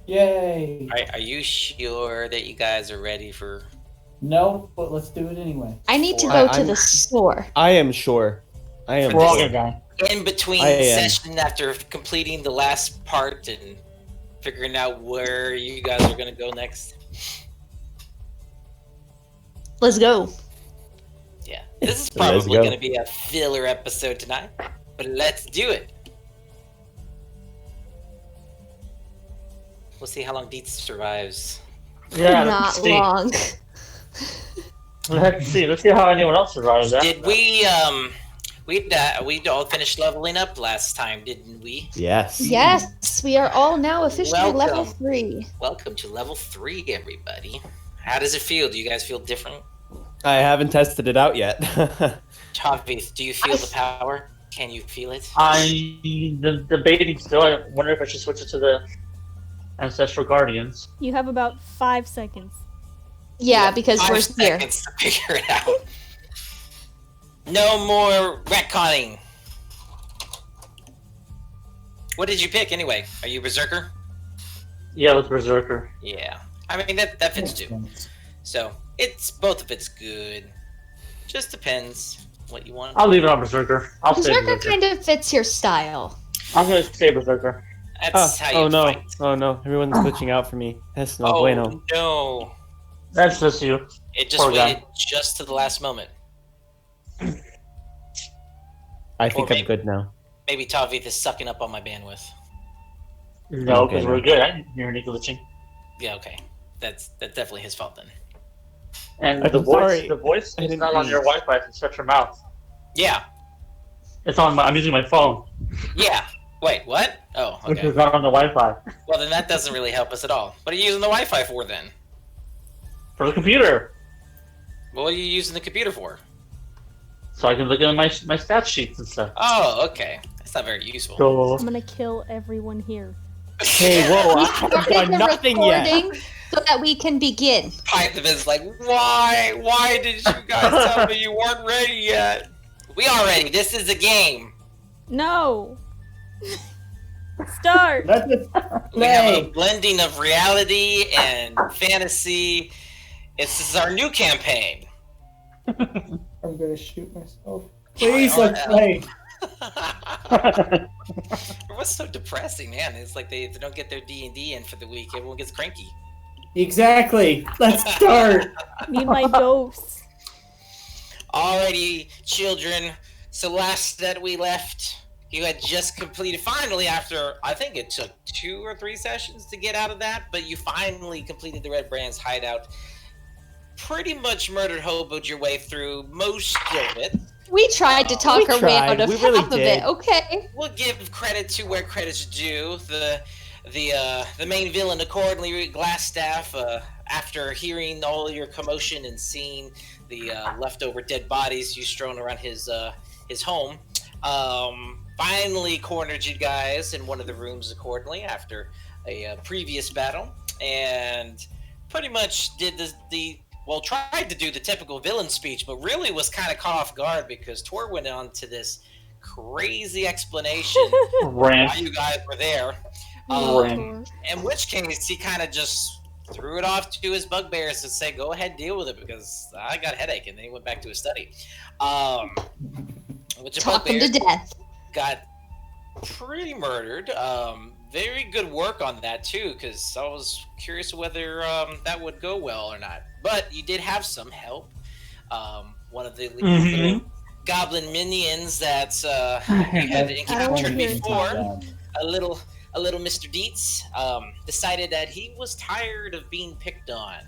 Yay! Are you sure that you guys are ready for? No, but let's do it anyway. I need to go to I'm- the store. I am sure. I am For We're all sure. gonna die. In between I am. session after completing the last part and figuring out where you guys are gonna go next. Let's go. Yeah, this is Let's probably go. gonna be a filler episode tonight, but let's do it. We'll see how long Dietz survives. Yeah, Not let's see. long. Let's see. Let's see how anyone else survives that. Did we we all finished leveling up last time, didn't we? Yes. Yes, we are all now officially level Welcome. 3. Welcome to level 3, everybody. How does it feel? Do you guys feel different? I haven't tested it out yet. Tauveith, do you feel the power? Can you feel it? I'm debating still. I wonder if I should switch it to the Ancestral Guardians. You have about 5 seconds. Yeah, have because 5 we're here. seconds to figure it out. No more retconning. What did you pick anyway? Are you Berserker? Yeah, with Berserker. Yeah. I mean that fits too. So it's both of it's good. Just depends what you want. I'll leave it on Berserker. I'll stay Berserker Berserker. kind of fits your style. I'm gonna stay Berserker. That's how you oh no! fight. Oh no! Everyone's glitching out for me. That's no Oh bueno. no! That's just you. It just Poor guy. waited just to the last moment. I think Or I'm good now. Maybe Tauveith is sucking up on my bandwidth. No, Okay, because no. we're good. I didn't hear any glitching. Yeah, okay. That's definitely his fault then. And I'm the voice, sorry. the voice I is didn't not on mean- your Wi-Fi. It's shut your mouth. Yeah. It's on my. I'm using my phone, Yeah. Wait, what? Oh, which okay. is not on the Wi-Fi Well, then that doesn't really help us at all. What are you using the Wi-Fi for then? for the computer, What are you using the computer for? so I can look at my stat sheets and stuff. Oh, okay. That's not very useful. So I'm gonna kill everyone here. Hey, whoa! I've Started done the nothing yet. recording so that we can begin. Pythavin's like, why? Why did you guys tell me you weren't ready yet? We are ready. This is a game. No! Start! That's it. We have a Play. blending of reality and fantasy. This is our new campaign. I'm gonna shoot myself. Please, Oh, let's play. What's so depressing, man? It's like they don't get their D&D in for the week. Everyone gets cranky. Exactly. Let's start. Need my dose. Alrighty, children. So last that we left, you had just completed, finally, after, I think it took 2 or 3 sessions to get out of that, but you finally completed the Red Brand's hideout. Pretty much murdered hoboed your way through most of it. We tried to talk We our way tried. out of We really half of did. it, okay? We'll give credit to where credit's due. The main villain, accordingly, Glasstaff, after hearing all your commotion and seeing the leftover dead bodies you strewn around his home, finally cornered you guys in one of the rooms accordingly after a previous battle, and pretty much did tried to do the typical villain speech, but really was kind of caught off guard because Tor went on to this crazy explanation why rant. you guys were there. Rant. In which case, he kind of just threw it off to his bugbears and said, "Go ahead, deal with it," because I got a headache, and then he went back to his study. Which Talk him to death. got pretty murdered. Very good work on that too, because I was curious whether that would go well or not. But you did have some help. One of the little goblin minions that you had encountered hear it. before, a little Mr. Dietz, decided that he was tired of being picked on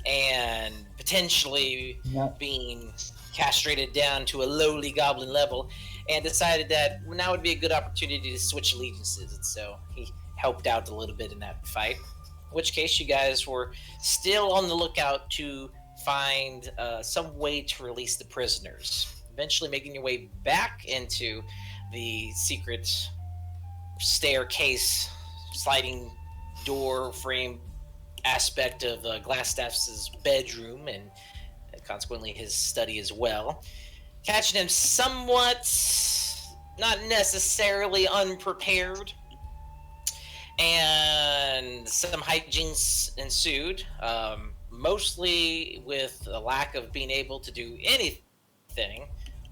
and potentially Yep. being castrated down to a lowly goblin level, and decided that now would be a good opportunity to switch allegiances, and so he helped out a little bit in that fight. In which case, you guys were still on the lookout to find some way to release the prisoners. Eventually making your way back into the secret staircase, sliding door frame aspect of Glasstaff's bedroom, and consequently his study as well. Catching him somewhat, not necessarily unprepared, and some hijinks ensued, mostly with a lack of being able to do anything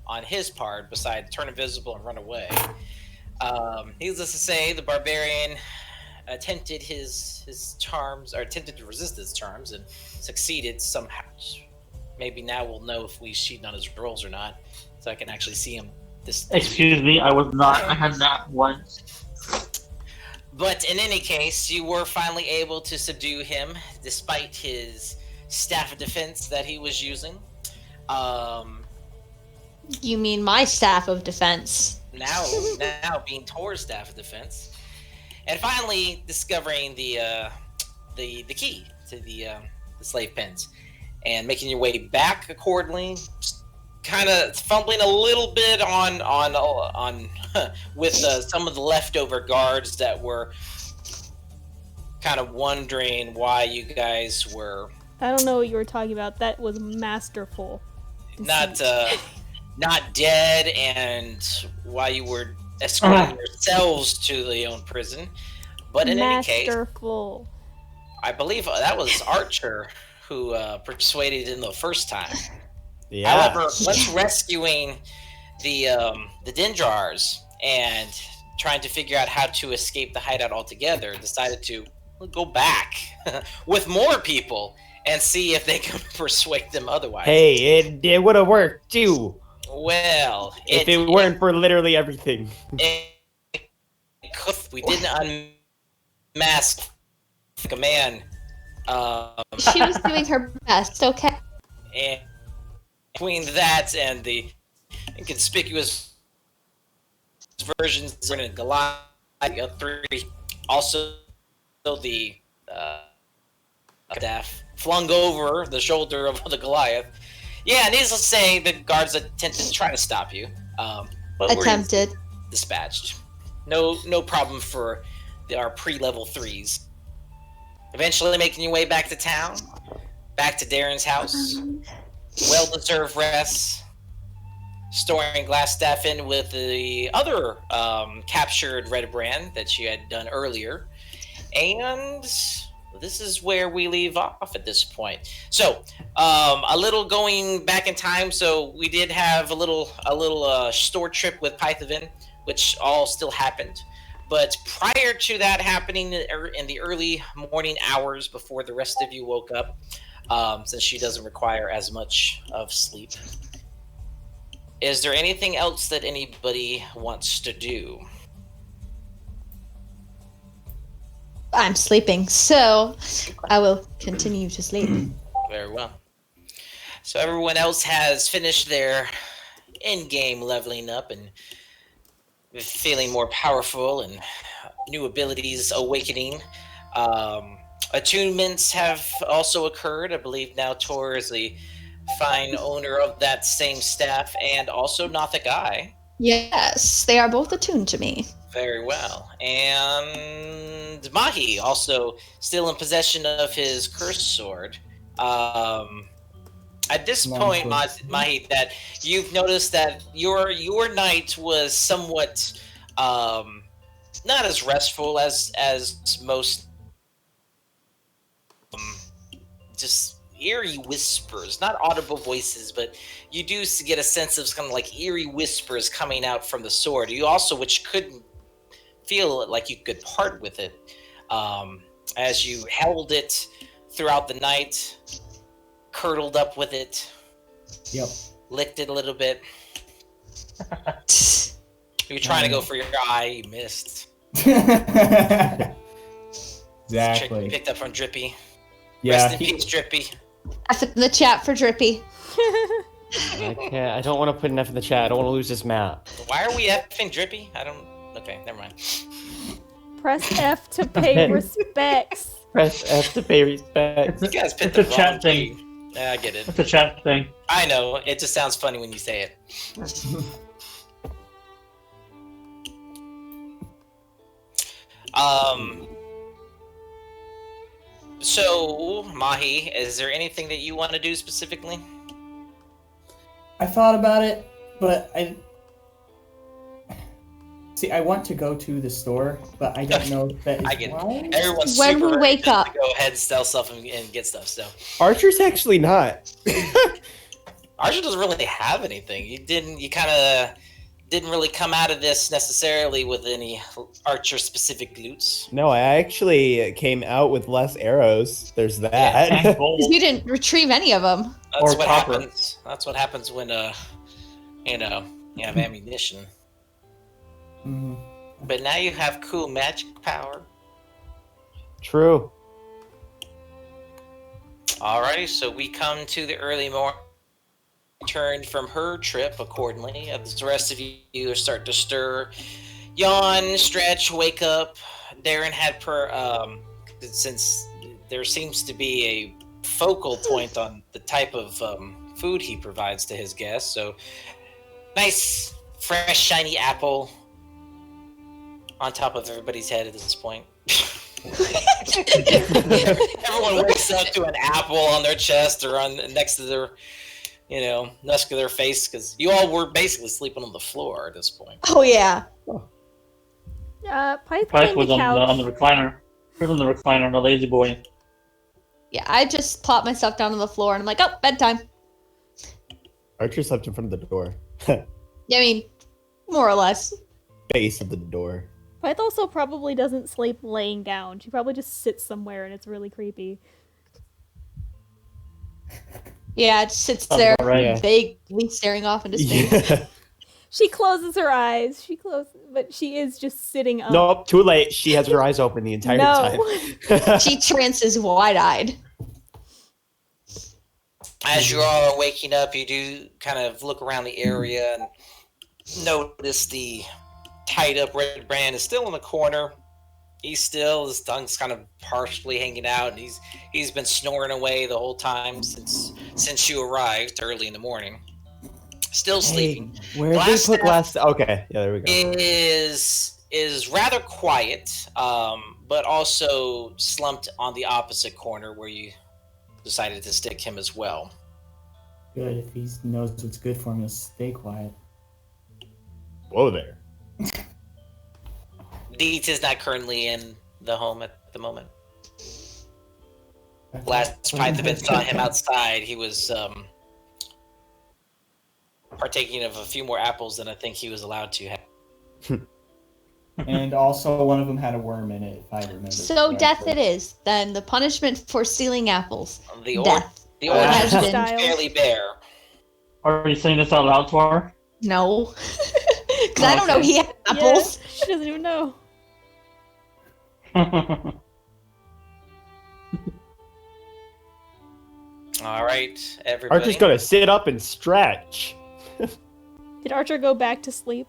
on his part besides turn invisible and run away. Needless to say, the barbarian attempted his charms, or attempted to resist his charms, and succeeded somehow. Maybe now we'll know if we cheated on his rolls or not, so I can actually see him. Excuse me, I was not. I had that once. But in any case, you were finally able to subdue him, despite his staff of defense that he was using. You mean my staff of defense? Now being Tor's staff of defense, and finally discovering the key to the slave pens, and making your way back accordingly. Kind of fumbling a little bit on with some of the leftover guards that were kind of wondering why you guys were I don't know what you were talking about. That was masterful. not dead, and why you were escorting yourselves to the own prison. But in any case, Masterful. I believe that was Archer who persuaded him the first time. Yeah. However, once rescuing the Dinjars and trying to figure out how to escape the hideout altogether, decided to go back with more people and see if they can persuade them otherwise. Hey, it would have worked too Well, if it weren't for literally everything. We didn't unmask like a man. She was doing her best, okay? And between that and the inconspicuous versions in Goliath 3, also the staff flung over the shoulder of the Goliath. Yeah, needless to say, the guards attempted to try to stop you. But Attempted. were dispatched. No problem for our pre-level 3s. Eventually making your way back to town, back to Darren's house. Well-deserved rest. Storing glasstaff in with the other captured red brand that you had done earlier. And this is where we leave off at this point. So, a little going back in time. So we did have a little store trip with Pythavin, which all still happened. But prior to that happening in the early morning hours before the rest of you woke up, since she doesn't require as much of sleep, is there anything else that anybody wants to do? I'm sleeping, so I will continue to sleep. Very well. So everyone else has finished their in-game leveling up and feeling more powerful and new abilities awakening. Attunements have also occurred. I believe now Tor is the fine owner of that same staff, and also Nothic Eye. Yes, they are both attuned to me. Very well. And Máchi, also still in possession of his cursed sword. At this point, Máchi, that you've noticed that your night was somewhat not as restful as most, just eerie whispers, not audible voices, but you do get a sense of kind of like eerie whispers coming out from the sword. You also, which could feel like you could part with it, as you held it throughout the night, curdled up with it, Yep. licked it a little bit. You were trying to go for your eye, you missed. Exactly. Picked up from Drippy. Yeah. Rest in peace, Drippy. F in the chat for Drippy. I don't want to put an F in the chat. I don't want to lose this map. Why are we effing Drippy? I don't. Okay, never mind. Press F to pay respects. Press F to pay respect. You guys picked It's the a chat wrong thing. thing. Yeah, I get it. It's a chat thing. I know. It just sounds funny when you say it. So, Máchi, is there anything that you want to do specifically? I thought about it, but See, I want to go to the store, but I don't know if that is I get wise. everyone's When super we wake ready up. to go ahead and sell stuff and get stuff. So Archer's actually not. Archer doesn't really have anything. You kind of didn't really come out of this necessarily with any Archer specific loots. No, I actually came out with less arrows. There's that. And gold. You didn't retrieve any of them. That's Or what copper. happens. That's what happens when you have ammunition. Mhm. But now you have cool magic power. True. Alrighty, so we come to the early morning. Returned from her trip accordingly. As the rest of you are starting to stir, yawn, stretch, wake up. Darren had since there seems to be a focal point on the type of food he provides to his guests. So, nice, fresh, shiny apple on top of everybody's head at this point. Everyone wakes up to an apple on their chest or on next to their, next to their face, because you all were basically sleeping on the floor at this point. Oh yeah. Python Pyth was the couch. on the recliner. He was on the recliner on the lazy boy. Yeah, I just plop myself down on the floor and I'm like, oh, bedtime. Archer slept in front of the door. I mean, more or less. Base of the door. Pyth also probably doesn't sleep laying down. She probably just sits somewhere and it's really creepy. Yeah, it sits Sounds there, about right. Yeah. vaguely staring off into space. Yeah. She closes her eyes. But she is just sitting up. Nope, too late. She has her eyes open the entire time. She trances wide-eyed. As you all are waking up, you do kind of look around the area and notice the tied up Red Brand is still in the corner. His tongue's kind of partially hanging out, and he's been snoring away the whole time since you arrived early in the morning. Still sleeping. Where did they put glass? Okay, yeah, there we go. Is rather quiet, but also slumped on the opposite corner where you decided to stick him as well. Good, if he knows what's good for him, he'll stay quiet. Whoa there. Deets is not currently in the home at the moment. Last Pythavin saw him outside. He was partaking of a few more apples than I think he was allowed to have. And also, one of them had a worm in it, if I remember. So death correctly. it is. Then the punishment for stealing apples. The Death. order Has is been. fairly bare. Are you saying this out loud to her? No. Because I don't know he had apples. Yeah, she doesn't even know. All right, everybody. Archer's gonna sit up and stretch. Did Archer go back to sleep?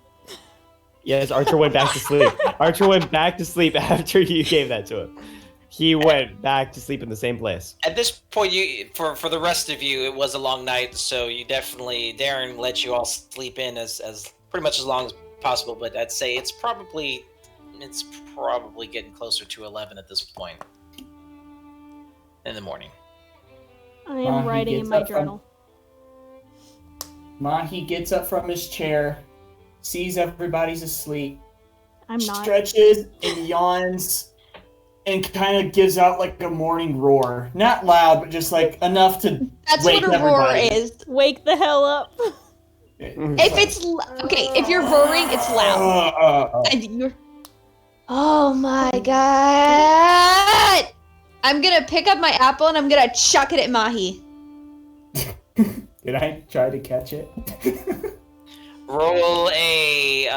Yes, Archer went back to sleep. Archer went back to sleep after you gave that to him. He went back to sleep in the same place. At this point, for the rest of you, it was a long night, so you definitely Darren let you all sleep in as pretty much as long as possible. But I'd say it's probably getting closer to 11 at this point in the morning. I am He writing in gets my up from- journal. Machi gets up from his chair, sees everybody's asleep, I'm not. stretches and yawns, and kind of gives out like a morning roar. Not loud, but just like enough to That's wake what a roar everybody. is. Wake the hell up. If it's okay, if you're roaring, it's loud. And you're. Oh my god! I'm gonna pick up my apple and I'm gonna chuck it at Mahi. Did I try to catch it? Roll a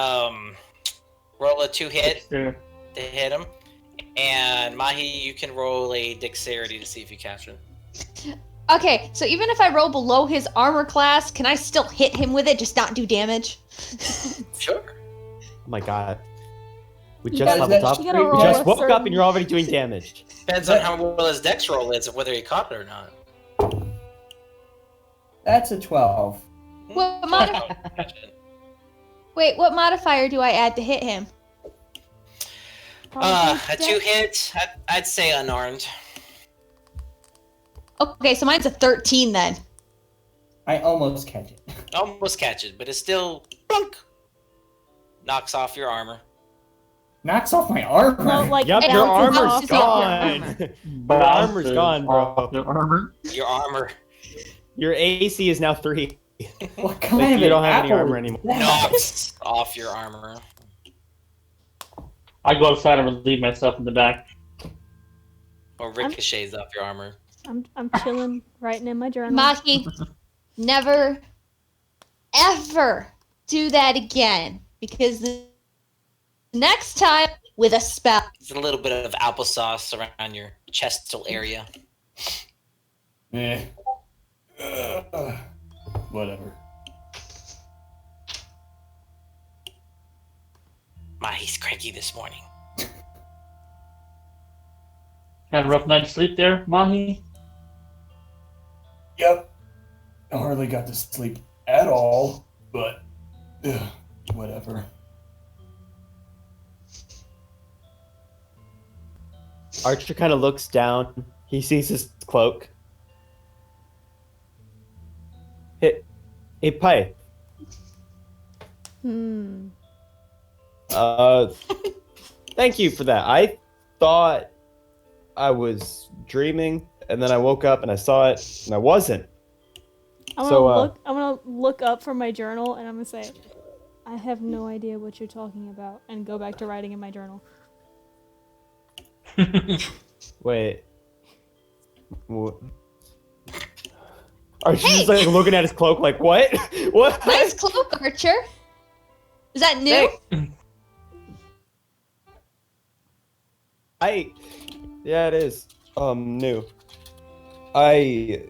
2-hit Yeah. to hit him, and Mahi, you can roll a dexterity to see if you catch it. Okay, so even if I roll below his armor class, can I still hit him with it, just not do damage? Sure. Oh my god. We You just gotta- leveled up. you gotta We roll just a woke up certain- and you're already doing damage. Depends on how well his dex roll is, and whether he caught it or not. That's a 12. What Wait, what modifier do I add to hit him? A 2-hit, I'd say unarmed. Okay, so mine's a 13 then. I almost catch it. Almost catch it, but it still plunk, knocks off your armor. Knocks off my armor. Well, like, Yep, It your bounces armor's off your gone. armor. Your armor's gone, bro. Your armor. Your armor Your AC is now 3. What kind Like, of you an don't have any apple armor is anymore. that? knocks off your armor. I go outside and relieve myself in the back. Or ricochets off your armor. I'm chilling, writing in my journal. Machi, never, ever do that again. Because the next time, with a spell. It's a little bit of applesauce around your chestal area. Whatever. He's cranky this morning. Had a rough night's sleep there, Mahi? Yep. I hardly got to sleep at all, but whatever. Archer kind of looks down. He sees his cloak. Hey, Pi. Thank you for that. I thought I was dreaming, and then I woke up and I saw it, and I wasn't. I'm gonna look up from my journal and I'm gonna say, I have no idea what you're talking about, and go back to writing in my journal. Wait. Archer's just like looking at his cloak like, what? What? Nice cloak, Archer. Is that new? Yeah, it is. New. I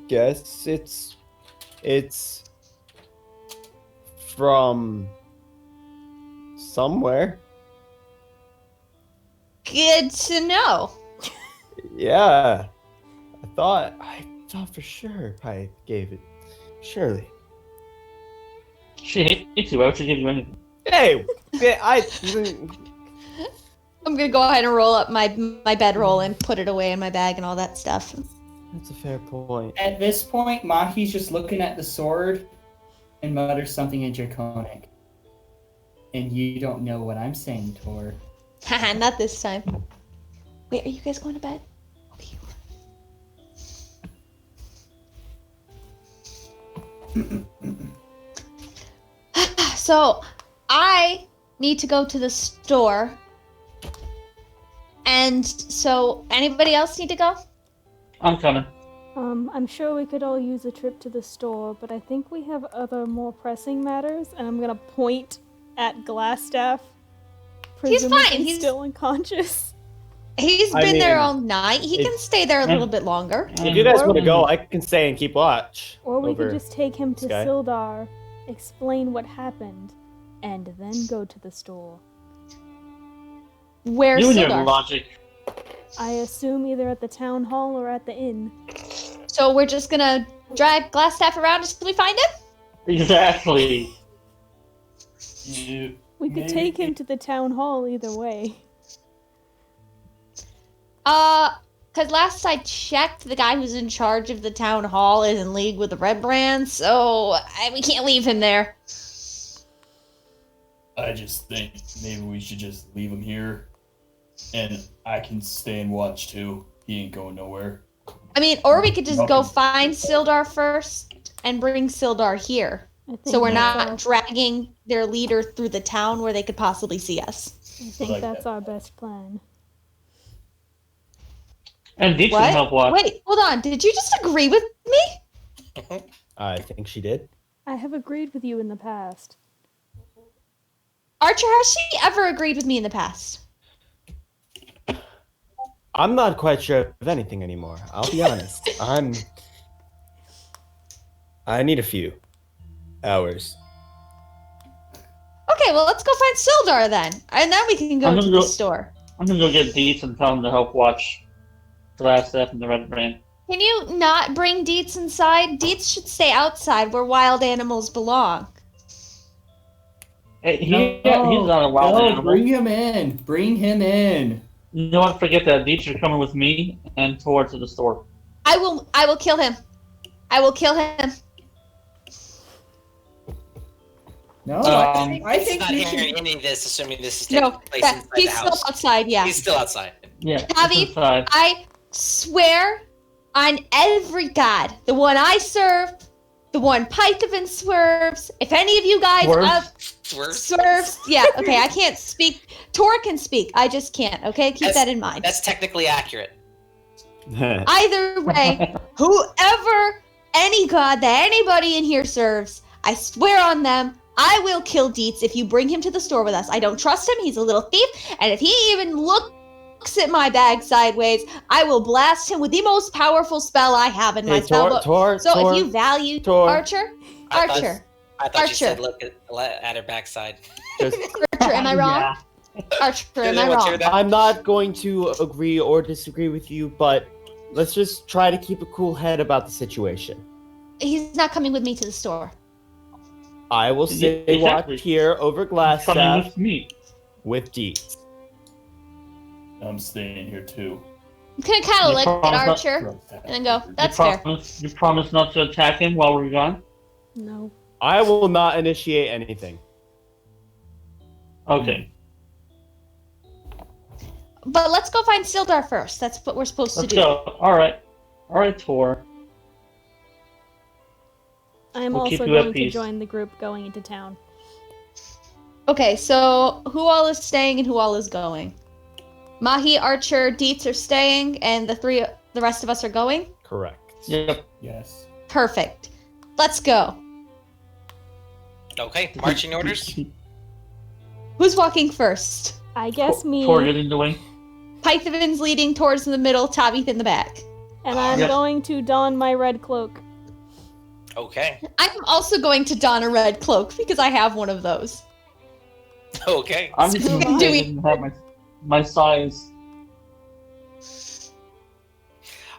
guess it's from somewhere. Good to know. Yeah. I thought for sure I gave it. Surely. She hates you. Why would she give you anything? Hey, I'm gonna go ahead and roll up my bedroll and put it away in my bag and all that stuff. That's a fair point. At this point, Machi's just looking at the sword and mutters something in Draconic. And you don't know what I'm saying, Tor. Haha, not this time. Wait, are you guys going to bed? Okay. So, I need to go to the store. And so, anybody else need to go? I'm coming. I'm sure we could all use a trip to the store, but I think we have other more pressing matters, and I'm gonna point at Glasstaff. He's fine, presumably he's- still unconscious. He's I been there mean, all night. He can stay there a little bit longer. If you guys want to go, I can stay and keep watch. Or we over could just take him to this guy. Sildar, explain what happened, and then go to the store. Where's You and your Sildar? logic. I assume either at the town hall or at the inn. So we're just gonna drive Glasstaff around until we find him? Exactly. We could take him to the town hall either way. Cause last I checked, the guy who's in charge of the town hall is in league with the Red Brand, so we can't leave him there. I just think maybe we should just leave him here. And I can stay and watch too. He ain't going nowhere. I mean, or we could just go Nothing. find Sildar first and bring Sildar here. I think So we're that's not our- dragging their leader through the town where they could possibly see us. I think like that's that. our best plan. And Deep can help watch. Wait, hold on. Did you just agree with me? I think she did. I have agreed with you in the past. Archer, has she ever agreed with me in the past? I'm not quite sure of anything anymore. I'll be honest. I need a few hours. Okay, well, let's go find Sildar then. And then we can go I'm to gonna the go- store. I'm gonna go get Deets and tell him to help watch Glasstaff and the Red Brand. Can you not bring Deets inside? Deets should stay outside where wild animals belong. Hey, he's not a wild animal. Bring him in. Bring him in. You know what? Forget that. Deets are coming with me and Tor to the store. I will kill him. I will kill him. No, I He's think not you hearing should. any of this, assuming this is taking No, place inside the he's still house. outside, yeah. He's still outside. Yeah. Tauveith, it's inside. I swear on every god, the one I serve, the one Pythavin serves, if any of you guys serves, yeah, okay, I can't speak. Tor can speak, I just can't, okay? Keep that in mind. That's technically accurate. Either way, whoever, any god that anybody in here serves, I swear on them, I will kill Dietz if you bring him to the store with us. I don't trust him, he's a little thief, and if he even looks at my bag sideways, I will blast him with the most powerful spell I have in my spell book. If you value Archer, I thought you said look at her backside. Archer, am I wrong? Yeah. Archer, am I wrong? I'm not going to agree or disagree with you, but let's just try to keep a cool head about the situation. He's not coming with me to the store. I will stay watch here over Coming glasstaff with me. with Deets. I'm staying here too. I'm gonna kind of You look at promise Archer and then go, that's fair. You promise not to attack him while we're gone? No. I will not initiate anything. Okay. But let's go find Sildar first. That's what we're supposed Let's to do. go. Alright, Tor. I'm We'll keep also you at going to peace. join the group going into town. Okay, so who all is staying and who all is going? Machi, Archer, Dietz are staying, and the rest of us are going? Correct. Yep. Yes. Perfect. Let's go. Okay, marching orders. Who's walking first? I guess me, Tor, get in the way. Pythavin's leading towards the middle, Tauveith in the back. and I'm Yes. going to don my red cloak. Okay. I'm also going to don a red cloak because I have one of those. Okay. I'm just So gonna do I we- didn't have my size.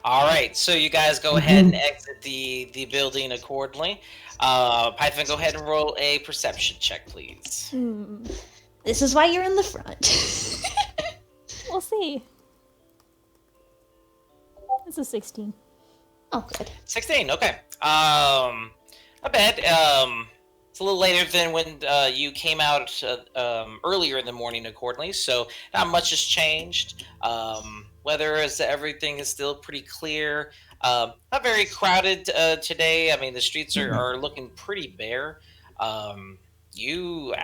All right. So you guys go ahead and exit the building accordingly. Python, go ahead and roll a perception check, please. This is why you're in the front. We'll see. It's a 16. Oh, good. 16. Okay. Not bad. It's a little later than when you came out earlier in the morning, accordingly. So not much has changed. Weather is everything is still pretty clear. Not very crowded today. I mean, the streets are looking pretty bare. You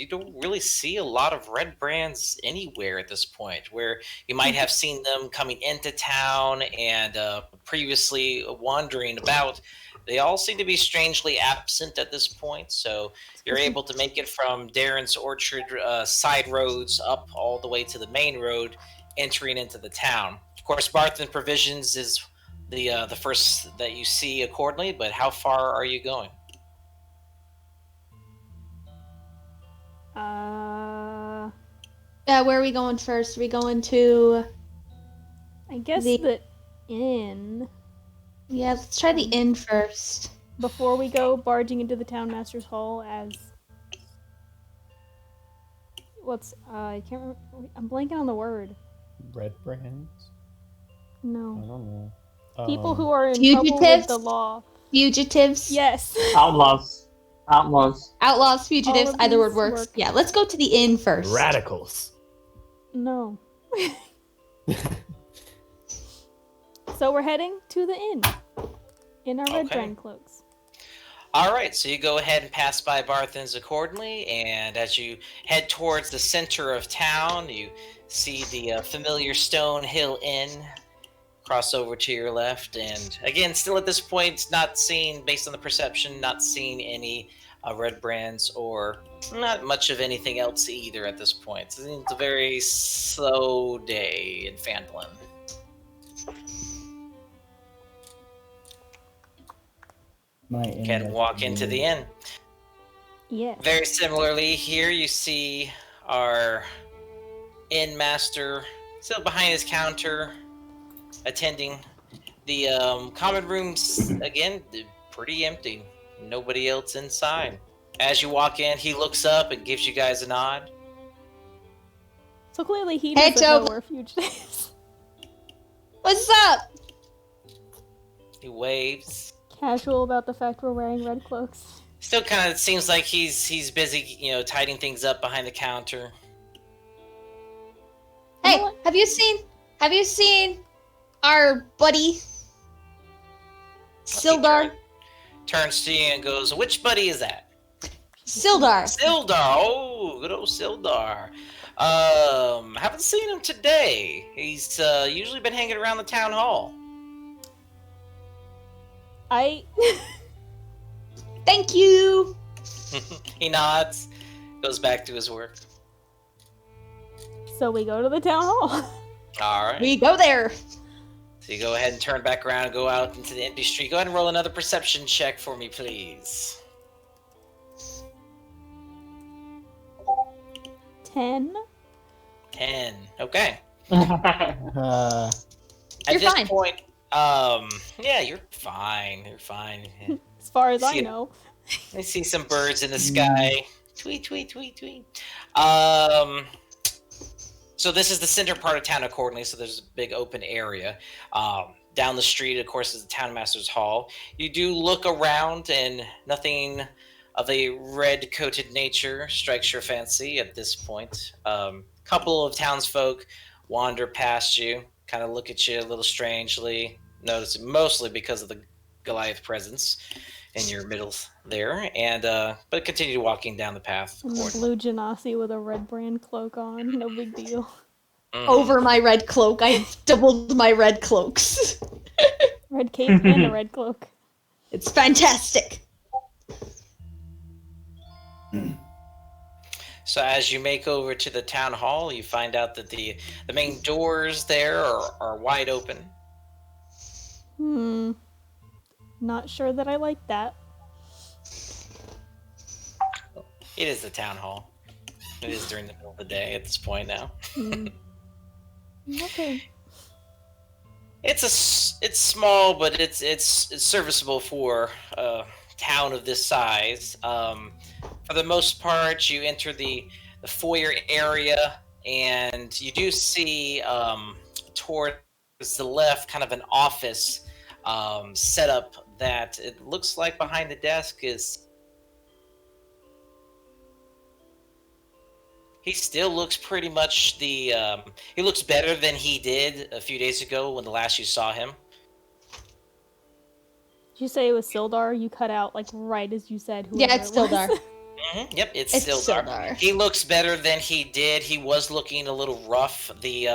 don't really see a lot of red brands anywhere at this point, where you might have seen them coming into town and previously wandering about. They all seem to be strangely absent at this point, so you're able to make it from Darren's Orchard side roads up all the way to the main road, entering into the town. Of course, Barthen Provisions is the first that you see accordingly, but how far are you going? Where are we going first? Are we going to... I guess the inn. Yeah, let's try the inn first. Before we go barging into the townmaster's hall as... I can't remember. I'm blanking on the word. Red brands? I No. don't know. People who are in trouble with Fugitives? the law. Fugitives? Yes. Outlaws. Outlaws, fugitives, All of either word these works. work. Yeah, let's go to the inn first. Radicals. No. So we're heading to the inn. In our red Okay. brand cloaks. All right, so you go ahead and pass by Barthen's accordingly, and as you head towards the center of town, you see the familiar Stone Hill Inn. Cross over to your left, and again, still at this point, not seeing, based on the perception, not seeing any red brands or not much of anything else either at this point. It's a very slow day in Phandalin. Can walk into the inn. Yes. Very similarly, here you see our inn master still behind his counter, attending. The common rooms, again, pretty empty. Nobody else inside. As you walk in, he looks up and gives you guys a nod. So clearly he Hey, doesn't know Tauve. we're fugitives. What's up? He waves. Casual about the fact we're wearing red cloaks. Still kind of seems like he's busy, tidying things up behind the counter. Hey, have you seen our buddy Sildar? Turns to you and goes, "Which buddy is that?" Sildar. Sildar. Oh, good old Sildar. Haven't seen him today. He's usually been hanging around the town hall. Thank you. He nods, goes back to his work. So we go to the town hall. All right. We go there. So you go ahead and turn back around and go out into the empty street. Go ahead and roll another perception check for me, please. 10. 10. Okay. Uh, You're At this fine. point, yeah, you're fine. You're fine. As far as See I it. know. I see some birds in the sky. Tweet, tweet, tweet, tweet. So this is the center part of town accordingly, so there's a big open area. Down the street, of course, is the townmaster's hall. You do look around, and nothing of a red-coated nature strikes your fancy at this point. Couple of townsfolk wander past you, kind of look at you a little strangely, notice it mostly because of the Goliath presence in your middle there, and but continue walking down the path. And the blue genasi with a red brand cloak on. No big deal. Over my red cloak, I doubled my red cloaks. Red cape and a red cloak. It's fantastic. So as you make over to the town hall, you find out that the main doors there are wide open. Not sure that I like that. It is the town hall. It is during the middle of the day at this point now. Okay. It's small, but it's serviceable for a town of this size. For the most part, you enter the foyer area, and you do see towards the left kind of an office setup that it looks like behind the desk is. He still looks pretty much he looks better than he did a few days ago when the last you saw him. Did you say it was Sildar? You cut out like right as you said who. Yeah, it's Sildar. Mm-hmm. Yep, it's Sildar. Sildar. He looks better than he did. He was looking a little rough the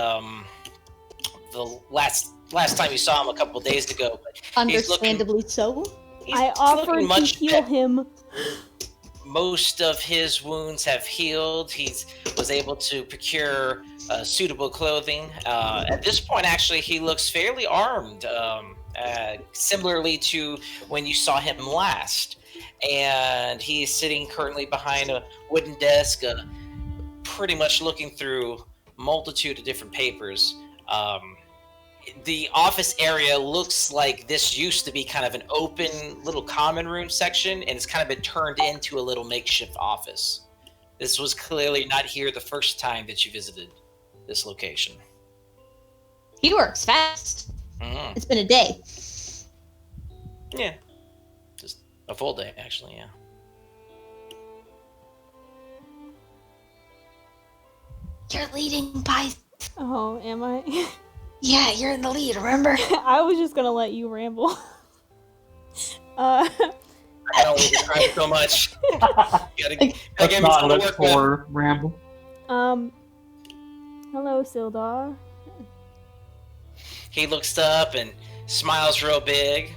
last time you saw him a couple days ago. But Understandably so. I offered to heal him. Most of his wounds have healed. He was able to procure suitable clothing. At this point, actually, he looks fairly armed, similarly to when you saw him last. And he is sitting currently behind a wooden desk, pretty much looking through a multitude of different papers. The office area looks like this used to be kind of an open little common room section, and it's kind of been turned into a little makeshift office. This was clearly not here the first time that you visited this location. He works fast. Mm-hmm. It's been a day. Yeah. Just a full day, actually, yeah. You're leading by. Oh, am I? Yeah, you're in the lead, remember? I was just gonna let you ramble. I don't need to cry so much. gotta give me Let's not something to let work with. poor ramble. Hello, Sildar. He looks up and smiles real big.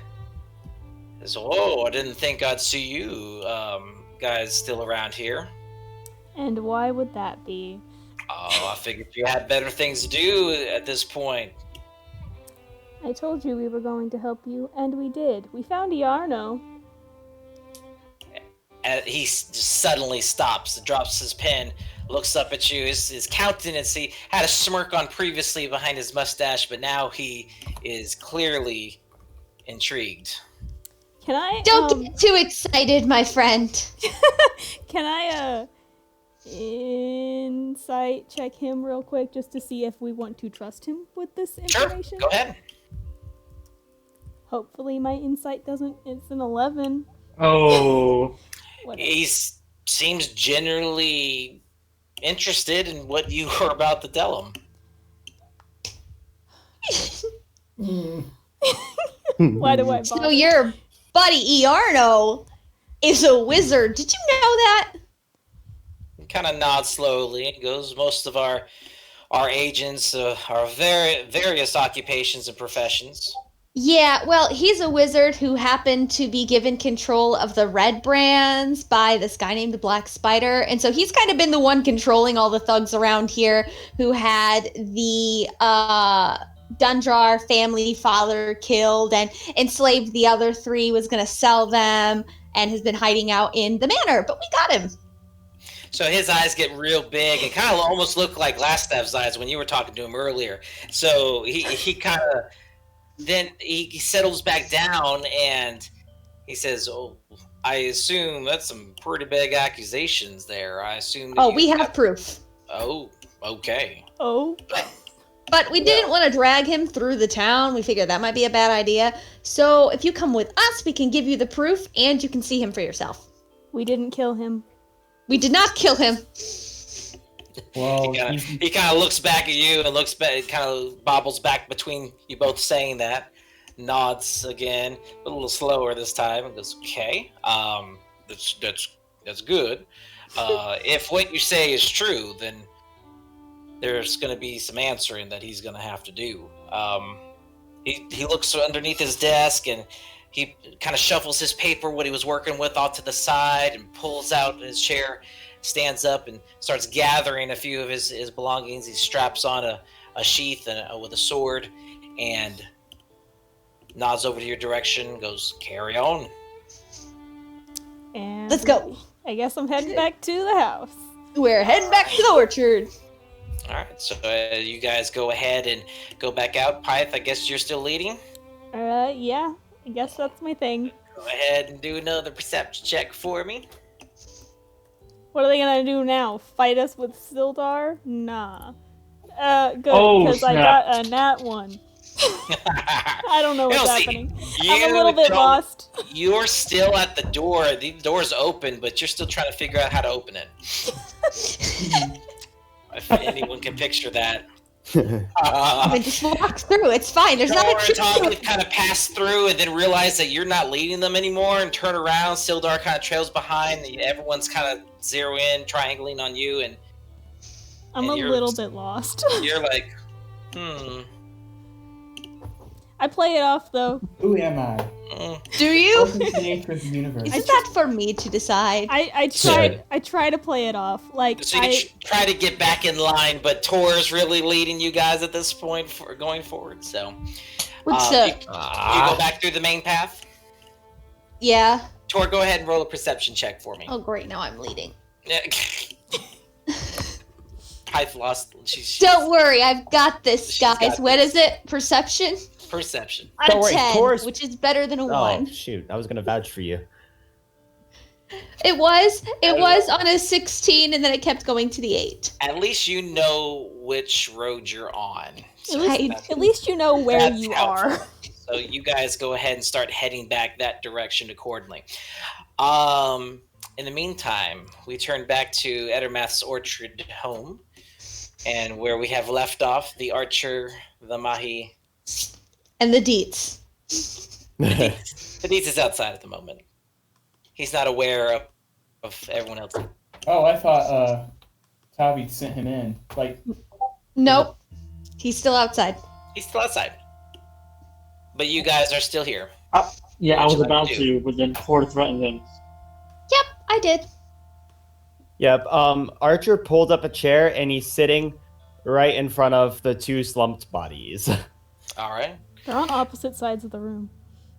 Says, "Oh, I didn't think I'd see you guys still around here." And why would that be? Oh, I figured you had better things to do at this point. I told you we were going to help you, and we did. We found Iarno. And he just suddenly stops, drops his pen, looks up at you. His countenance, he had a smirk on previously behind his mustache, but now he is clearly intrigued. Can I? Don't get too excited, my friend. Can I, insight check him real quick just to see if we want to trust him with this information? Sure, go ahead. Hopefully my insight doesn't. It's an 11. Oh. Whatever. He seems generally interested in what you are about to tell him. Why do I So bother? your buddy Iarno is a wizard. Did you know that? He kind of nods slowly and goes, most of our agents are various occupations and professions. Yeah, well, he's a wizard who happened to be given control of the red brands by this guy named Black Spider. And so he's kind of been the one controlling all the thugs around here who had the Dundrar family father killed and enslaved the other 3, was going to sell them, and has been hiding out in the manor. But we got him. So his eyes get real big and kind of almost look like Glasstaff's eyes when you were talking to him earlier. So he kind of... Then he settles back down and he says, "Oh, I assume that's some pretty big accusations there. I assume." Oh, we have proof. Oh, okay. Oh. But we didn't want to drag him through the town. We figured that might be a bad idea. So if you come with us, we can give you the proof and you can see him for yourself. We didn't kill him. We did not kill him. Well, he kind of looks back at you and looks back, kind of bobbles back between you both saying that, nods again, a little slower this time, and goes, "Okay, that's good. If what you say is true, then there's going to be some answering that he's going to have to do." He looks underneath his desk and he kind of shuffles his paper, what he was working with, off to the side and pulls out his chair. Stands up and starts gathering a few of his belongings. He straps on a sheath and with a sword and nods over to your direction, goes, "Carry on." And Let's go. I guess I'm heading back to the house. We're heading back to the orchard. All right, so you guys go ahead and go back out. Pyth, I guess you're still leading? Yeah. I guess that's my thing. Go ahead and do another perception check for me. What are they gonna do now? Fight us with Sildar? Nah. Good, Oh, because I snap. got a nat 1. I don't know what's happening. You I'm a little bit don't- lost. You're still at the door. The door's open, but you're still trying to figure out how to open it. If anyone can picture that. I mean, just walk through. It's fine. There's Tor nothing and to Tauveith kind of pass through and then realize that you're not leading them anymore and turn around. Sildar kind of trails behind. And everyone's kind of zero in, triangling on you, and I'm and a you're- little bit lost. you're like, I play it off though. Who am I? Do you? Welcome to the nature of the universe. Isn't that for me to decide? I try to play it off. Like So you try to get back in line, but Tor is really leading you guys at this point for going forward. So What's you up? go back through the main path. Yeah. Tor, go ahead and roll a perception check for me. Oh, great. Now I'm leading. I've lost. She's Don't worry. I've got this, She's guys. got What this. is it? Perception? perception. A Don't worry, 10, Taurus- which is better than a Oh 1. shoot! I was gonna vouch for you. It was on a 16, and then it kept going to the 8. At least you know which road you're on. So At least you know where that's you helpful. are. So you guys go ahead and start heading back that direction accordingly. In the meantime, we turn back to Edermath's orchard home, and where we have left off, the archer, the Machi. And the deets. Precedes is outside at the moment. He's not aware of everyone else. Oh, I thought Tauveith sent him in. Like, Nope. He's still outside. He's still outside. But you guys are still here. Yeah, I What was you like about to to, but then Tor threatened him. Yep, I did. Yep. Archer pulled up a chair and he's sitting right in front of the 2 slumped bodies. All right. They're on opposite sides of the room.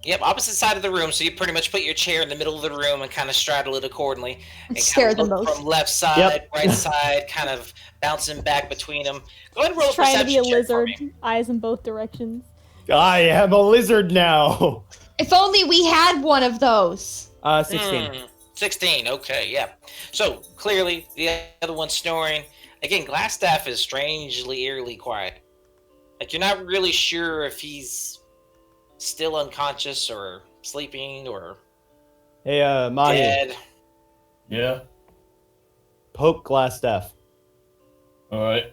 Yep, opposite side of the room. So you pretty much put your chair in the middle of the room and kind of straddle it accordingly. And Scare kind of them look both. from left side, Yep. right side, kind of bouncing back between them. Go ahead and roll a Trying to be a perception check for lizard, me. eyes in both directions. I am a lizard now. If only we had one of those. 16. 16, okay, yeah. So clearly the other one's snoring. Again, Glasstaff is strangely, eerily quiet. Like you're not really sure if he's still unconscious or sleeping or Hey, Mahi. dead. Yeah. Poke glasstaff. All right.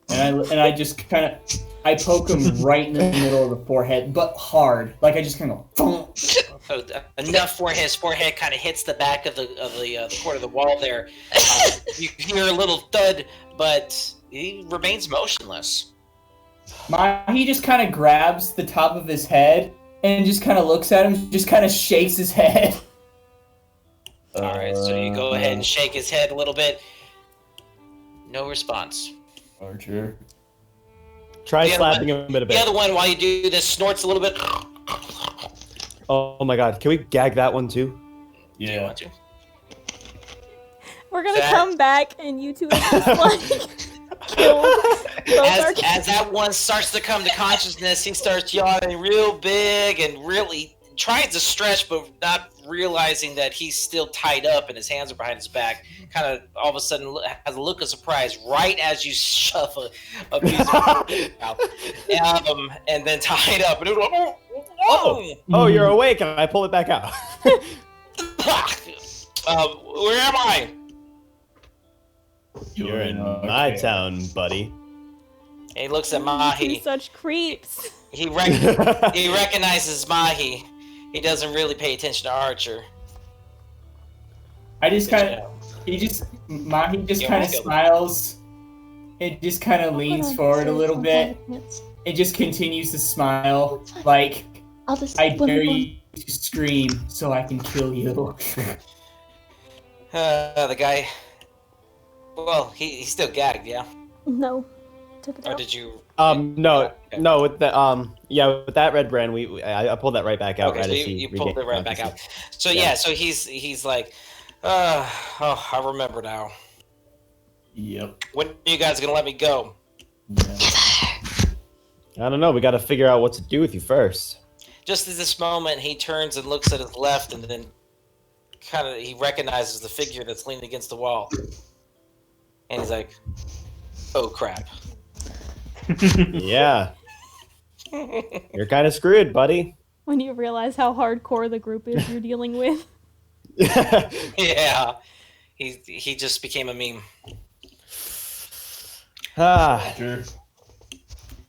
And I just kind of I poke him right in the middle of the forehead, but hard. Like I just kind of go. So enough where his forehead kind of hits the back of the corner of the wall there. You hear a little thud, but he remains motionless. He just kind of grabs the top of his head and just kind of looks at him, just kind of shakes his head. All right, so you go ahead and shake his head a little bit. No response. Archer. Try slapping him a bit. The other one, while you do this, snorts a little bit. Oh my god, can we gag that one too? Do you want to? We're gonna come back and you two are just like killed. As that one starts to come to consciousness, he starts yawning real big and really trying to stretch, but not realizing that he's still tied up and his hands are behind his back. Kind of all of a sudden has a look of surprise right as you shove a piece of out, and then tie it up. And it was like, oh, you're awake, and I pull it back out. Where am I? You're in my town, buddy. And he looks at Machi. Such creeps. He recognizes Machi. He doesn't really pay attention to Archer. I just kind of, Machi just kind of smiles. It just kind of leans forward a little bit. It just continues to smile, like, I dare you to scream so I can kill you. The guy, well, he's still gagged, yeah? No. Took it Or out. did you? No, with the with that red brand, I pulled that right back out. Okay, right so as you pulled it right back out. So so he's like, I remember now. Yep. When are you guys gonna let me go? I don't know. We got to figure out what to do with you first. Just at this moment, he turns and looks at his left, and then he recognizes the figure that's leaning against the wall, and he's like, "Oh crap." Yeah. You're kind of screwed, buddy. When you realize how hardcore the group is you're dealing with. Yeah. He just became a meme. Sure.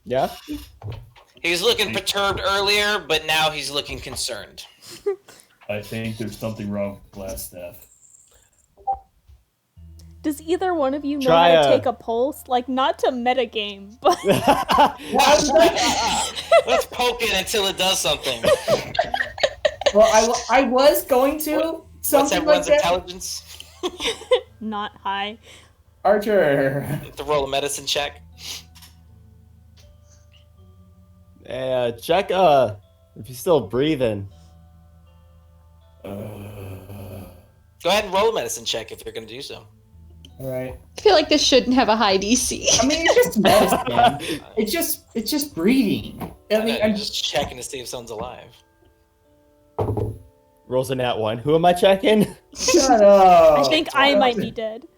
Yeah? He was looking perturbed earlier, but now he's looking concerned. I think there's something wrong with glasstaff. Does either one of you know how to take a pulse? Like, not to metagame, but... Let's poke it until it does something. Well, I was going to. What's everyone's intelligence? Not high. Archer. To roll a medicine check. Check, if you're still breathing. Go ahead and roll a medicine check if you're going to do so. All right. I feel like this shouldn't have a high DC. I mean, it's just medicine. It's just breathing. I'm just checking to see if someone's alive. Rolls a nat 1. Who am I checking? Shut up. I think I might be dead.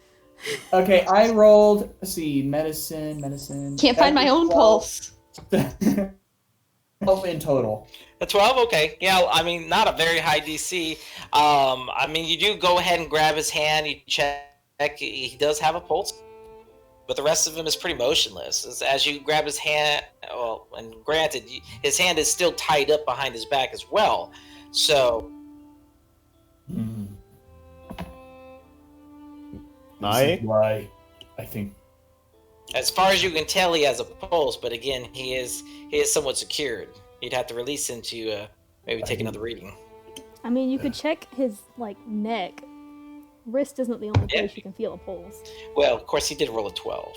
Okay, I rolled. Let's see, medicine. Can't find my own pulse. 12 in total. A 12? Okay. Yeah, I mean, not a very high DC. I mean, you do go ahead and grab his hand. You check. He does have a pulse, but the rest of him is pretty motionless. As you grab his hand, well, and granted, his hand is still tied up behind his back as well. So, This is why I think. as far as you can tell, he has a pulse, but again, he is somewhat secured. You'd have to release him to maybe take another reading. I mean, you could check his, like, neck. Wrist isn't the only place you can feel a pulse. Well, of course, he did roll a 12.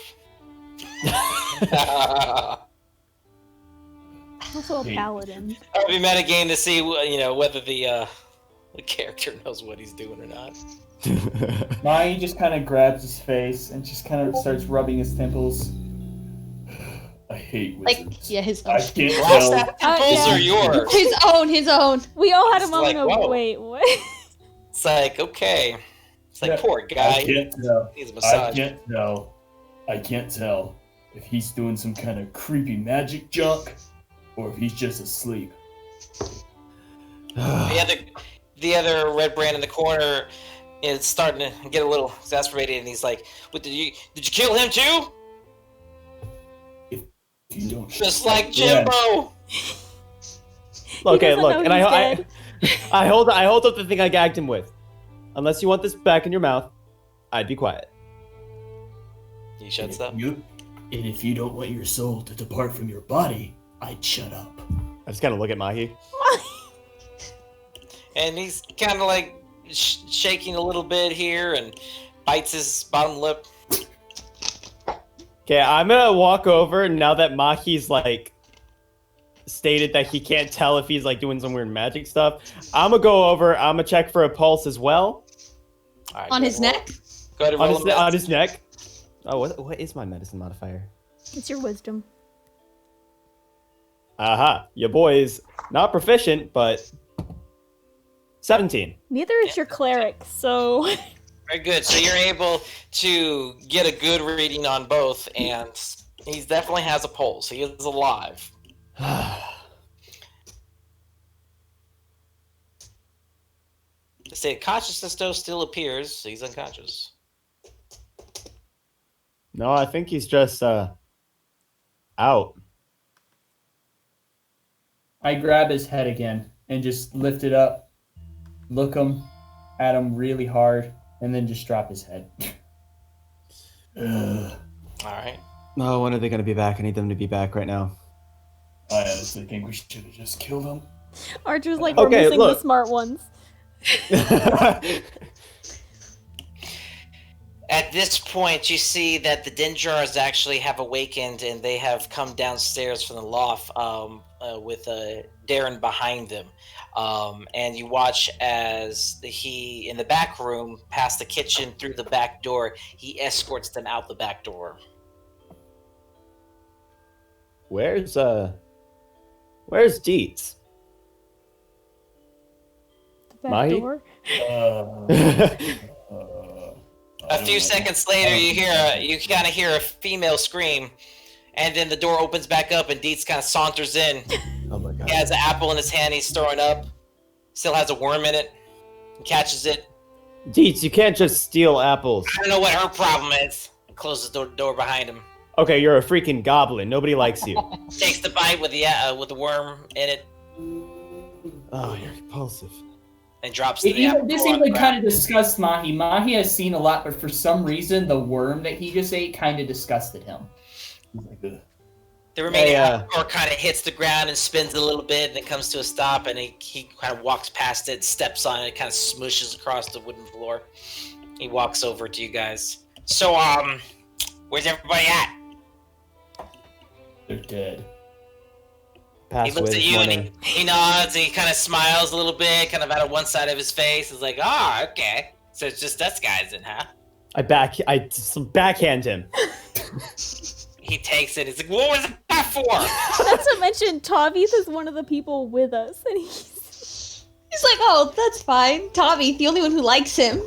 Also a paladin. That would be metagame to see, whether the character knows what he's doing or not. Máchi just kind of grabs his face and just kind of starts rubbing his temples. I hate wizards. Like, yeah, his own. I can't tell. Those are yours. His own. We all had a It's moment like, of, whoa. wait, what? It's like, okay. It's like, Yeah, poor guy. I can't tell. Needs a massage. I can't tell if he's doing some kind of creepy magic junk or if he's just asleep. The other red brand in the corner It's starting to get a little exasperated, and he's like, "What did you kill him too?" You don't Just like Jimbo. Okay, doesn't look, know and he's I dead. I hold up the thing I gagged him with. Unless you want this back in your mouth, I'd be quiet. He shuts up. And if you don't want your soul to depart from your body, I'd shut up. I just kind of look at Machi. And he's kind of like shaking a little bit here and bites his bottom lip. Okay, I'm gonna walk over now that Machi's like stated that he can't tell if he's like doing some weird magic stuff. I'm gonna go over. I'm gonna check for a pulse as well. All right, On his neck? Go ahead and roll On his neck. Oh, what is my medicine modifier? It's your wisdom. Aha, your boy's not proficient, but 17. Neither is your cleric, so. Very good. So you're able to get a good reading on both, and he definitely has a pulse. He is alive. The state of consciousness, though, still appears. He's unconscious. No, I think he's just out. I grab his head again and just lift it up, look at him really hard, and then just drop his head. All right. No, when are they gonna be back? I need them to be back right now. I honestly think we should have just killed him. Archer's like, Okay, we're missing look. the smart ones. At this point, you see that the Dinjars actually have awakened, and they have come downstairs from the loft with Darren behind them. And you watch as he, in the back room, past the kitchen, through the back door, he escorts them out the back door. Where's Deets? The back Mahi? door. A few seconds later, you kind of hear a female scream, and then the door opens back up, and Deets kind of saunters in. Oh my god. He has an apple in his hand. He's throwing up. Still has a worm in it. He catches it. Deets, you can't just steal apples. I don't know what her problem is. Closes the door behind him. Okay, you're a freaking goblin. Nobody likes you. Takes the bite with the worm in it, Oh, you're repulsive. and drops the apple. This even kind of disgusts Mahi. Mahi has seen a lot, but for some reason, the worm that he just ate kind of disgusted him. He's like, "Ugh." The remaining Hey, apple kind of hits the ground and spins a little bit, and then comes to a stop, and he kind of walks past it, steps on it, kind of smooshes across the wooden floor. He walks over to you guys. So, where's everybody at? They're dead. He looks at you and he nods and he kind of smiles a little bit, kind of out of one side of his face. He's like, "Ah, okay. So it's just us guys then, huh?" I backhand him. He takes it. He's like, "What was that for?" Not to mention, Tauveith is one of the people with us, and He's like, oh, that's fine. Tauveith, the only one who likes him.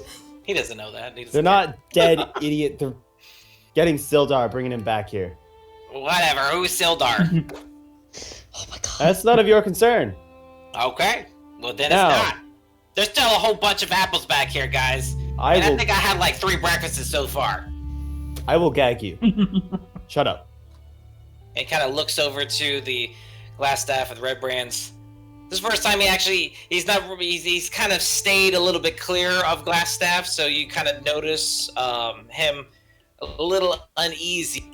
He doesn't know that. He doesn't They're not dead, idiot. They're getting Sildar, bringing him back here. Whatever. Who's Sildar? Oh my god. That's none of your concern. Okay. Well, then No. it's not. There's still a whole bunch of apples back here, guys. I I will think I had like 3 breakfasts so far. gag you. Shut up. And kind of looks over to the glasstaff with red brands. This is the first time he's kind of stayed a little bit clear of glasstaff, so you kind of notice him a little uneasy.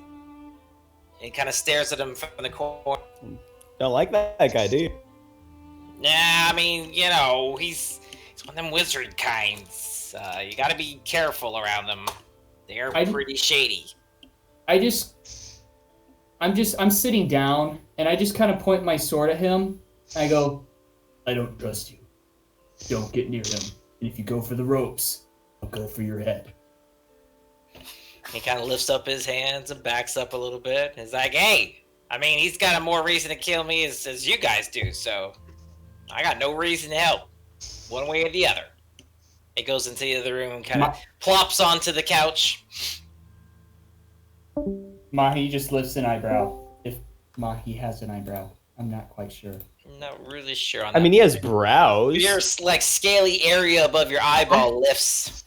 He kind of stares at him from the corner. Don't like that guy, do you? Nah, I mean, you know, he's one of them wizard kinds. You gotta be careful around them. They're pretty shady. I'm sitting down, and I just kind of point my sword at him. I go, I don't trust you. Don't get near him. And if you go for the ropes, I'll go for your head. He kind of lifts up his hands and backs up a little bit. He's like, "Hey, I mean, he's got a more reason to kill me as you guys do, so I got no reason to help, one way or the other." He goes into the other room and kind of plops onto the couch. Mahi just lifts an eyebrow. If Mahi has an eyebrow, I'm not quite sure. I'm not really sure on that. I mean, he has brows. Your like scaly area above your eyeball lifts.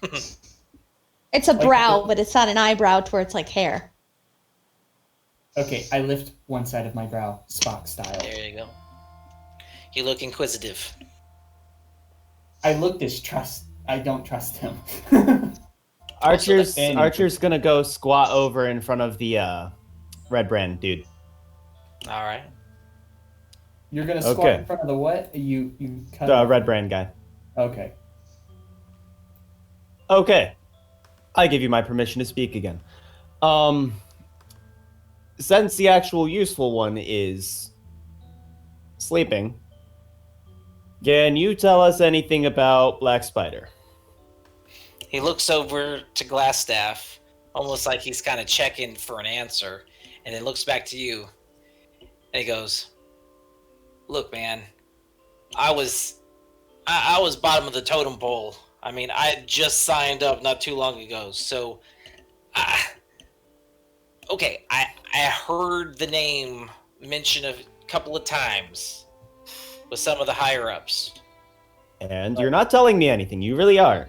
It's a Like brow, the- but it's not an eyebrow to where it's like hair. Okay, I lift one side of my brow, Spock style. There you go. You look inquisitive. I look distrust. I don't trust him. Archer's gonna go squat over in front of the red brand dude. All right. You're gonna squat Okay. in front of the what? You cut The off- red brand guy. Okay. Okay. I give you my permission to speak again. Since the actual useful one is sleeping, can you tell us anything about Black Spider? He looks over to Glasstaff, almost like he's kind of checking for an answer, and then looks back to you, and he goes, "Look, man, I was bottom of the totem pole. I mean, I had just signed up not too long ago, so, okay, I heard the name mentioned a couple of times with some of the higher-ups. And you're not telling me anything. You really are.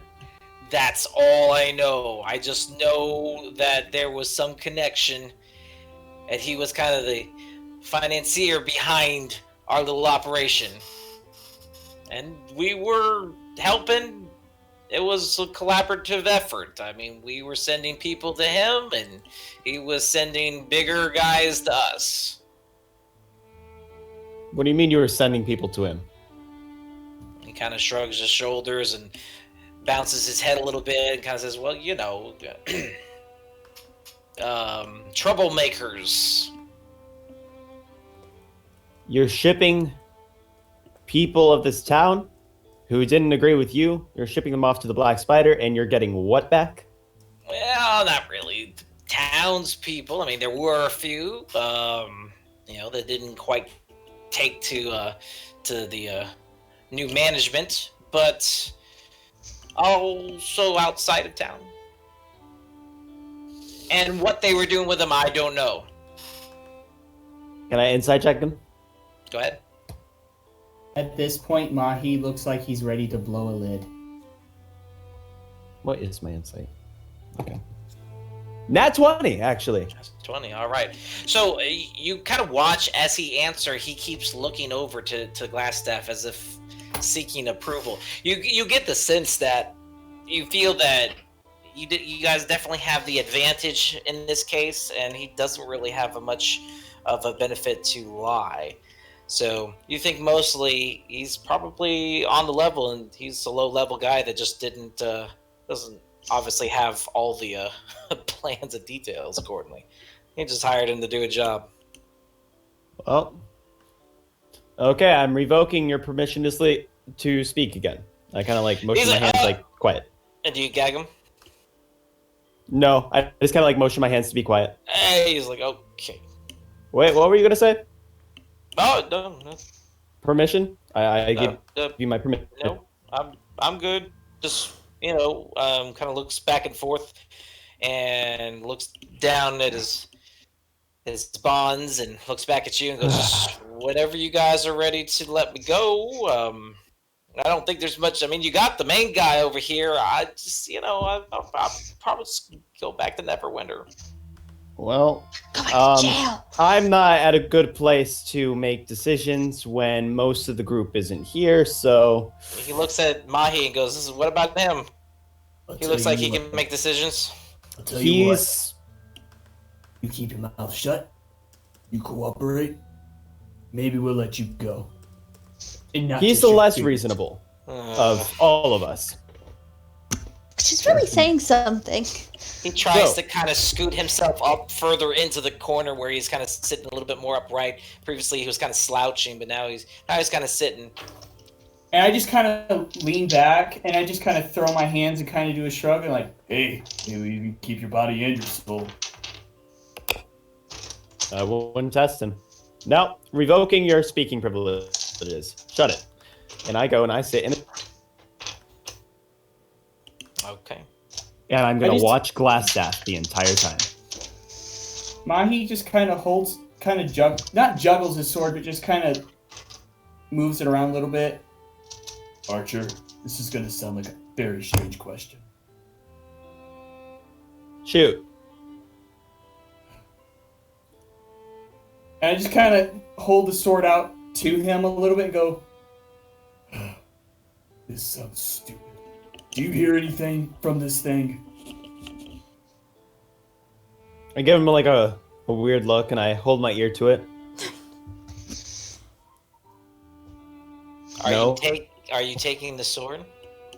That's all I know. I just know that there was some connection, and he was kind of the financier behind our little operation. And we were helping. It was a collaborative effort. I mean, we were sending people to him, and he was sending bigger guys to us." What do you mean you were sending people to him? He kind of shrugs his shoulders and bounces his head a little bit and kind of says, "Well, you know, troublemakers." You're shipping people of this town who didn't agree with you. You're shipping them off to the Black Spider, and you're getting what back? Well, not really. Townspeople. I mean, there were a few, that didn't quite take to the new management, but also outside of town. And what they were doing with them, I don't know. Can I insight check them? Go ahead. At this point, Mahi looks like he's ready to blow a lid. What is my insight? Okay. Nat 20, actually. That's 20. All right. So you kind of watch as he answers. He keeps looking over to Glasstaff as if seeking approval. You get the sense that you feel that you guys definitely have the advantage in this case, and he doesn't really have much of a benefit to lie. So you think mostly he's probably on the level, and he's a low-level guy that just doesn't obviously have all the plans and details accordingly. He just hired him to do a job. Well, okay, I'm revoking your permission to speak again. I kind of like motion my hands like quiet. And do you gag him? No, I just kind of like motion my hands to be quiet. Hey, he's like, okay. Wait, what were you gonna say? Oh, no. Permission? I give you my permission. No, I'm good. Just kind of looks back and forth, and looks down at his bonds, and looks back at you and goes, "Whenever you guys are ready to let me go, I don't think there's much. I mean, you got the main guy over here. I just, I'll probably just go back to Neverwinter." Well, Going to jail. I'm not at a good place to make decisions when most of the group isn't here, so... He looks at Mahi and goes, "What about him? He looks like he can make decisions." I'll tell you what. He's... You keep your mouth shut. You cooperate. Maybe we'll let you go. And not He's just the your less food. reasonable of all of us. She's really saying something. He tries So- to kind of scoot himself up further into the corner where he's kind of sitting a little bit more upright. Previously, he was kind of slouching, but now he's kind of sitting. And I just kind of lean back, and I just kind of throw my hands and kind of do a shrug, and like, Hey, maybe you can keep your body and your soul. I wouldn't test him. No, revoking your speaking privileges. Shut it. And I go and I sit in it, Okay. and I'm going I to just- watch Glasstaff the entire time. Mahi just kind of not juggles his sword, but just kind of moves it around a little bit. Archer, this is gonna sound like a very strange question. Shoot. And I just kind of hold the sword out to him a little bit and go, This sounds stupid. Do you hear anything from this thing? I give him like a weird look and I hold my ear to it. Are you taking the sword?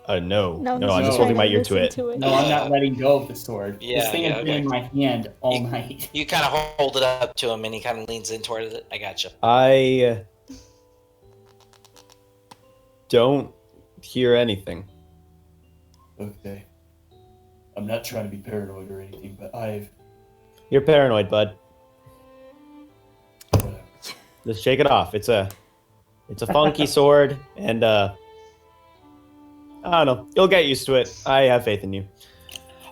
No. No, No, he's I'm just trying holding my to ear to listen it. no, I'm not letting go of the sword. Yeah, This thing has been in my hand all night. You kind of hold it up to him, and he kind of leans in toward it. I gotcha. I don't hear anything. Okay. I'm not trying to be paranoid or anything, but You're paranoid, bud. whatever. Just shake it off. It's a funky sword, and I don't know. You'll get used to it. I have faith in you.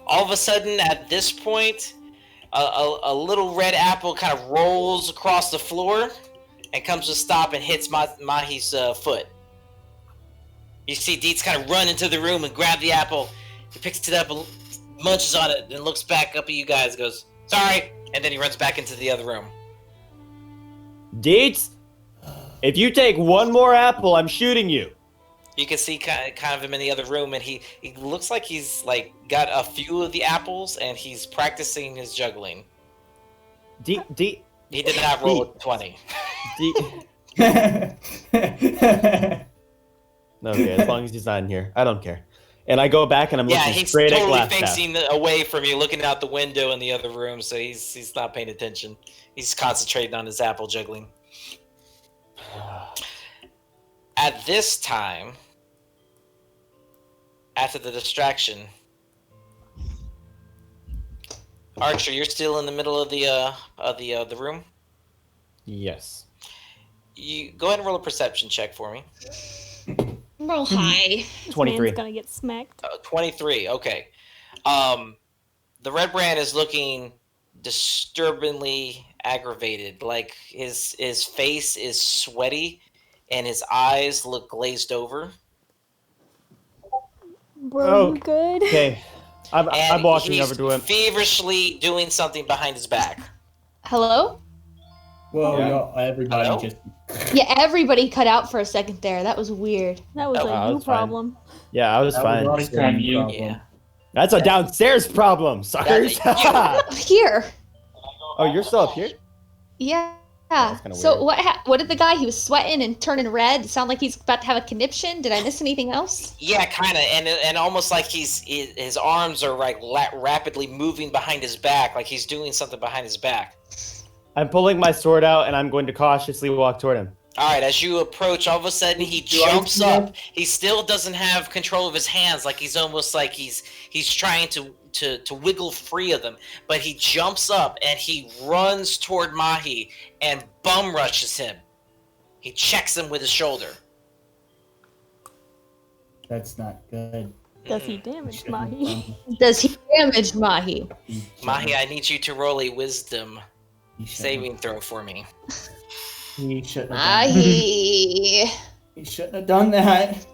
All of a sudden, at this point, a little red apple kind of rolls across the floor and comes to stop and hits Mahi's foot. You see Dietz kind of run into the room and grab the apple. He picks it up and munches on it and looks back up at you guys and goes, "Sorry," and then he runs back into the other room. Dietz, if you take one more apple, I'm shooting you. You can see kind of him in the other room, and he looks like he's like got a few of the apples, and he's practicing his juggling. He did not roll a 20. Okay, as long as he's not in here, I don't care. And I go back and I'm looking he's straight totally at glasstaff. facing away from you, looking out the window in the other room, so he's not paying attention. He's concentrating on his apple juggling. At this time, after the distraction, Archer, you're still in the middle of the room. Yes. You go ahead and roll a perception check for me. Roll high. 23. Man's gonna get smacked. 23. Okay. The red brand is looking disturbingly aggravated. Like his face is sweaty, and his eyes look glazed over. Bro, you good? Okay. I'm walking over to him. Feverishly doing something behind his back. Hello? Whoa, Yeah. no, everybody Hello? just... Yeah, everybody cut out for a second there. That was weird. That was Oh, a you that's fine. problem. Yeah, I was that fine. was Time awesome. you- Yeah. That's a downstairs problem, suckers. Here. Oh, you're still up here? Yeah. That's kinda So weird. what did the guy? He was sweating and turning red. Sound like he's about to have a conniption. Did I miss anything else? Yeah, kind of, and almost like his arms are like rapidly moving behind his back, like he's doing something behind his back. I'm pulling my sword out and I'm going to cautiously walk toward him. All right, as you approach, all of a sudden he jumps up. He still doesn't have control of his hands, like he's almost like he's trying to wiggle free of them. But he jumps up and he runs toward Machi and bum rushes him. He checks him with his shoulder. That's not good. Does he damage Mahi? Does he damage Mahi? Machi, I need you to roll a wisdom He shouldn't saving throw for me. have- He shouldn't have done that. Mahi. He shouldn't have done that.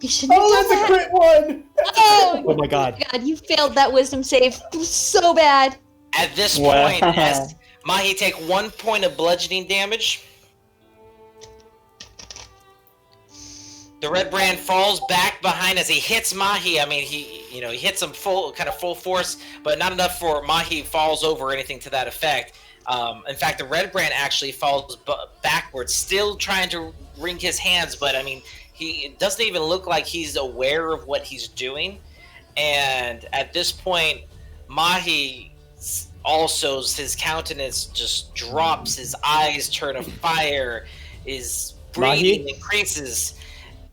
You shouldn't have Oh, done that's a that. crit one! Oh, Oh my god. God, you failed that wisdom save so bad. At this Wow. point, as Machi take 1 point of bludgeoning damage. The red brand falls back behind as he hits Machi. I mean, he hits him full force, but not enough for Machi falls over or anything to that effect. In fact, the red brand actually falls backwards, still trying to wring his hands, but I mean, it doesn't even look like he's aware of what he's doing. And at this point, Machi also, his countenance just drops, his eyes turn to fire, his breathing Machi? increases.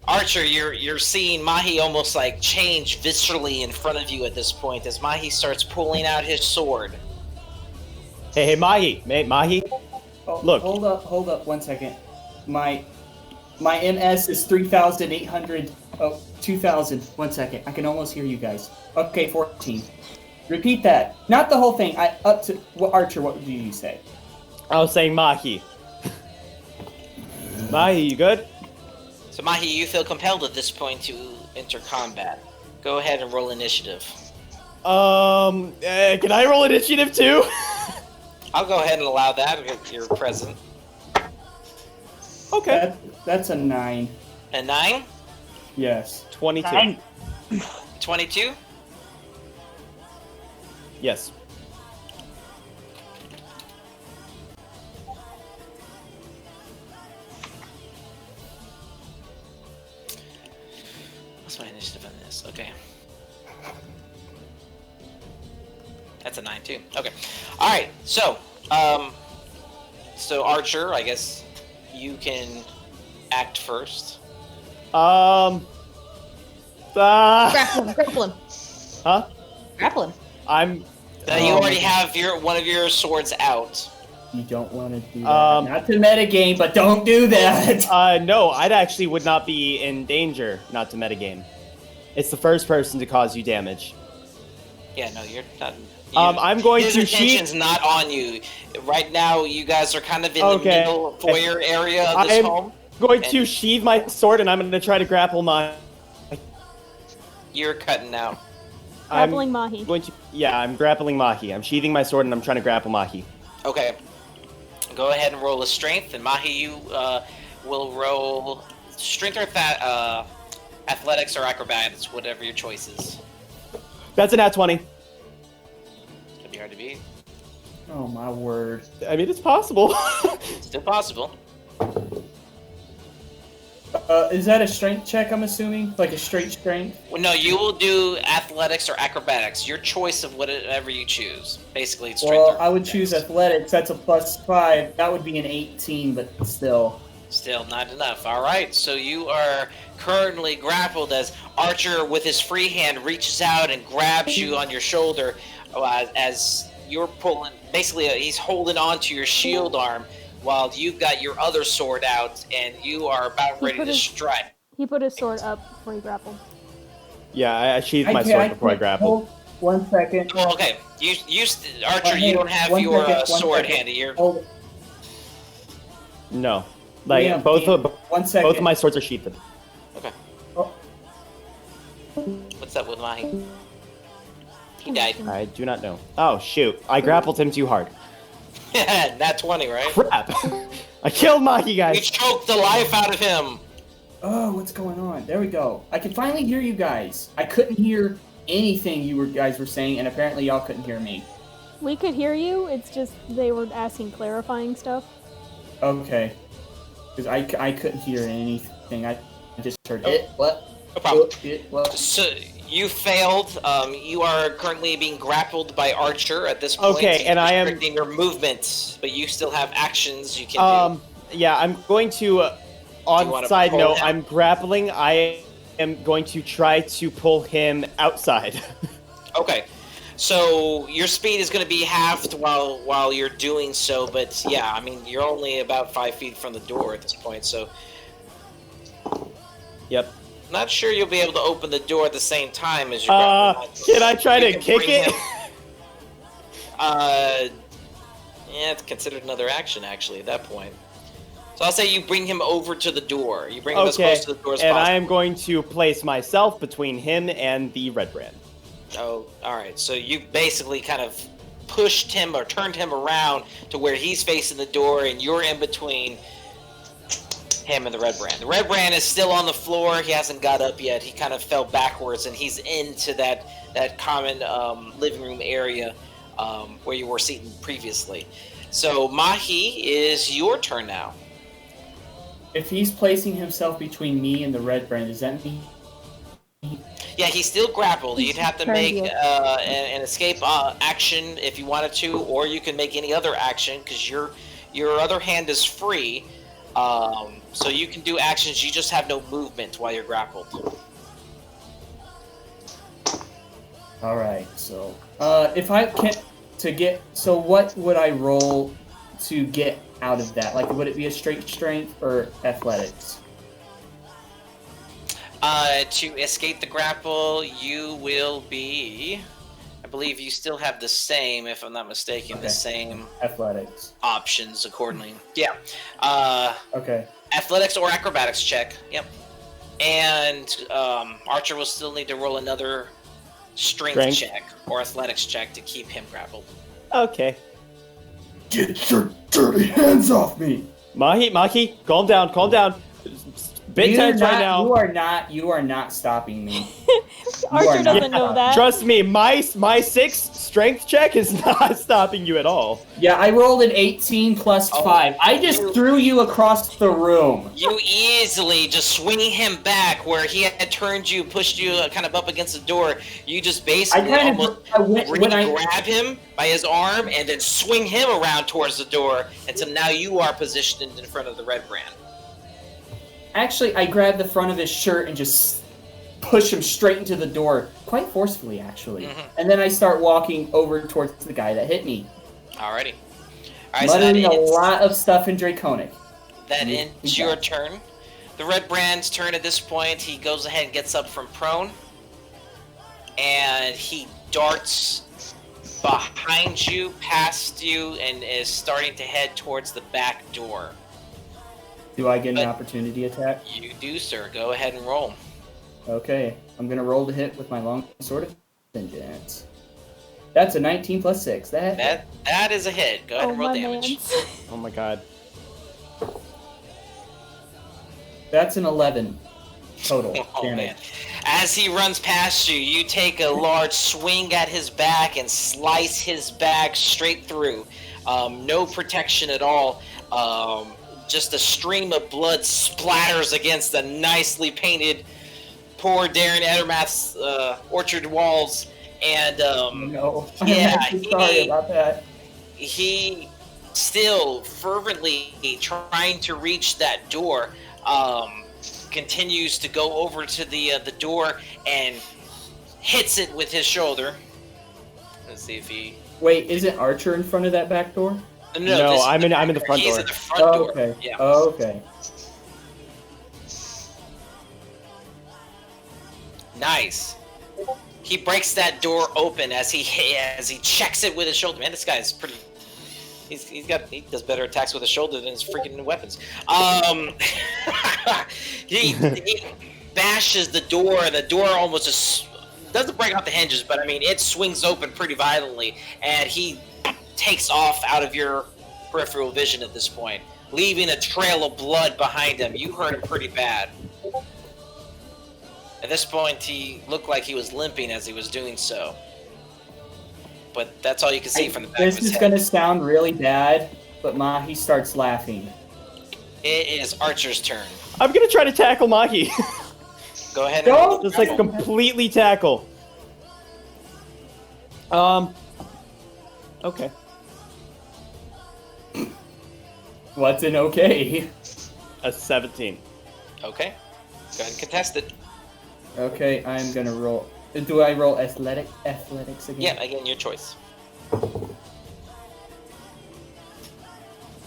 Archer, you're seeing Machi almost like change viscerally in front of you at this point as Machi starts pulling out his sword. Hey, Mahi. Mahi. Oh, Look. Hold up 1 second. My MS is 3,800. Oh, 2,000. 1 second. I can almost hear you guys. Okay, 14. Repeat that. Not the whole thing. Archer, what did you say? I was saying Mahi. Mahi, you good? So Machi, you feel compelled at this point to enter combat. Go ahead and roll initiative. Can I roll initiative too? I'll go ahead and allow that if you're present. Okay. That's a 9. A 9? Yes. 22. 9. 22? Yes. What's my initiative on this? Okay. That's a 9 too. Okay. Alright, so Archer, I guess you can act first. Grapple him. Huh? Grapple him. I'm. You already have one of your swords out. You don't want to do that. Not to metagame, but don't do that. No, I'd actually would not be in danger not to metagame. It's the first person to cause you damage. Yeah, no, you're not. I'm going his to attention's not on you. Right now, you guys are kind of in the middle foyer area of this home. I'm going to sheathe my sword and I'm going to try to grapple my... You're cutting out. Grappling Machi. I'm grappling Machi. I'm sheathing my sword and I'm trying to grapple Machi. Okay. Go ahead and roll a strength, and Machi, you will roll strength or athletics or acrobatics, whatever your choice is. That's an at 20. It's gonna be hard to beat. Oh my word. I mean, it's possible. Still possible. Is that a strength check, I'm assuming? Like a straight strength? Well, no, you will do athletics or acrobatics. Your choice of whatever you choose. Basically, it's strength. Well, I would choose athletics. That's a +5. That would be an 18, but still. Still not enough. All right, so you are currently grappled as Archer, with his free hand, reaches out and grabs you on your shoulder as you're pulling. Basically, he's holding on to your shield arm while you've got your other sword out and you are about ready to strike. He put his sword up before he grappled. Yeah, I sheathed my sword before I grappled. 1 second. Oh, okay. Archer, you don't have your sword handy. You're... No. Like, both of my swords are sheathed. Okay. Oh. What's up with Machi? He died. I do not know. Oh, shoot. I grappled him too hard. Nat 20, right? Crap. I killed Machi, guys. You choked the life out of him. Oh, what's going on? There we go. I can finally hear you guys. I couldn't hear anything you guys were saying, and apparently y'all couldn't hear me. We could hear you, it's just they were asking clarifying stuff. Okay. Because I couldn't hear anything. I just heard it. What? No problem. What? So you failed. You are currently being grappled by Archer at this point. Okay, and I am restricting your movement, but you still have actions you can do. Yeah, I'm going to. On side note, I'm grappling. I am going to try to pull him outside. Okay. So your speed is going to be halved while you're doing so, but yeah, I mean, you're only about 5 feet from the door at this point, so... Yep. Not sure you'll be able to open the door at the same time as you're can I try to kick it? Yeah, it's considered another action, actually, at that point. So I'll say you bring him over to the door. You bring him as close to the door as possible. And I am going to place myself between him and the red brand. Oh, alright. So you basically kind of pushed him or turned him around to where he's facing the door and you're in between him and the red brand. The red brand is still on the floor. He hasn't got up yet. He kind of fell backwards and he's into that common living room area where you were seated previously. So Machi, is your turn now. If he's placing himself between me and the red brand, does that mean... Yeah, he's still grappled. You'd have to make an escape action if you wanted to, or you can make any other action because your other hand is free. So you can do actions. You just have no movement while you're grappled. All right. So if I can't so what would I roll to get out of that? Like, would it be a straight strength or athletics? To escape the grapple, you will be... I believe you still have the same, if I'm not mistaken, the same... Athletics. Options, accordingly. Yeah. Okay. Athletics or acrobatics check. Yep. And Archer will still need to roll another strength check or athletics check to keep him grappled. Okay. Get your dirty hands off me! Machi, calm down. Bit tense right now. You are not stopping me. Archer doesn't know that. Trust me, my 6 strength check is not stopping you at all. Yeah, I rolled an 18 plus 5. I just threw you across the room. You easily just swinging him back where he had turned you, pushed you kind of up against the door. You just basically grab him by his arm and then swing him around towards the door until now you are positioned in front of the red brand. Actually, I grabbed the front of his shirt and just push him straight into the door, quite forcefully, actually. And then I start walking over towards the guy that hit me. Alrighty. Muttering a lot of stuff in Draconic. That ends your turn. The red brand's turn at this point. He goes ahead and gets up from prone. And he darts behind you, past you, and is starting to head towards the back door. Do I get an opportunity attack? You do, sir. Go ahead and roll. Okay, I'm gonna roll to hit with my long sword of vengeance. That's a 19 plus 6. That is a hit. Go ahead and roll damage. Oh my god. That's an 11 total damage. Man. As he runs past you, you take a large swing at his back and slice his back straight through. No protection at all. Just a stream of blood splatters against the nicely painted poor Darren Edermath's orchard walls, and no. Yeah, I'm sorry about that. He still fervently trying to reach that door. Continues to go over to the door and hits it with his shoulder. Let's see if he. Wait, isn't Archer in front of that back door? No, I'm in the front door. He's in the front door. Okay. Yeah. Oh, okay. Nice. He breaks that door open as he checks it with his shoulder. Man, this guy is pretty. He does better attacks with his shoulder than his freaking weapons. He bashes the door, and the door almost just doesn't break out the hinges, but I mean it swings open pretty violently, and he takes off out of your peripheral vision at this point, leaving a trail of blood behind him. You hurt him pretty bad. At this point, he looked like he was limping as he was doing so. But that's all you can see from the back of his head. This is going to sound really bad, but Machi starts laughing. It is Archer's turn. I'm gonna try to tackle Máchi. Go ahead. Just like completely tackle. Okay. What's an okay? A 17. Okay. Go ahead and contest it. Okay, I'm gonna roll. Do I roll athletics again? Yeah, again, your choice.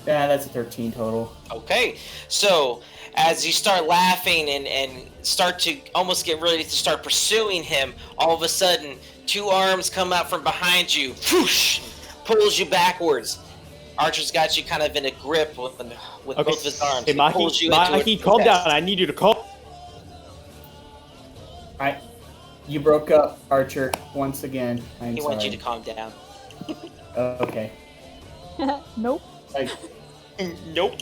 Yeah, that's a 13 total. Okay, so as you start laughing and start to almost get ready to start pursuing him, all of a sudden, two arms come out from behind you, whoosh, pulls you backwards. Archer's got you kind of in a grip with both of his arms. Hey, Máchi, calm down. I need you to calm. You broke up, Archer, once again. He wants you to calm down. Okay. Nope. Nope.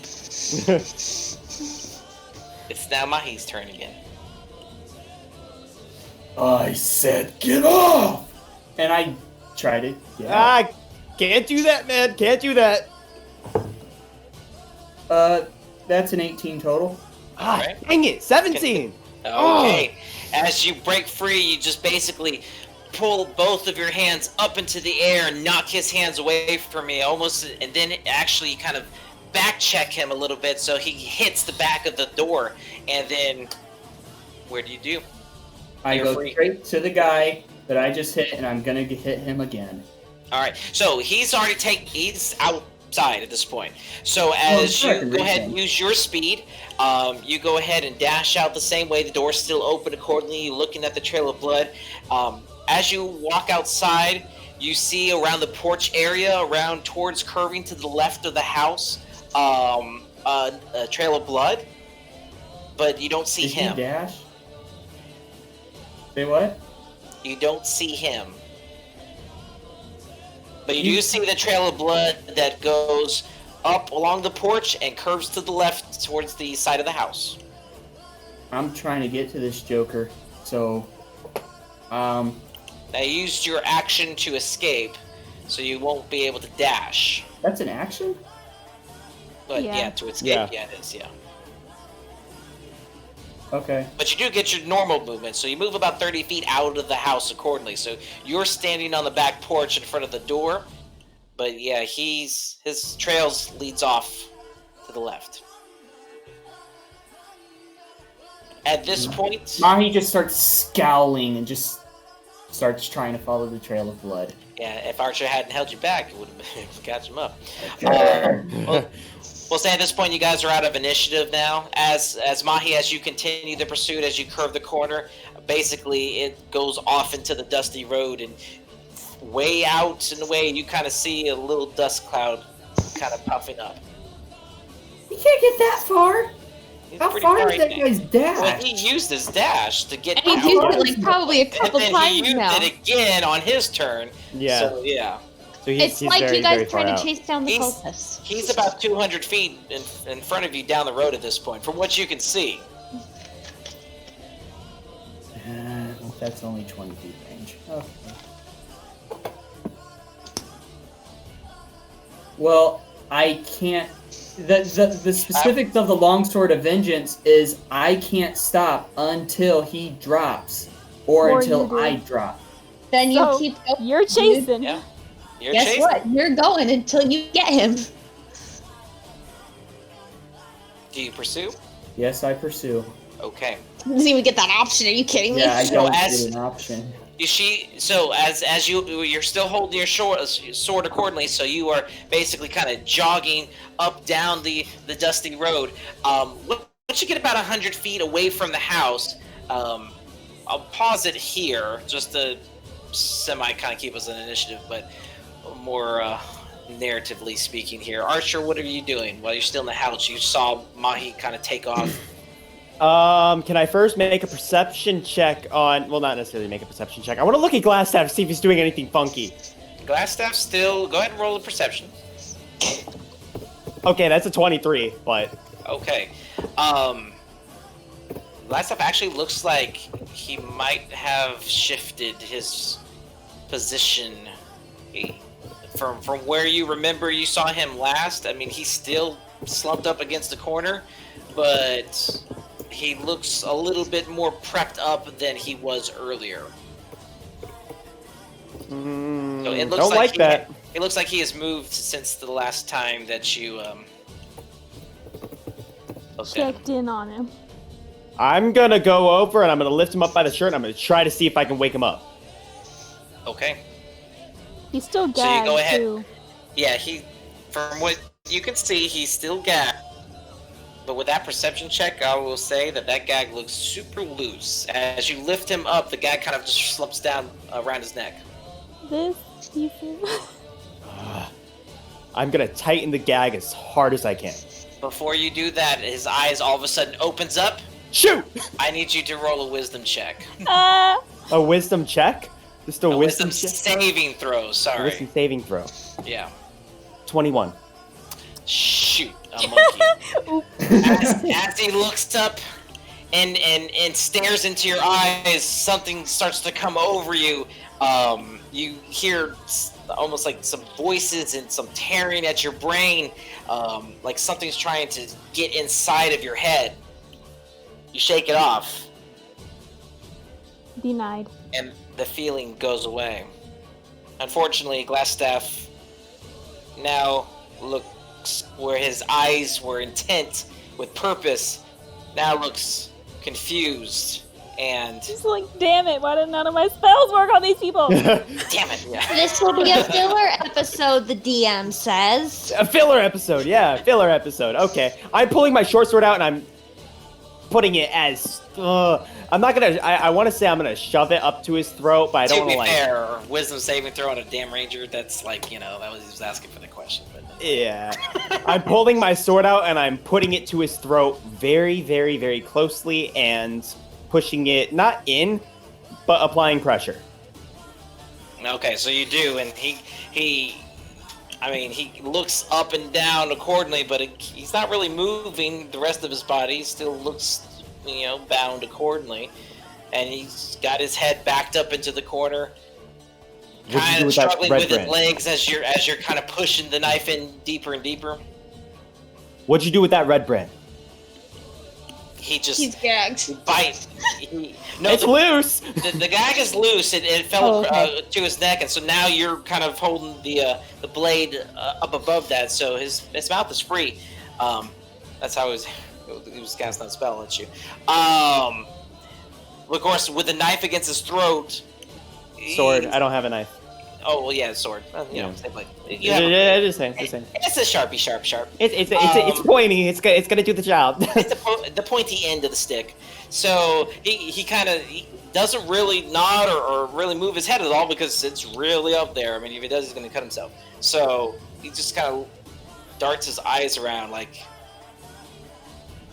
It's now Mahi's turn again. I said get off! And I tried to get off. Can't do that, man. Can't do that. That's an 18 total. Right. Dang it. 17. Okay. As you break free, you just basically pull both of your hands up into the air and knock his hands away from me almost, and then actually kind of back check him a little bit so he hits the back of the door. And then, what do? I go straight to the guy that I just hit, and I'm gonna hit him again. All right. So he's already he's outside at this point. So as you go ahead and use your speed, you go ahead and dash out the same way. The door's still open accordingly. You're looking at the trail of blood. As you walk outside, you see around the porch area, around towards curving to the left of the house, a trail of blood, but you don't see him. Did he dash? Say what? You don't see him. But you do see the trail of blood that goes up along the porch and curves to the left towards the side of the house. I'm trying to get to this Joker, so... Now you used your action to escape, so you won't be able to dash. That's an action? But Yeah. to escape, yeah, it is, yeah. Okay. But you do get your normal movement, so you move about 30 feet out of the house accordingly. So you're standing on the back porch in front of the door, but yeah, his trails leads off to the left. At this point, Machi just starts scowling and just starts trying to follow the trail of blood. yeah, if Archer hadn't held you back, it would have been able to catch him up. We'll say at this point you guys are out of initiative now. As Machi, as you continue the pursuit, as you curve the corner, basically it goes off into the dusty road, and way out and away you kind of see a little dust cloud kind of puffing up. You can't get that far! He's How pretty far far is that in. guy's dash? Well, he used his dash to get And he's out. used it like probably a couple and then times he used now. it again on his turn. Yeah. So yeah. So It's he's like very, you guys very far trying out. to chase down the He's- cultists. He's about 200 feet in front of you down the road at this point, from what you can see. That's only 20 feet range. Okay. Well, I can't... The specifics of the Longsword of Vengeance is I can't stop until he drops. Or Or until you do. I drop. Then you So, keep going. You're chasing. Yeah. You're Guess chasing. what? You're going until you get him. Do you pursue? Yes, I pursue. Okay. Doesn't even get that option. Are you kidding me? Yeah, I So don't as- get an option. As you're still holding your sword accordingly, so you are basically kind of jogging up down the dusty road. Once you get about 100 feet away from the house, I'll pause it here just to semi kind of keep us in initiative, but more narratively speaking here. Archer, what are you doing while you're still in the house? You saw Machi kind of take off. Can I first make a perception check on... Well, not necessarily make a perception check. I want to look at Glasstaff to see if he's doing anything funky. Glasstaff still. Go ahead and roll a perception. Okay, that's a 23, but... Okay. Glasstaff actually looks like he might have shifted his position from where you remember you saw him last. I mean, he's still slumped up against the corner, but he looks a little bit more prepped up than he was earlier. So it looks don't like that. It looks like he has moved since the last time that you looked at him. Checked in on him. I'm gonna go over and I'm gonna lift him up by the shirt and I'm gonna try to see if I can wake him up. Okay. He's still So gagged you go ahead. too. Yeah, from what you can see, he's still gagged. But with that perception check, I will say that gag looks super loose. As you lift him up, the gag kind of just slips down around his neck. This decent. I'm gonna tighten the gag as hard as I can. Before you do that, his eyes all of a sudden opens up. Shoot! I need you to roll a wisdom check. A wisdom check? Just a wisdom check? Saving throw, A sorry. wisdom saving throw. Yeah. 21. Shoot, a monkey. as he looks up and stares into your eyes, something starts to come over you. You hear almost like some voices and some tearing at your brain, like something's trying to get inside of your head. You shake it off, Denied. and the feeling goes away. Unfortunately, Glasstaff now looks where his eyes were intent with purpose, now looks confused and He's like, damn it, why did none of my spells work on these people? damn it. Yeah. This will be a filler episode, the DM says. A filler episode, yeah, filler episode. Okay. I'm pulling my short sword out and I'm putting it as... I'm not gonna... I want to say I'm gonna shove it up to his throat, but I don't To want be to like... fair, wisdom saving throw on a damn ranger, that's like, that was he was asking for the question. But Yeah. I'm pulling my sword out and I'm putting it to his throat very, very, very closely and pushing it, not in, but applying pressure. Okay, so you do, and he looks up and down accordingly, but he's not really moving the rest of his body. He still looks, bound accordingly, and he's got his head backed up into the corner, kind of struggling with his legs as you're kind of pushing the knife in deeper and deeper. What'd you do with that red brand? He's gagged. Bites. It's loose. The gag is loose. It fell to his neck, and so now you're kind of holding the blade up above that, so his mouth is free. That's how he was casting that spell at you. Of course, with the knife against his throat. Sword. I don't have a knife. Oh well, yeah, sword. Same blade. It's a sharpie, sharp. It's pointy. It's gonna do the job. It's the pointy end of the stick. So he kind of doesn't really nod or really move his head at all because it's really up there. I mean, if he does, he's gonna cut himself. So he just kind of darts his eyes around but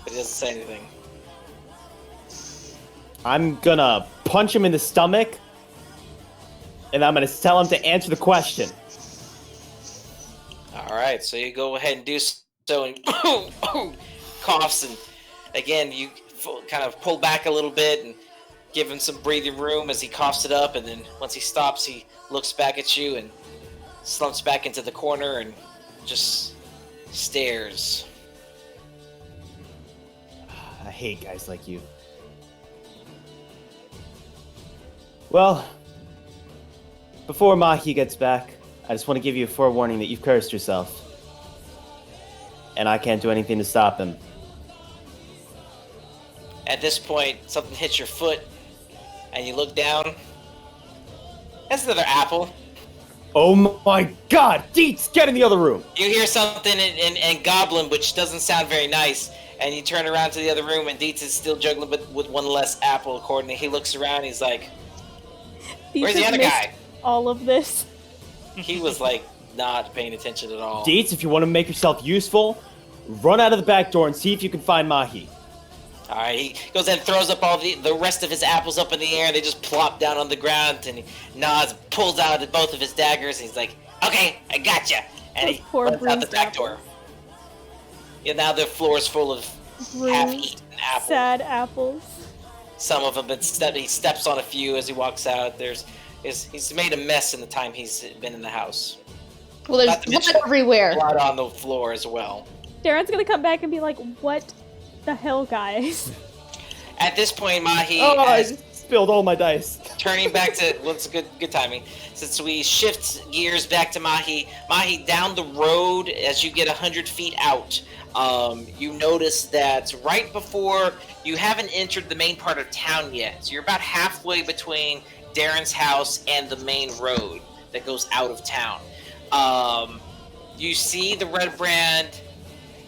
he doesn't say anything. I'm gonna punch him in the stomach. And I'm going to tell him to answer the question. All right, so you go ahead and do so, and coughs, and again, you kind of pull back a little bit and give him some breathing room as he coughs it up, and then once he stops, he looks back at you and slumps back into the corner and just stares. I hate guys like you. Well... Before Máchi gets back, I just want to give you a forewarning that you've cursed yourself. And I can't do anything to stop him. At this point, something hits your foot, and you look down. That's another apple. Oh my god! Deets, get in the other room! You hear something in Goblin, which doesn't sound very nice, and you turn around to the other room, and Deets is still juggling with one less apple, accordingly. He looks around, he's like, where's the other guy? All of this. He was not paying attention at all. Deets, if you want to make yourself useful, run out of the back door and see if you can find Máchi. Alright, he goes and throws up all the rest of his apples up in the air, and they just plop down on the ground, and he nods, pulls out both of his daggers, and he's like, okay, I gotcha. And he runs out the back door. Yeah, now the floor is full of half-eaten apples. Sad apples. Some of them, he steps on a few as he walks out. He's made a mess in the time he's been in the house. Well, there's blood everywhere. Blood on the floor as well. Darren's gonna come back and be like, what the hell, guys? At this point, Máchi I spilled all my dice. Turning back to, it's good timing. Since we shift gears back to Máchi, down the road, as you get 100 feet out, you notice that right before, you haven't entered the main part of town yet. So you're about halfway between Darren's house and the main road that goes out of town. You see the red brand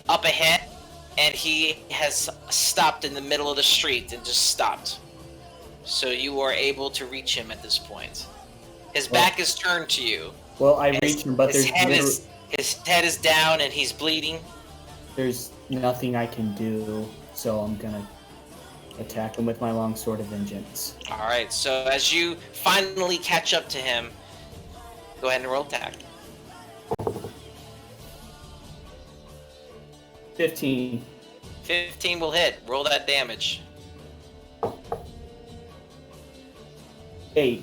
up ahead, and he has stopped in the middle of the street and just stopped. So you are able to reach him at this point. His back is turned to you. Well, I reach him, but his head is down and he's bleeding. There's nothing I can do, so I'm gonna attack him with my longsword of vengeance. Alright, so as you finally catch up to him, go ahead and roll attack. 15. 15 will hit. Roll that damage. 8.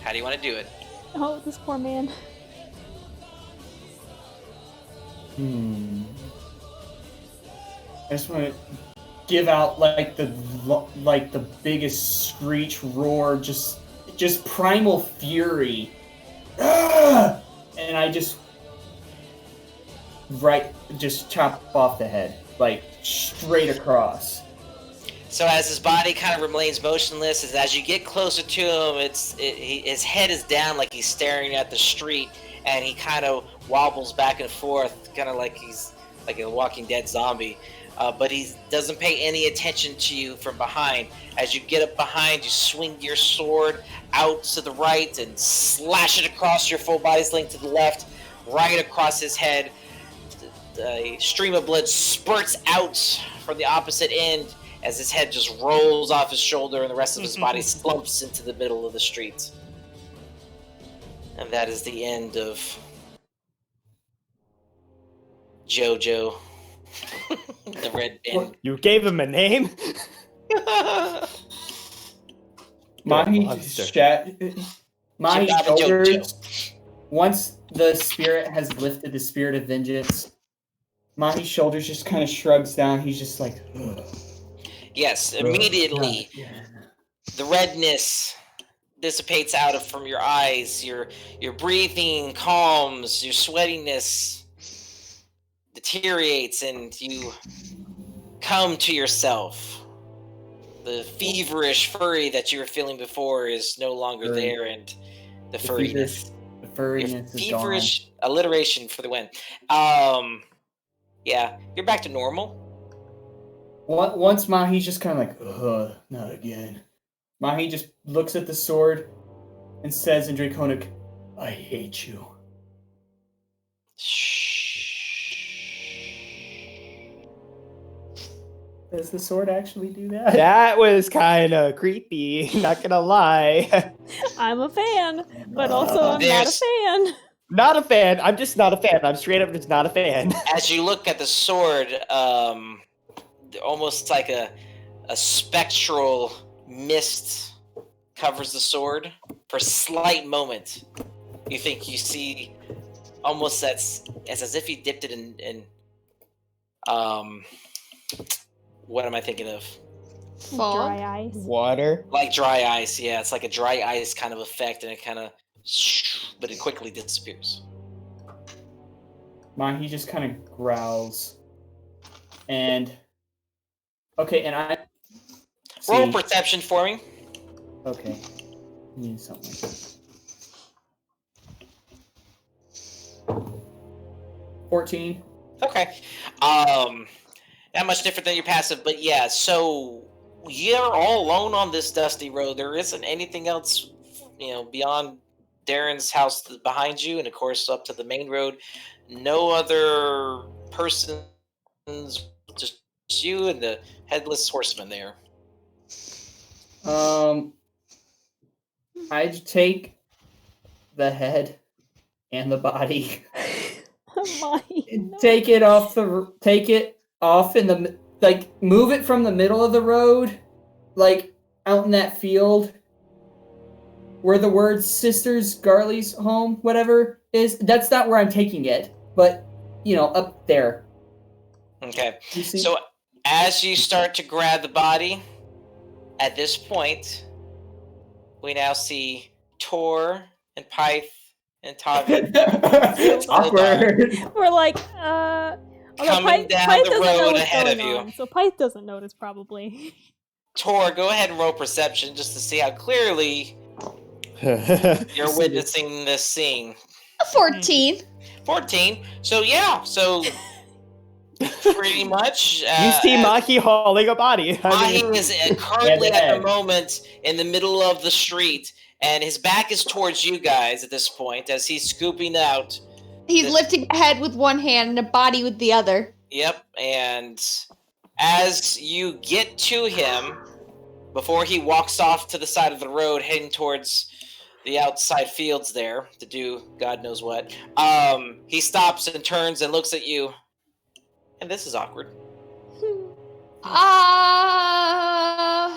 How do you want to do it? Oh, this poor man. I just want to give out the biggest screech roar, just primal fury. Ah! And I just chop off the head, straight across. So as his body kind of remains motionless, as you get closer to him, his head is down like he's staring at the street, and he kind of wobbles back and forth, kind of like he's like a Walking Dead zombie. But he doesn't pay any attention to you from behind. As you get up behind, you swing your sword out to the right and slash it across your full body's length to the left, right across his head. A stream of blood spurts out from the opposite end as his head just rolls off his shoulder and the rest of his body slumps into the middle of the street. And that is the end of Jojo, the red pin. You gave him a name? Machi's shoulders. Once the spirit has lifted the spirit of vengeance, Machi's shoulders just kind of shrugs down. He's just like, ugh. Yes, immediately the redness dissipates out from your eyes. Your breathing calms. Your sweatiness deteriorates, and you come to yourself. The feverish fury that you were feeling before is no longer there, and the furriness. The furriness is gone. Feverish alliteration for the win. Yeah, you're back to normal. Once Machi's just kind of like, ugh, not again. Machi just looks at the sword and says in Draconic, I hate you. Does the sword actually do that? That was kind of creepy, not gonna lie. I'm a fan, but also I'm not a fan. Not a fan. I'm just not a fan. I'm straight up just not a fan. As you look at the sword, almost like a spectral mist covers the sword. For a slight moment, you think you see almost as if he dipped it in what am I thinking of? Fog? Dry ice. Water? Like dry ice, yeah. It's like a dry ice kind of effect, and it kind of, but it quickly disappears. Machi just kind of growls. And, okay, and I... Roll perception for me. Okay. I need something like that. 14. Okay. Not much different than your passive, but yeah, so you're all alone on this dusty road. There isn't anything else, beyond Darren's house behind you, and of course up to the main road. No other persons, just you and the headless horseman there. I'd take the head and the body. Take it off in the, like, move it from the middle of the road, like, out in that field where the word Sisters Garley's home, whatever, is. That's not where I'm taking it, but, up there. Okay. So as you start to grab the body, at this point, we now see Tor and Pyth and Tauveith. Awkward. We're like, coming down the road ahead of you. So Pyth doesn't notice, probably. Tor, go ahead and roll perception just to see how clearly you're witnessing this scene. 14. 14. So yeah, pretty much. You see Machi hauling a body. Machi is currently at the moment in the middle of the street, and his back is towards you guys at this point as he's scooping out. He's lifting a head with one hand and a body with the other. Yep, and as you get to him, before he walks off to the side of the road heading towards the outside fields there to do God knows what, he stops and turns and looks at you. And this is awkward.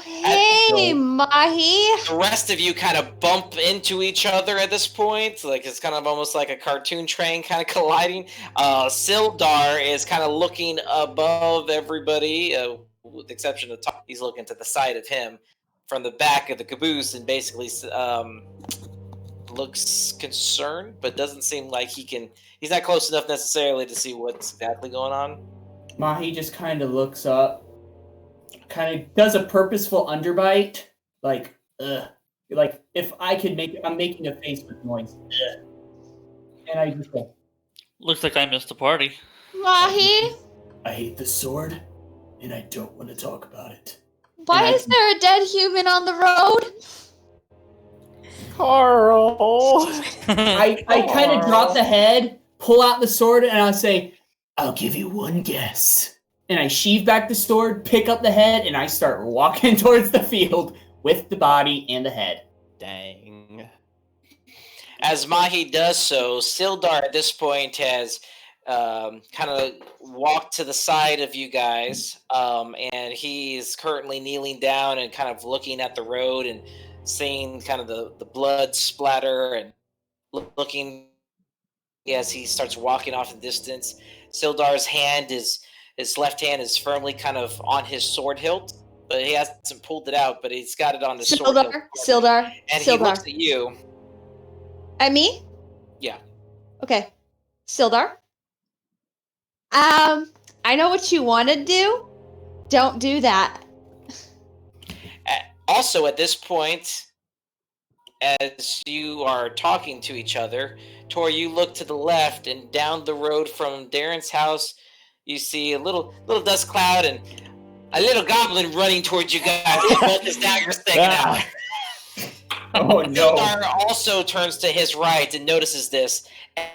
Hey, Machi. The rest of you kind of bump into each other at this point. Like, it's kind of almost like a cartoon train kind of colliding. Sildar is kind of looking above everybody, with the exception of Tom. He's looking to the side of him from the back of the caboose and basically looks concerned, but doesn't seem like he's not close enough necessarily to see what's exactly going on. Machi just kind of looks up, kind of does a purposeful underbite, like, ugh. Like, if I could I'm making a face with noise. Ugh. And I just go, looks like I missed a party. Machi? I hate the sword, and I don't want to talk about it. Why is there a dead human on the road? Carl! I kind of drop the head, pull out the sword, and I'll say, I'll give you one guess. And I sheave back the sword, pick up the head, and I start walking towards the field with the body and the head. Dang. As Machi does so, Sildar at this point has kind of walked to the side of you guys, and he's currently kneeling down and kind of looking at the road and seeing kind of the blood splatter and looking as he starts walking off in the distance. Sildar's his left hand is firmly kind of on his sword hilt, but he hasn't pulled it out, but he's got it on his sword hilt. Sildar. And he looks at you. At me? Yeah. Okay. Sildar. I know what you want to do. Don't do that. Also, at this point, as you are talking to each other, Tor, you look to the left, and down the road from Darren's house, you see a little dust cloud and a little goblin running towards you guys with both his daggers sticking out. Oh no! Sildar also turns to his right and notices this, and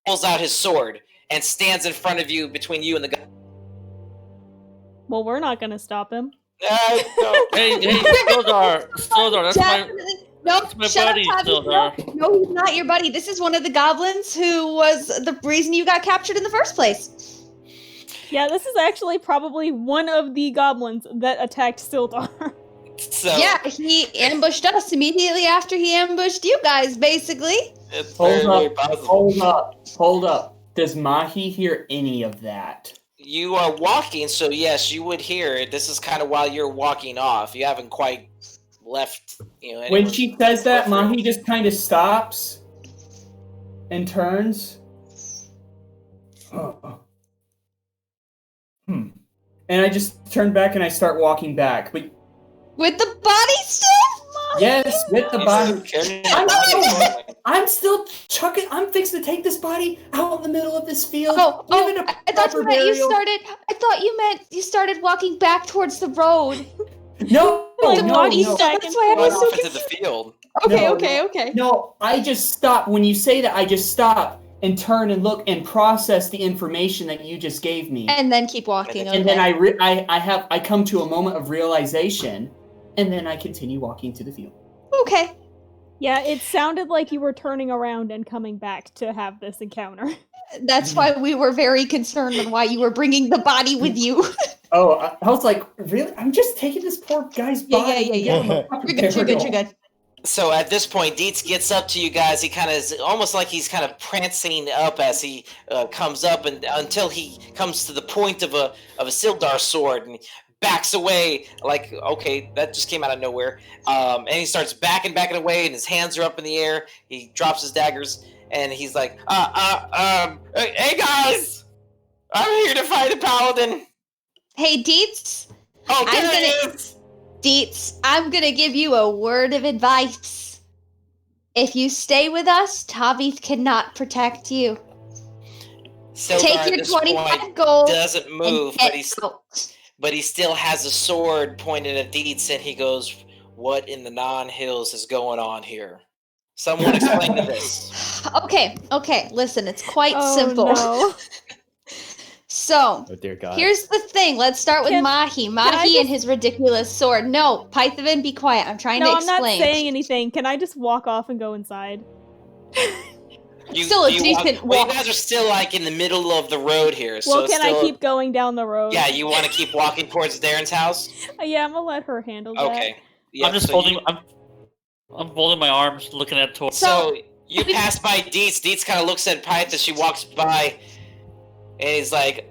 pulls out his sword and stands in front of you, between you and the goblin. Well, we're not gonna stop him. Hey, Sildar, that's my shut buddy, up, Tommy. Sildar. No, he's not your buddy. This is one of the goblins who was the reason you got captured in the first place. Yeah, this is actually probably one of the goblins that attacked Sildar. So, Yeah, he ambushed us immediately after he ambushed you guys, basically. it's Hold very up! possible. Hold up! Does Machi hear any of that? You are walking, so yes, you would hear it. This is kind of while you're walking off. You haven't quite left, When anyone- she says that, Machi just kind of stops and turns. Oh. And I just turn back and I start walking back. But With the body still? yes, with the body. Carrying I'm the body. I'm still chucking. I'm fixing to take this body out in the middle of this field. give it a I thought proper you meant burial. I thought you meant you started walking back towards the road. No, Like, no, body no. stack. That's why I Run was so off into the confused. field. Okay, No, okay. No, I just stop. When you say that, I just stop and turn and look and process the information that you just gave me. And then keep walking. And then I come to a moment of realization, and then I continue walking to the field. Okay. Yeah, it sounded like you were turning around and coming back to have this encounter. That's why we were very concerned on why you were bringing the body with you. Oh, I was like, really? I'm just taking this poor guy's body. Yeah. You're good. So at this point, Dietz gets up to you guys. He kind of is almost like he's kind of prancing up as he comes up, and until he comes to the point of a Sildar sword, and he backs away like, okay, that just came out of nowhere. And he starts backing away, and his hands are up in the air. He drops his daggers, and he's like, hey guys, I'm here to fight a paladin. Hey, Dietz. Oh, there I'm it is. Dietz, I'm gonna give you a word of advice. If you stay with us, Tauveith cannot protect you. Sildar Take at your this 25 point gold doesn't move, and but he still has a sword pointed at Dietz, and he goes, what in the non-hills is going on here? Someone explain to this. Okay, listen, it's quite simple. No. So, Oh dear God. here's the thing. Let's start with Can- Machi. I Machi just- and his ridiculous sword. No, Pythavin, be quiet. I'm trying to No, I'm explain. not saying anything. Can I just walk off and go inside? Still a decent Well, walk. you guys are still like in the middle of the road here. So Well, it's can I still, keep going down the road? Yeah, you want to keep walking towards Darren's house? Yeah, I'm gonna let her handle that. Okay. Yeah, I'm just so holding. you- I'm folding my arms, looking at Tor. So you pass by Dietz. Dietz kind of looks at Pyth as she walks by, and he's like,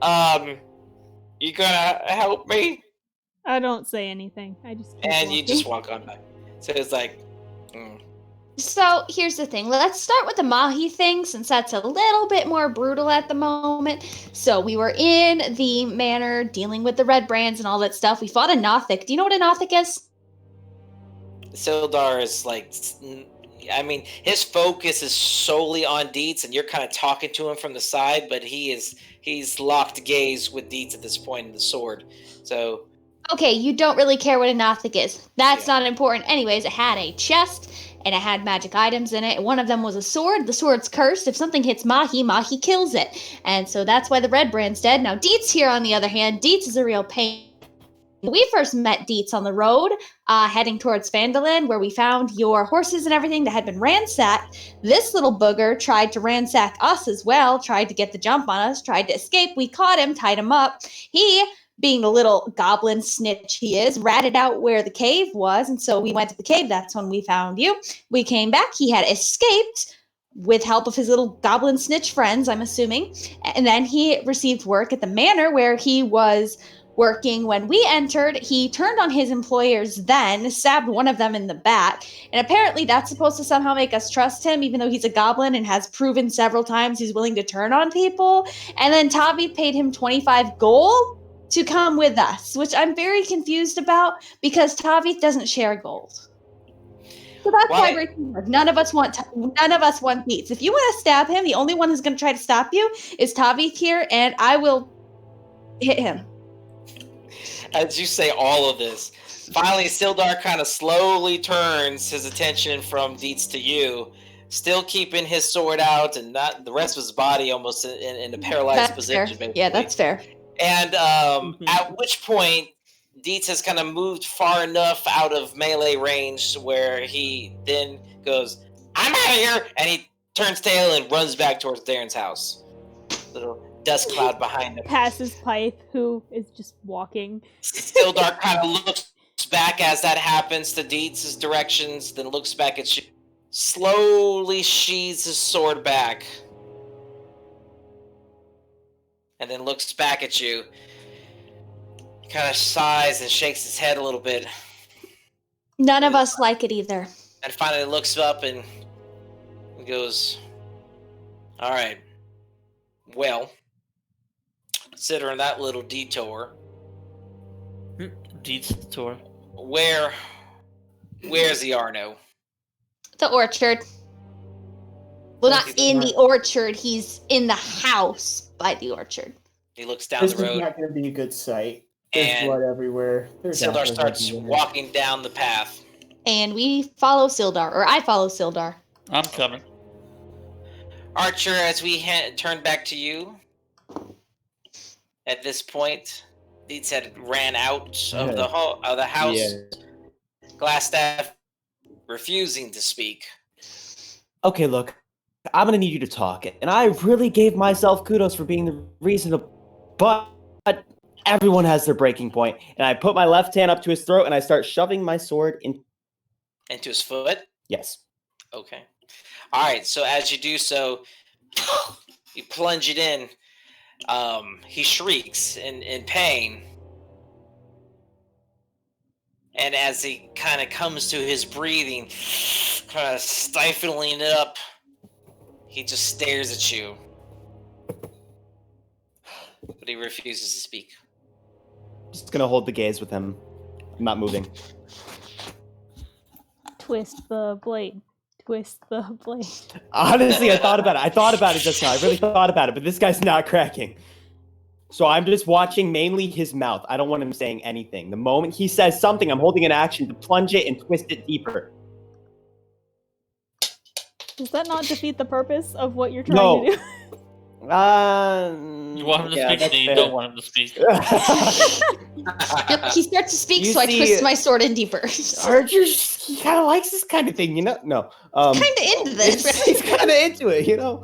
you gonna help me? I don't say anything. I just keep And you walking. just walk on by. So it's like, So, here's the thing. Let's start with the Machi thing, since that's a little bit more brutal at the moment. So, we were in the manor dealing with the red brands and all that stuff. We fought a Nothic. Do you know what a Nothic is? Sildar is like, I mean, his focus is solely on Dietz, and you're kind of talking to him from the side, but he's locked gaze with Dietz at this point in the sword. So Okay, you don't really care what a Nothic is. That's Yeah. not important. Anyways, it had a chest, and it had magic items in it. One of them was a sword. The sword's cursed. If something hits Machi, Machi kills it. And so that's why the red brand's dead. Now, Dietz here, on the other hand, Dietz is a real pain. we first met Dietz on the road, heading towards Phandalin, where we found your horses and everything that had been ransacked. This little booger tried to ransack us as well, tried to get the jump on us, tried to escape. We caught him, tied him up. He, being the little goblin snitch he is, ratted out where the cave was, and so we went to the cave. That's when we found you. We came back. He had escaped with help of his little goblin snitch friends, I'm assuming. And then he received work at the manor where he was working. When we entered, he turned on his employers then, stabbed one of them in the back, and apparently that's supposed to somehow make us trust him, even though he's a goblin and has proven several times he's willing to turn on people. And then Tauveith paid him 25 gold to come with us, which I'm very confused about because Tauveith doesn't share gold. So that's why none of us want Dietz. If you want to stab him, the only one who's going to try to stop you is Tauveith here, and I will hit him. As you say all of this, finally Sildar kind of slowly turns his attention from Dietz to you, still keeping his sword out and not the rest of his body almost in a paralyzed position. Fair. Yeah, that's fair. And at which point, Dietz has kind of moved far enough out of melee range where he then goes, "I'm out of here!" And he turns tail and runs back towards Darren's house. Little dust cloud behind him. Passes Pipe, who is just walking. Sildar kind of looks back as that happens to Dietz's directions, then looks back at you. Slowly sheathes his sword back. And then looks back at you. He kind of sighs and shakes his head a little bit. None of us like it either. And finally looks up and goes, "All right. Well, considering that little detour, where's the Arno?" The orchard. Well, not in the orchard. He's in the house by the orchard. He looks down the road. This is not going to be a good sight. There's And blood everywhere. Sildar starts walking down the path. And we follow Sildar, or I follow Sildar. I'm coming. Archer, as we turn back to you, at this point, Dietz had ran out of the house. Yeah. Glasstaff refusing to speak. Okay, look, I'm gonna need you to talk, and I really gave myself kudos for being the reasonable, but everyone has their breaking point, and I put my left hand up to his throat, and I start shoving my sword into his foot? Yes. Okay. All right, so as you do so, you plunge it in. He shrieks in pain. And as he kind of comes to his breathing, kind of stifling it up, he just stares at you. But he refuses to speak. Just gonna hold the gaze with him. I'm not moving. Twist the blade. Twist the blade. Honestly, I thought about it just now. I really thought about it, but this guy's not cracking. So I'm just watching mainly his mouth. I don't want him saying anything. The moment he says something, I'm holding an action to plunge it and twist it deeper. Does that not defeat the purpose of what you're trying to do? You want him to speak, and you don't want him to speak. Yep, he starts to speak, so I twist my sword in deeper. Archer, he kind of likes this kind of thing, you know? No. He's kind of into this. He's kind of into it, you know?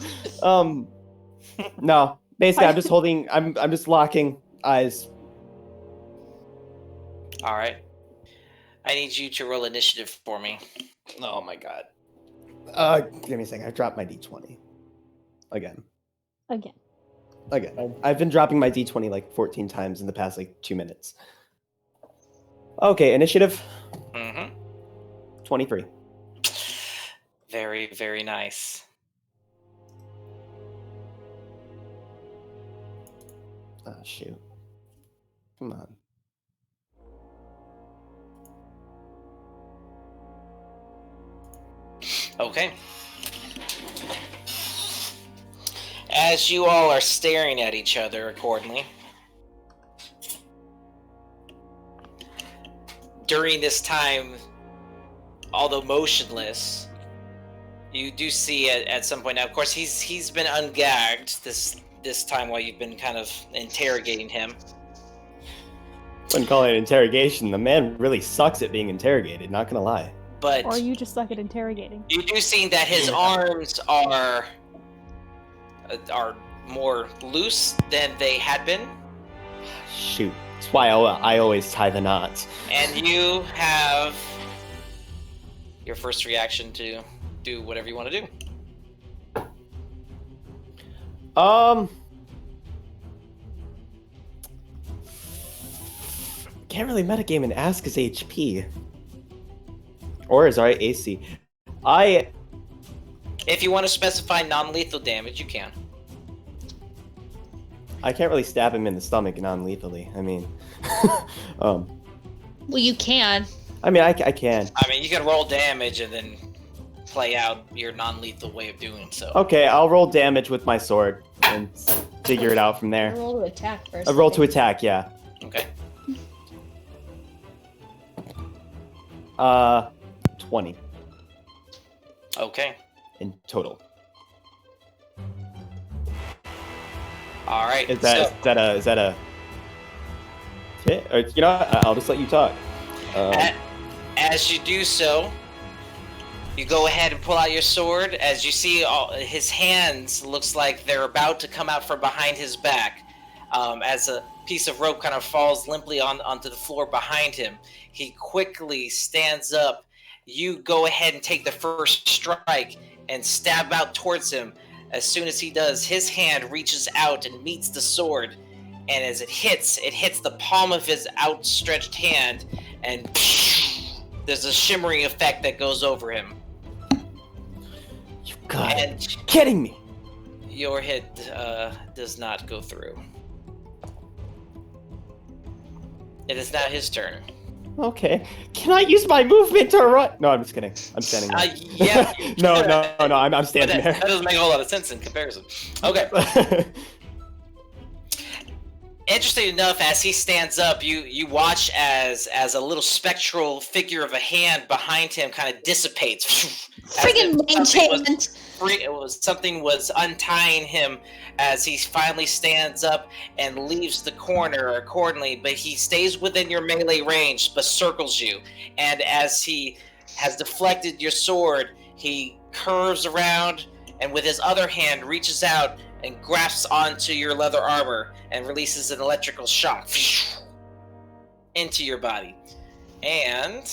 No. Basically, I'm just holding, I'm just locking eyes. All right. I need you to roll initiative for me. Oh my god. Give me a second. I dropped my d20. Again. I've been dropping my d20 like 14 times in the past like 2 minutes. Okay, initiative. 23. Very, very nice. Oh, shoot. Come on. Okay. As you all are staring at each other accordingly, during this time, although motionless, you do see at some point. Now, of course, he's been ungagged this time while you've been kind of interrogating him. Wouldn't call it an interrogation. The man really sucks at being interrogated, not gonna lie. But Or you just suck at interrogating. you do see that his arms are more loose than they had been. Shoot. That's why I always tie the knots. And you have your first reaction to do whatever you want to do. Can't really metagame and ask his HP. Or his AC. If you want to specify non-lethal damage, you can. I can't really stab him in the stomach non-lethally. I mean, Well, you can. I mean, I can. I mean, you can roll damage and then play out your non-lethal way of doing so. Okay, I'll roll damage with my sword and figure it out from there. Roll to attack first. A roll to attack, yeah. Okay. 20 Okay. in total. All right. Is that a hit? Or, you know what? I'll just let you talk. As you do so, you go ahead and pull out your sword. As you see, his hands looks like they're about to come out from behind his back. As a piece of rope kind of falls limply onto the floor behind him, he quickly stands up. You go ahead and take the first strike and stab out towards him. As soon as he does, his hand reaches out and meets the sword, and as it hits the palm of his outstretched hand, and there's a shimmering effect that goes over him. You gotta be kidding me! Your hit does not go through. It is now his turn. Okay. Can I use my movement to run? No, I'm just kidding. I'm standing there. Yeah. No, I'm standing there. That doesn't make a whole lot of sense in comparison. Okay. Interesting enough, as he stands up, you watch as a little spectral figure of a hand behind him kind of dissipates. Friggin' enchantment! Something was untying him as he finally stands up and leaves the corner accordingly, but he stays within your melee range but circles you. And as he has deflected your sword, he curves around and with his other hand reaches out and grasps onto your leather armor and releases an electrical shock into your body. And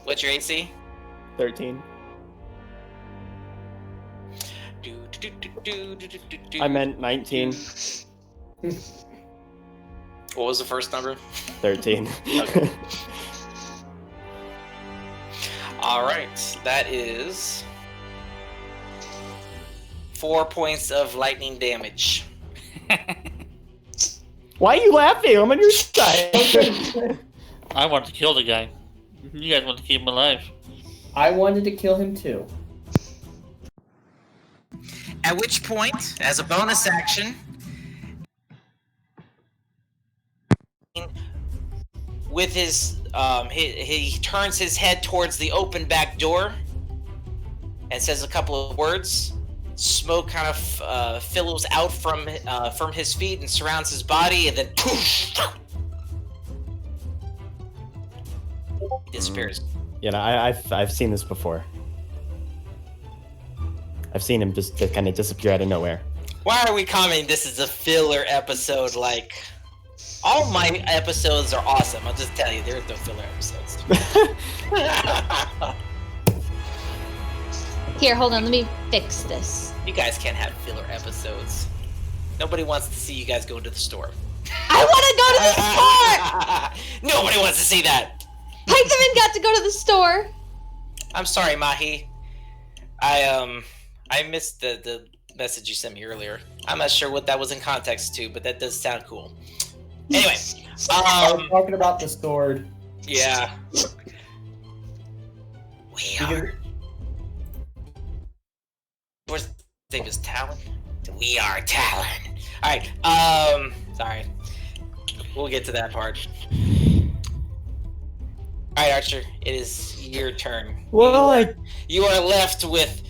what's your AC? 13. I meant 19. What was the first number? 13. Okay. All right, that is 4 points of lightning damage. Why are you laughing? I'm on your side. I want to kill the guy. You guys want to keep him alive. I wanted to kill him too. At which point, as a bonus action, with his he turns his head towards the open back door and says a couple of words. Smoke kind of fills out from his feet and surrounds his body, and then poof, he disappears. Yeah, I've seen this before. I've seen him just kind of disappear out of nowhere. Why are we commenting this is a filler episode? Like, all my episodes are awesome. I'll just tell you, there's no filler episodes. Here, hold on, let me fix this. You guys can't have filler episodes. Nobody wants to see you guys go to the store. I want to go to the store! Nobody wants to see that. Pythavin got to go to the store. I'm sorry, Machi. I missed the message you sent me earlier. I'm not sure what that was in context to, but that does sound cool. Anyway, I was talking about the sword. Yeah. We are. What's his name is Talon? We are Talon. Alright, sorry. We'll get to that part. Alright, Archer, it is your turn. Well, you are left with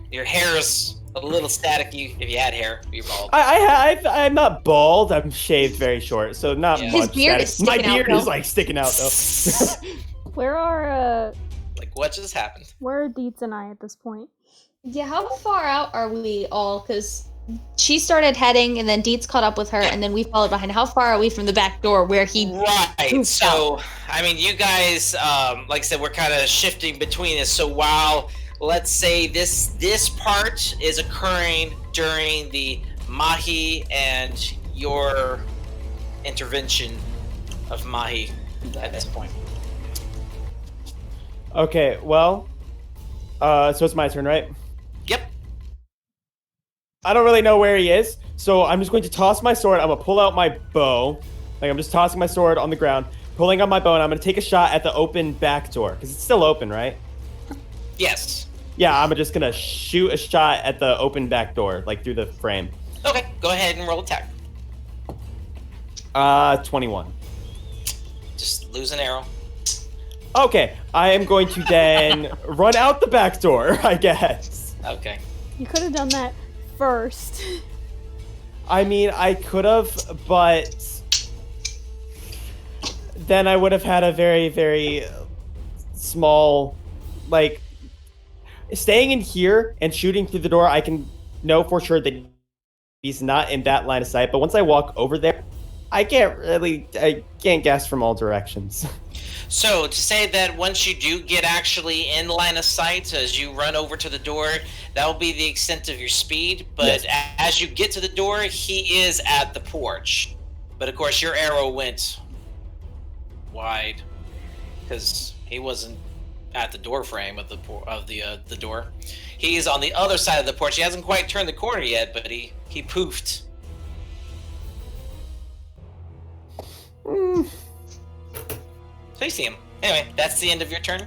your hair is a little staticky. If you had hair, you're bald. I'm not bald. I'm shaved very short, so not Yeah. much. His beard is My sticking out, beard is though. like sticking out though. Where are Like, what just happened? where are Dietz and I at this point? Yeah, how far out are we all? Because she started heading, and then Dietz caught up with her, and then we followed behind. How far are we from the back door where he? Right. So, I mean, you guys, like I said, we're kind of shifting between this. So while, let's say this part is occurring during the Machi and your intervention of Machi at this point. Okay, well, so it's my turn, right? Yep. I don't really know where he is, so I'm just going to toss my sword. I'm gonna pull out my bow. Like, I'm just tossing my sword on the ground, pulling out my bow, and I'm gonna take a shot at the open back door, because it's still open, right? Yes. Yeah, I'm just gonna shoot a shot at the open back door, like through the frame. Okay, go ahead and roll attack. 21. Just lose an arrow. Okay, I am going to then run out the back door, I guess. Okay. You could have done that first. I mean, I could have, but then I would have had a very, very small, like, staying in here and shooting through the door, I can know for sure that he's not in that line of sight, but once I walk over there, I can't guess from all directions. So, to say that once you do get actually in line of sight, as you run over to the door, that will be the extent of your speed. But Yes. as you get to the door, he is at the porch. But of course, your arrow went wide because he wasn't at the door frame of the door. He's on the other side of the porch. He hasn't quite turned the corner yet, but he poofed. So you see him. Anyway, that's the end of your turn.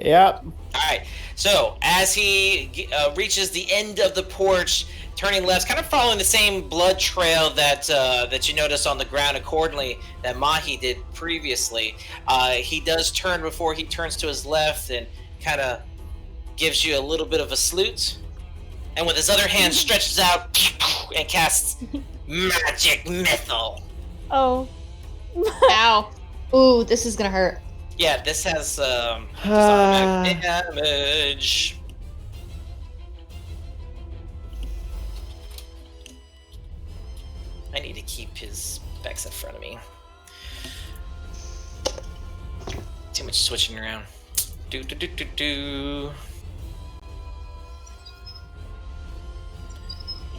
Yep. Alright, so as he reaches the end of the porch, turning left, kind of following the same blood trail that you notice on the ground accordingly that Machi did previously, he does turn before he turns to his left and kind of gives you a little bit of a salute, and with his other hand stretches out and casts Magic Missile. Oh. Ow. Ooh, this is gonna hurt. Yeah, this has some automatic damage. I need to keep his specs in front of me. Too much switching around. Do.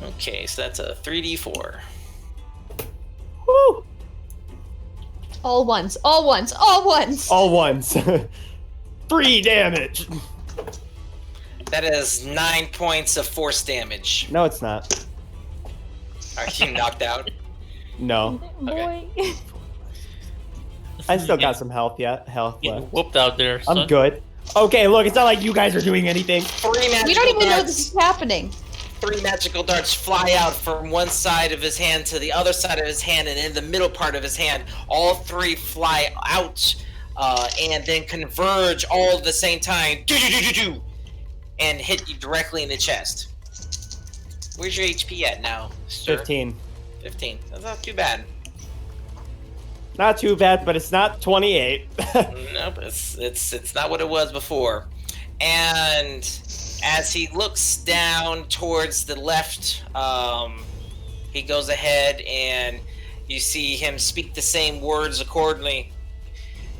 Okay, so that's a 3d4. Woo! All ones, all ones, all ones. All ones. 3 damage. That is 9 points of force damage. No, it's not. Are you knocked out? No. Boy. I still got some health yet. Health Getting left. whooped out there. Son. I'm good. Okay, look, it's not like you guys are doing anything. We don't even know this is happening. 3 magical darts fly out from one side of his hand to the other side of his hand, and in the middle part of his hand, all 3 fly out and then converge all at the same time, and hit you directly in the chest. Where's your HP at now, sir? 15. 15. That's not too bad. Not too bad, but it's not 28. Nope, it's not what it was before. And as he looks down towards the left, he goes ahead and you see him speak the same words accordingly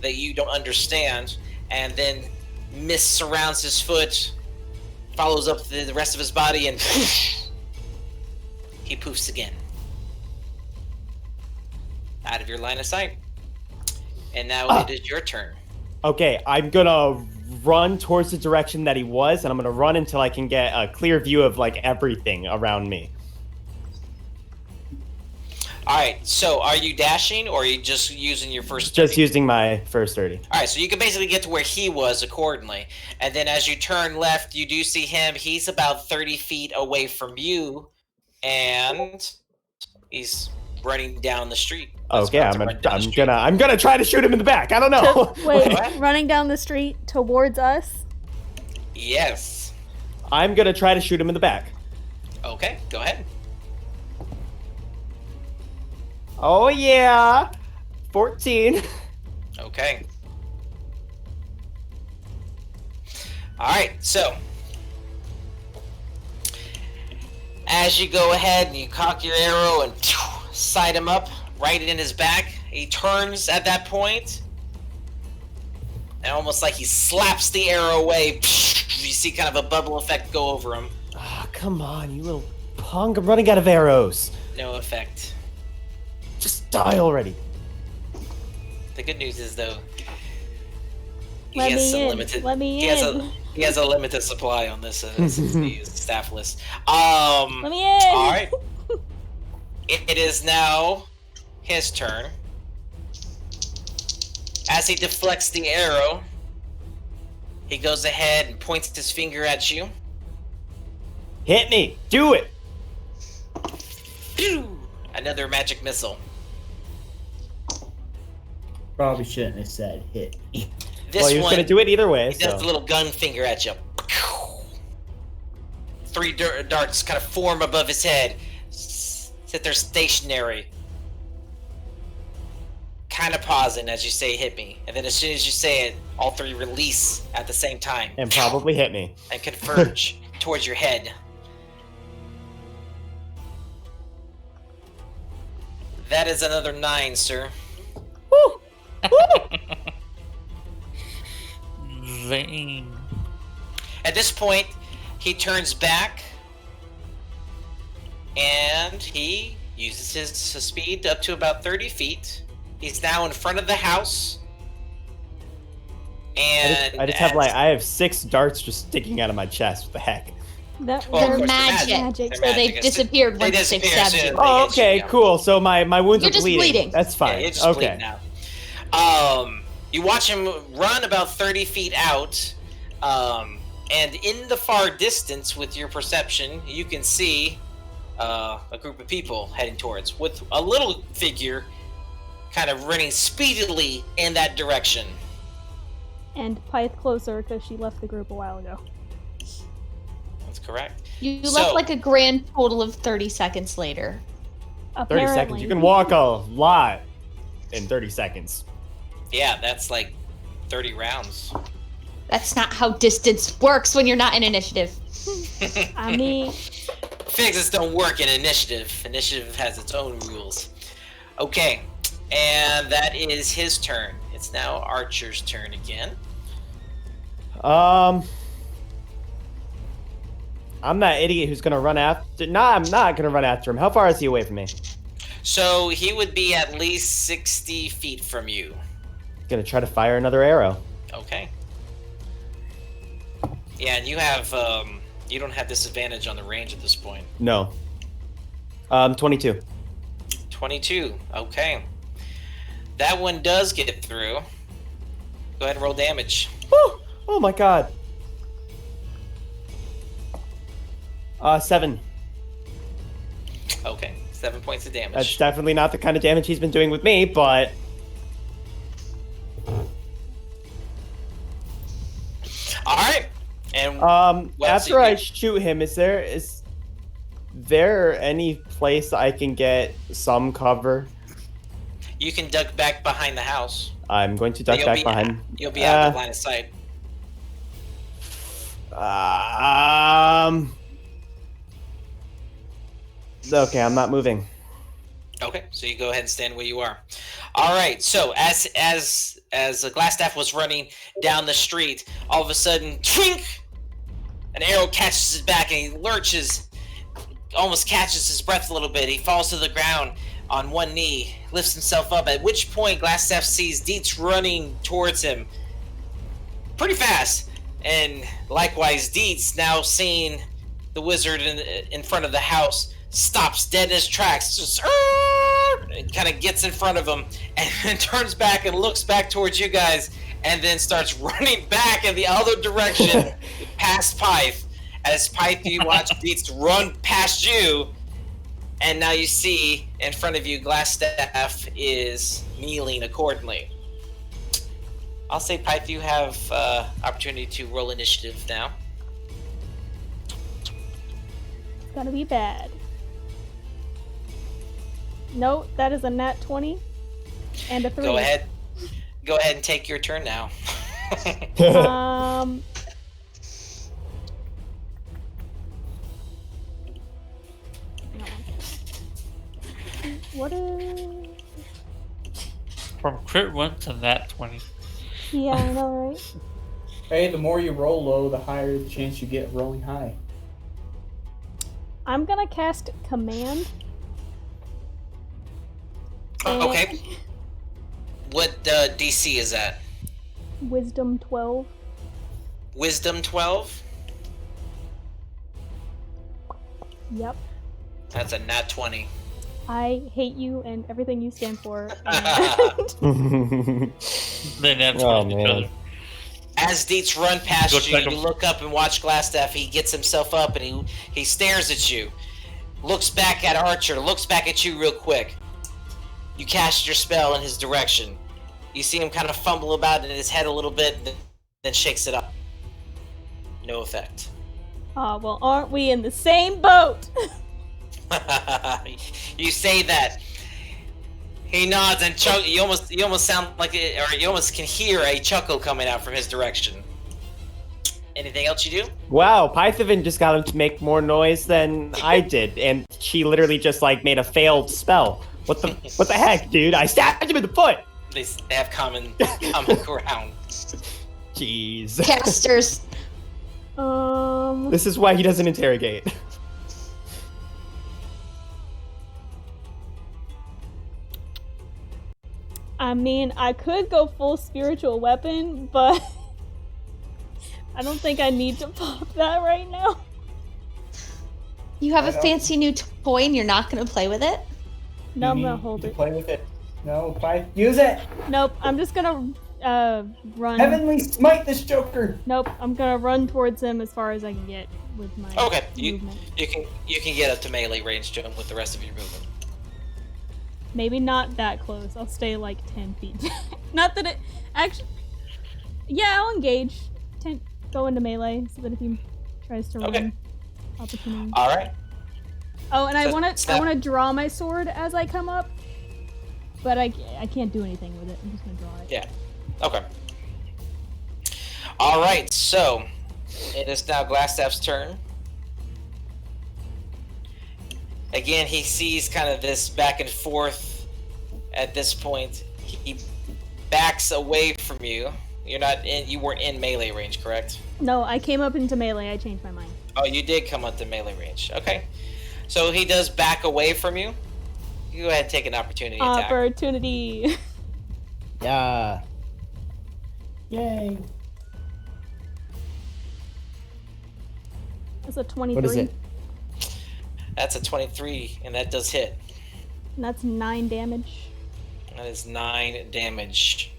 that you don't understand, and then mist surrounds his foot, follows up the rest of his body, and he poofs again. Out of your line of sight. And now it is your turn. Okay, I'm gonna run towards the direction that he was, and I'm gonna run until I can get a clear view of like everything around me. Alright, so are you dashing or are you just using your first Just 30? using my first 30. Alright, so you can basically get to where he was accordingly. And then as you turn left, you do see him. He's about 30 feet away from you. And he's running down the street. Okay, I'm gonna try to shoot him in the back. I don't know. Wait, running down the street towards us? Yes. I'm gonna try to shoot him in the back. Okay, go ahead. Oh yeah, 14. Okay. All right, so as you go ahead and you cock your arrow and sight him up right in his back, he turns at that point, and almost like he slaps the arrow away. You see kind of a bubble effect go over him. Ah, come on, you little punk! I'm running out of arrows. No effect. Just die already. The good news is though, Let he has me some in. limited. Let me he in. has a limited supply on this staff list. Let me in. All right. It is now his turn. As he deflects the arrow, he goes ahead and points his finger at you. Hit me! Do it! Pew! Another magic missile. Probably shouldn't have said hit. This Well, he was one, gonna do it either way. he does the little gun finger at you. 3 darts kind of form above his head. Sit there stationary. Kind of pausing as you say hit me. And then as soon as you say it, all 3 release at the same time. And probably hit me. And converge towards your head. That is another 9, sir. Woo! Vain. At this point, he turns back and he uses his speed up to about 30 feet. He's now in front of the house. And I just have I have 6 darts just sticking out of my chest. What the heck? Well, of They're course, magic, They're so magic. they've disappeared They once they've disappear stabbed soon. you. Oh, They hit you, okay, yeah. cool. So my wounds You're are just bleeding. That's fine. Yeah, you're just okay. bleeding now. You watch him run about 30 feet out, and in the far distance with your perception, you can see a group of people heading towards, with a little figure kind of running speedily in that direction. And Pyth closer because she left the group a while ago. That's correct. You So- left like a grand total of 30 seconds later. 30 seconds. You can walk a lot in 30 seconds. Yeah, that's like 30 rounds. That's not how distance works when you're not in initiative. I mean, Physics don't work in initiative. Initiative has its own rules. Okay, and that is his turn. It's now Archer's turn again. I'm that idiot who's gonna run after. No, I'm not gonna run after him. How far is he away from me? So he would be at least 60 feet from you. Gonna try to fire another arrow. Okay. Yeah, and you have you don't have disadvantage on the range at this point. No. 22. 22. Okay. That one does get through. Go ahead and roll damage. Woo! Oh my god. 7. Okay, 7 points of damage. That's definitely not the kind of damage he's been doing with me, but All right. And what else after I you- shoot him, is there any place I can get some cover? you can duck back behind the house. I'm going to duck You'll back be- behind. You'll be out of line of sight. Okay, I'm not moving. Okay, so you go ahead and stand where you are. All right. So as the Glasstaff was running down the street, all of a sudden, twink! An arrow catches his back and he lurches, almost catches his breath a little bit. He falls to the ground on one knee, lifts himself up. At which point, Glasstaff sees Dietz running towards him, pretty fast, and likewise, Dietz, now seeing the wizard in front of the house, stops dead in his tracks, just kind of gets in front of him, and then turns back and looks back towards you guys, and then starts running back in the other direction, past Pyth. As Pyth, you watch Dietz run past you, and now you see in front of you, Glasstaff is kneeling accordingly. I'll say, Pyth, you have opportunity to roll initiative now. gonna be bad. No, that is a nat 20 and a 3. Go ahead. Go ahead and take your turn now. What is... From crit 1 to nat 20. Yeah, I know, right? Hey, the more you roll low, the higher the chance you get rolling high. I'm gonna cast Command. Okay. What DC is that? Wisdom 12. Wisdom 12? Yep. That's a nat 20. I hate you and everything you stand for. They nat 20 Oh, each man. other. As Dietz run Go past you, check you him. look up and watch Glasstaff. He gets himself up and he stares at you. Looks back at Archer, looks back at you real quick. You cast your spell in his direction. You see him kind of fumble about in his head a little bit, and then shakes it up. No effect. Aw, well, aren't we in the same boat? You say that. He nods and you almost sound like it, or you almost can hear a chuckle coming out from his direction. Anything else you do? Wow, Pythavin just got him to make more noise than I did, and she literally just like made a failed spell. What the heck, dude? I stabbed him in the foot. They have common ground. Jeez. Casters. This is why he doesn't interrogate. I mean, I could go full spiritual weapon, but I don't think I need to pop that right now. You have a fancy new toy and you're not gonna play with it? No, I'm You gonna need hold to it. Play with it. No, use it. Nope, I'm just gonna run. Heavenly smite this Joker. Nope, I'm gonna run towards him as far as I can get with my Okay, movement. you can get up to melee range to him with the rest of your movement. Maybe not that close. I'll stay like 10 feet. Not that it actually. Yeah, I'll engage. Go into melee so that if he tries to run, opportunity. All right. Oh, and I So, want to snap. draw my sword as I come up, but I can't do anything with it. I'm just gonna draw it. Yeah. Okay. All right. So it is now Glasstaff's turn. Again, he sees kind of this back and forth. At this point, he backs away from you. You weren't in melee range, correct? No, I came up into melee. I changed my mind. Oh, you did come up to melee range. Okay. So he does back away from you. You go ahead and take an opportunity attack. Opportunity. Yeah. Yay. That's a 23. What is it? That's a 23, and that does hit. And that's 9 damage. That is 9 damage.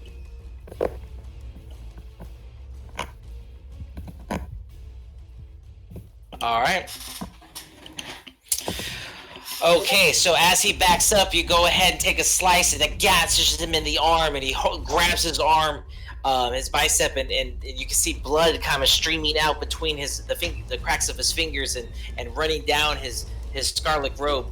Alright. Okay, so as he backs up, you go ahead and take a slice, and it gashes him in the arm, and he grabs his arm, his bicep, and you can see blood kind of streaming out between the cracks of his fingers and running down his scarlet robe.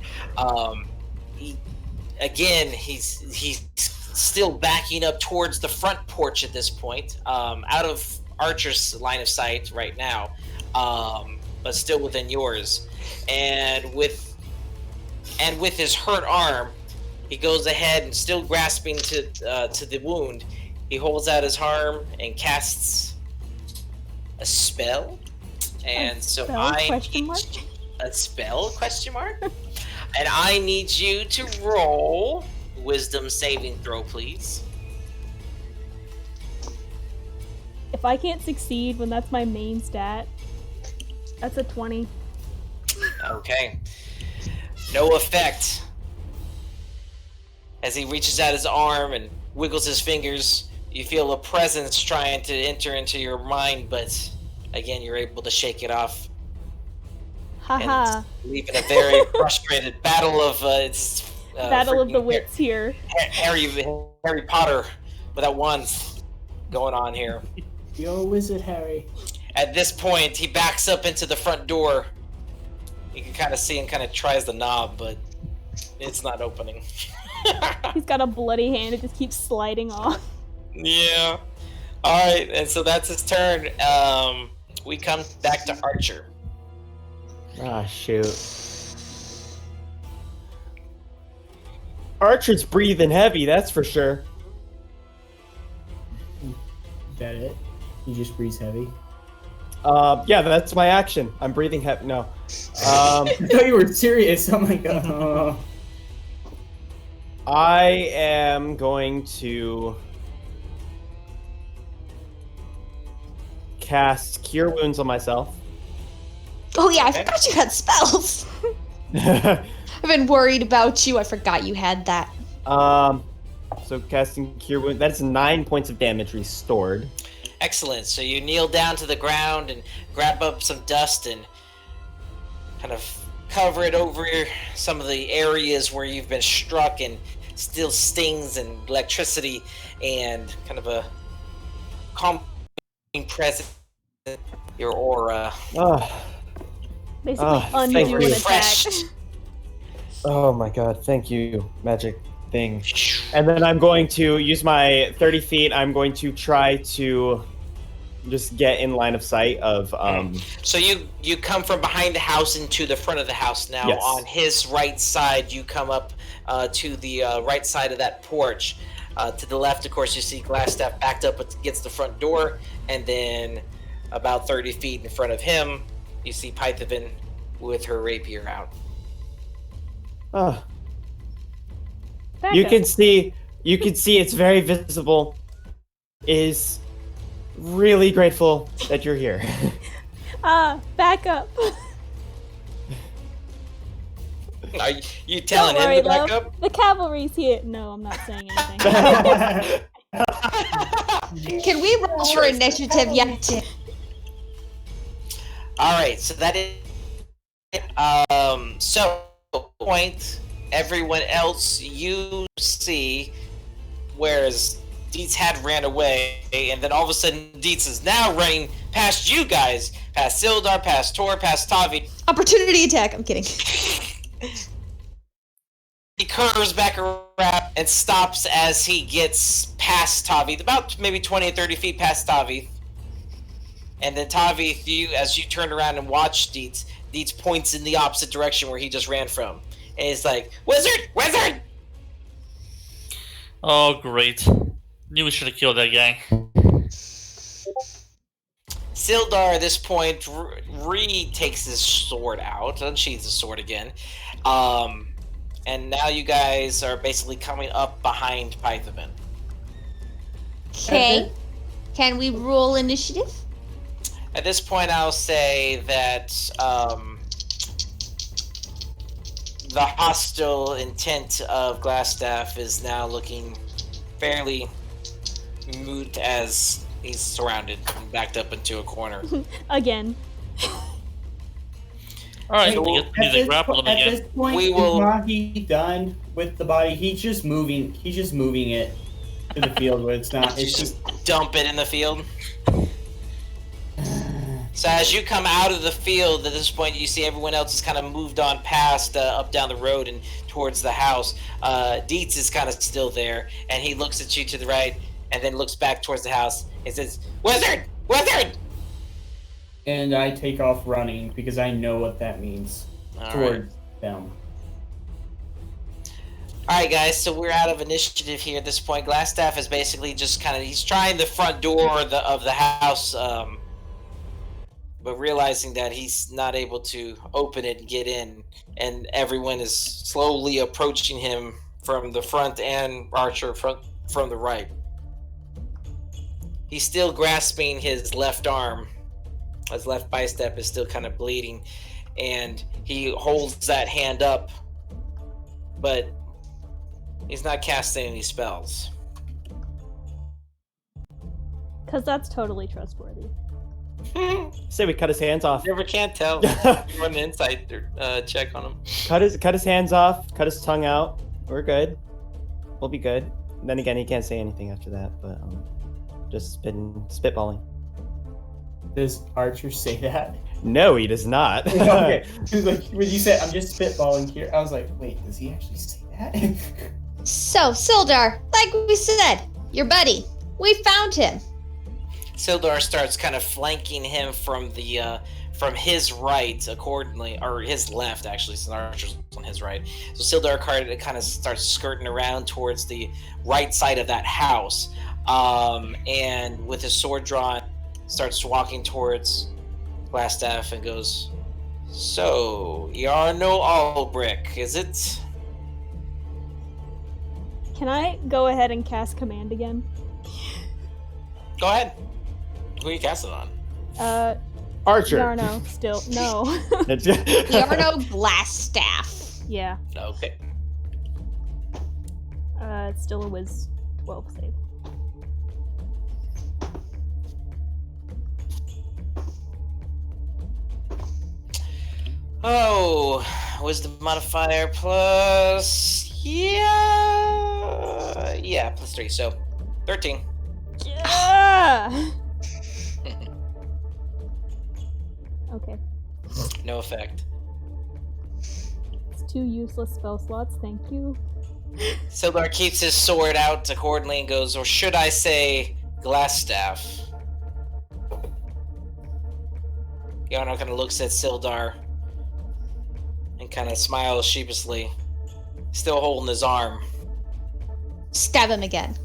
He's still backing up towards the front porch at this point, out of Archer's line of sight right now, but still within yours. And with his hurt arm, he goes ahead and still grasping to the wound. He holds out his arm and casts a spell. And so I question mark? a spell question mark. And I need you to roll wisdom saving throw, please. If I can't succeed when that's my main stat, that's a 20. Okay. No effect. As he reaches out his arm and wiggles his fingers, you feel a presence trying to enter into your mind, but again, you're able to shake it off. Haha. And leaving a very frustrated battle of Battle of the wits here. Harry Potter without wands going on here. You're a wizard, Harry. At this point, he backs up into the front door You can kind of see and kind of tries the knob, but it's not opening. He's got a bloody hand. It just keeps sliding off. Yeah. All right, and so that's his turn. We come back to Archer. Ah, shoot. Archer's breathing heavy, that's for sure. Is that it? He just breathes heavy. Yeah, that's my action. I'm breathing heavy. No. I thought you were serious. Oh my god. I am going to cast Cure Wounds on myself. Oh yeah, I forgot you had spells. I've been worried about you. I forgot you had that. So casting Cure Wounds. That's 9 points of damage restored. Excellent. So you kneel down to the ground and grab up some dust and kind of cover it over some of the areas where you've been struck, and still stings and electricity and kind of a calming presence in your aura. Basically, undo thank an you. attack. Refreshed. Oh my god, thank you, magic thing. And then I'm going to use my 30 feet. I'm going to try to just get in line of sight of So you come from behind the house into the front of the house now. Yes. On his right side, you come up to the right side of that porch. To the left, of course, you see Glasstaff backed up against the front door, and then about 30 feet in front of him, you see Pythavin with her rapier out. Back you up. can see it's very visible. Is really grateful that you're here. Back up. Are you telling Don't worry, him to back love. up? The cavalry's here. No, I'm not saying anything. Can we roll for initiative yet? All right, so that is so point. Everyone else, you see, whereas Dietz had ran away, and then all of a sudden Dietz is now running past you guys, past Sildar, past Tor, past Tauveith. Opportunity attack. I'm kidding. He curves back around and stops as he gets past Tauveith, about maybe 20 or 30 feet past Tauveith. And then Tauveith, as you turn around and watch Dietz points in the opposite direction where he just ran from. And he's like, "Wizard! Wizard!" Oh, great. Knew we should have killed that guy. Sildar, at this point, takes his sword out, unsheathes his sword again. And now you guys are basically coming up behind Pythavin. Okay. Can we roll initiative? At this point, I'll say that the hostile intent of Glasstaff is now looking fairly moot as he's surrounded and backed up into a corner. Again. Alright, Hey, we get to either grapple him at again. this point, We will- is Machi done with the body? He's just moving it to the field where it's not. It's just Dump it in the field. So as you come out of the field, at this point, you see everyone else has kind of moved on past, up down the road and towards the house. Dietz is kind of still there, and he looks at you to the right, and then looks back towards the house and says, "Wizard! Wizard!" and I take off running because I know what that means All right. towards them. Alright guys, so we're out of initiative here at this point. Glasstaff is basically just he's trying the front door of the house, but realizing that he's not able to open it and get in, and everyone is slowly approaching him from the front and Archer from the right. He's still grasping his left arm. His left bicep is still kind of bleeding, and he holds that hand up, but he's not casting any spells. Because that's totally trustworthy. Say we cut his hands off. Never can tell. Run an insight check on him. Cut his hands off, cut his tongue out. We're good. We'll be good. And then again, he can't say anything after that, but just been spitballing. Does Archer say that? No, he does not. Okay. He was like, when you said, I'm just spitballing here, I was like, wait, does he actually say that? So, Sildar, like we said, your buddy, we found him. Sildar starts kind of flanking him from from his right, accordingly, or his left actually, since Archer's on his right. So Sildar kind of starts skirting around towards the right side of that house, and with his sword drawn, starts walking towards Glasstaff and goes, "So, you're no Albrecht, is it?" Can I go ahead and cast command again? Go ahead. Who are you casting on? Archer. Yarno, still. No. Yarno Glasstaff. Yeah. Okay. It's still a whiz 12 save. Oh, wisdom modifier plus... Yeah, plus 3, so 13. Yeah! Okay. No effect. It's 2 useless spell slots, thank you. Sildar keeps his sword out accordingly and goes, or should I say, Glasstaff. Yarno kind of looks at Sildar and kind of smiles sheepishly, still holding his arm. Stab him again.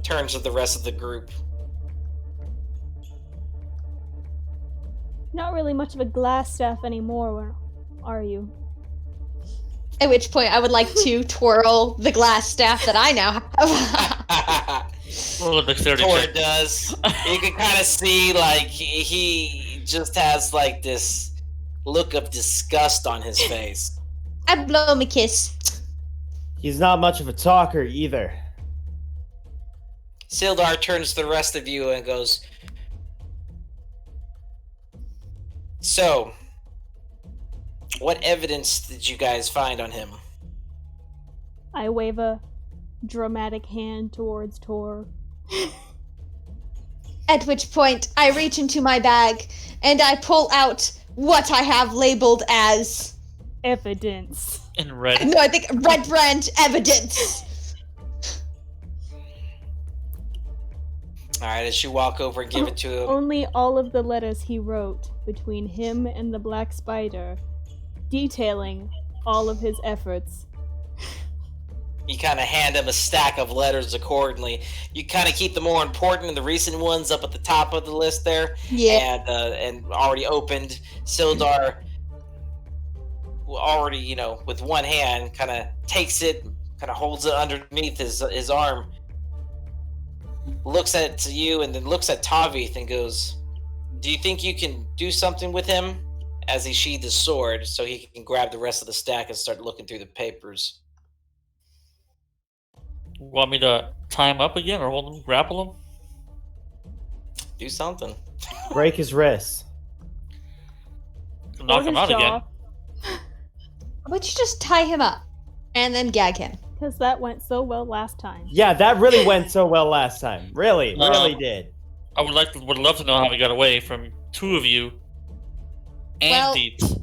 Turns to the rest of the group. Not really much of a Glasstaff anymore, are you? At which point I would like to twirl the Glasstaff that I now have. Roll a dexterity Tor check. does. You can kind of see, like, he just has, like, this look of disgust on his face. I blow him a kiss. He's not much of a talker either. Sildar turns to the rest of you and goes, "So, what evidence did you guys find on him?" I wave a dramatic hand towards Tor. At which point I reach into my bag and I pull out what I have labeled as... Evidence. In red. No, I think red brand evidence. Alright, as you walk over and give it to him, Only all of the letters he wrote between him and the Black Spider, detailing all of his efforts. you kind of hand him a stack of letters accordingly. You kind of keep the more important and the recent ones up at the top of the list there. Yeah. And already opened. Sildar already, with one hand, kind of takes it, kind of holds it underneath his arm, looks at you, and then looks at Tauveith and goes, "Do you think you can do something with him?" As he sheathed his sword, so he can grab the rest of the stack and start looking through the papers. Want me to tie him up again or hold him, grapple him? Do something. Break his wrists. Knock him out again. How about you just tie him up and then gag him? Because that went so well last time. Yeah, that really went so well last time. Really did. I would love to know how he got away from two of you and Well- Deets.